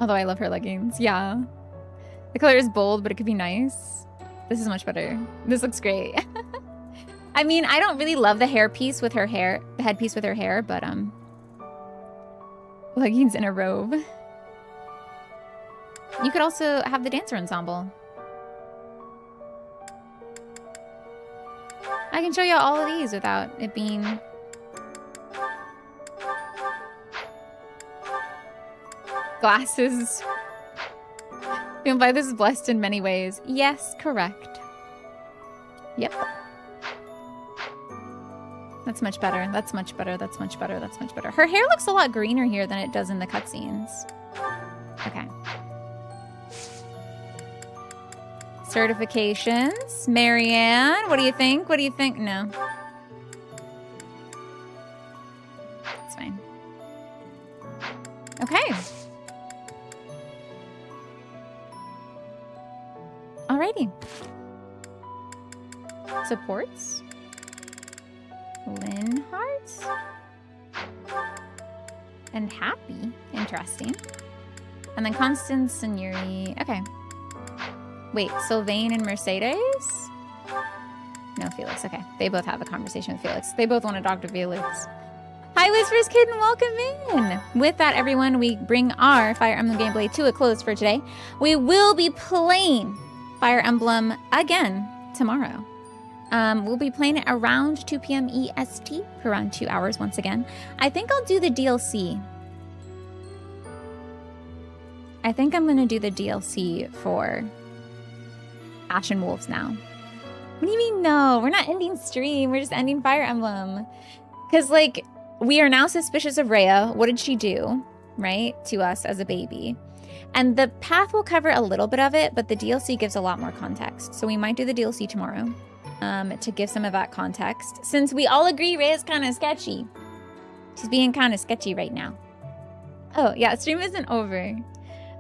Although I love her leggings. Yeah. The color is bold, but it could be nice. This is much better. This looks great. I mean, I don't really love the hairpiece with her hair, the headpiece with her hair, but leggings in a robe. You could also have the dancer ensemble. I can show you all of these without it being... Glasses. You imply this is blessed in many ways. Yes, correct. Yep. That's much better. That's much better. That's much better. That's much better. Her hair looks a lot greener here than it does in the cutscenes. Okay. Certifications. Marianne, what do you think? What do you think? No. It's fine. Okay. Alrighty. Supports. Linhardt. And Happy. Interesting. And then Constance and Yuri. Okay. Wait, Sylvain and Mercedes? No, Felix. Okay. They both have a conversation with Felix. They both want to talk to Felix. Hi, Whispers Kitten. Welcome in. With that, everyone, we bring our Fire Emblem gameplay to a close for today. We will be playing Fire Emblem again tomorrow. We'll be playing it around 2 p.m. EST for around 2 hours once again. I think I'll do the DLC. I think I'm going to do the DLC for Ashen Wolves now. What do you mean no? We're not ending stream. We're just ending Fire Emblem. Because, like, we are now suspicious of Rhea. What did she do, right, to us as a baby? And the path will cover a little bit of it, but the DLC gives a lot more context. So we might do the DLC tomorrow to give some of that context. Since we all agree Rhea's kind of sketchy. She's being kind of sketchy right now. Oh, yeah, stream isn't over.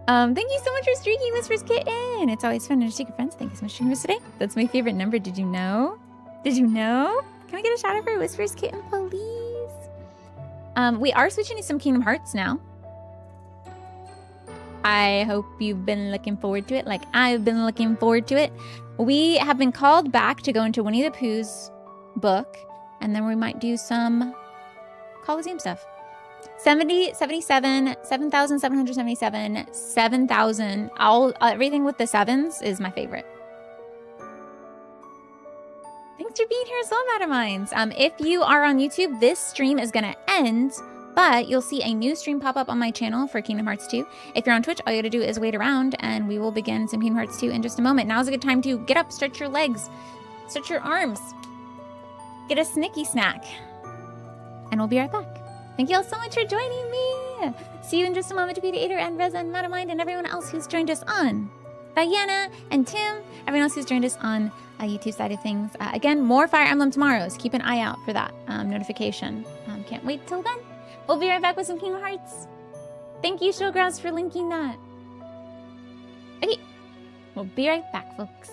Thank you so much for streaking, Whispers Kitten. It's always fun to secret friends. Thank you so much for streaming us today. That's my favorite number. Did you know? Did you know? Can we get a shout out for Whispers Kitten, please? We are switching to some Kingdom Hearts now. I hope you've been looking forward to it like I've been looking forward to it. We have been called back to go into Winnie the Pooh's book, and then we might do some Coliseum stuff. 70, 77, 7,777, 7,000. Everything with the sevens is my favorite. Thanks for being here as well, Madam Minds. If you are on YouTube, this stream is going to end, but you'll see a new stream pop up on my channel for Kingdom Hearts 2. If you're on Twitch, all you got to do is wait around, and we will begin some Kingdom Hearts 2 in just a moment. Now's a good time to get up, stretch your legs, stretch your arms, get a snicky snack, and we'll be right back. Thank you all so much for joining me. See you in just a moment to Peter Eater and Reza and Madamind and everyone else who's joined us on Diana and Tim, everyone else who's joined us on YouTube side of things. Again, more Fire Emblem tomorrow, so keep an eye out for that notification. Can't wait till then. We'll be right back with some Kingdom Hearts. Thank you, Showgrounds, for linking that. Okay, we'll be right back, folks.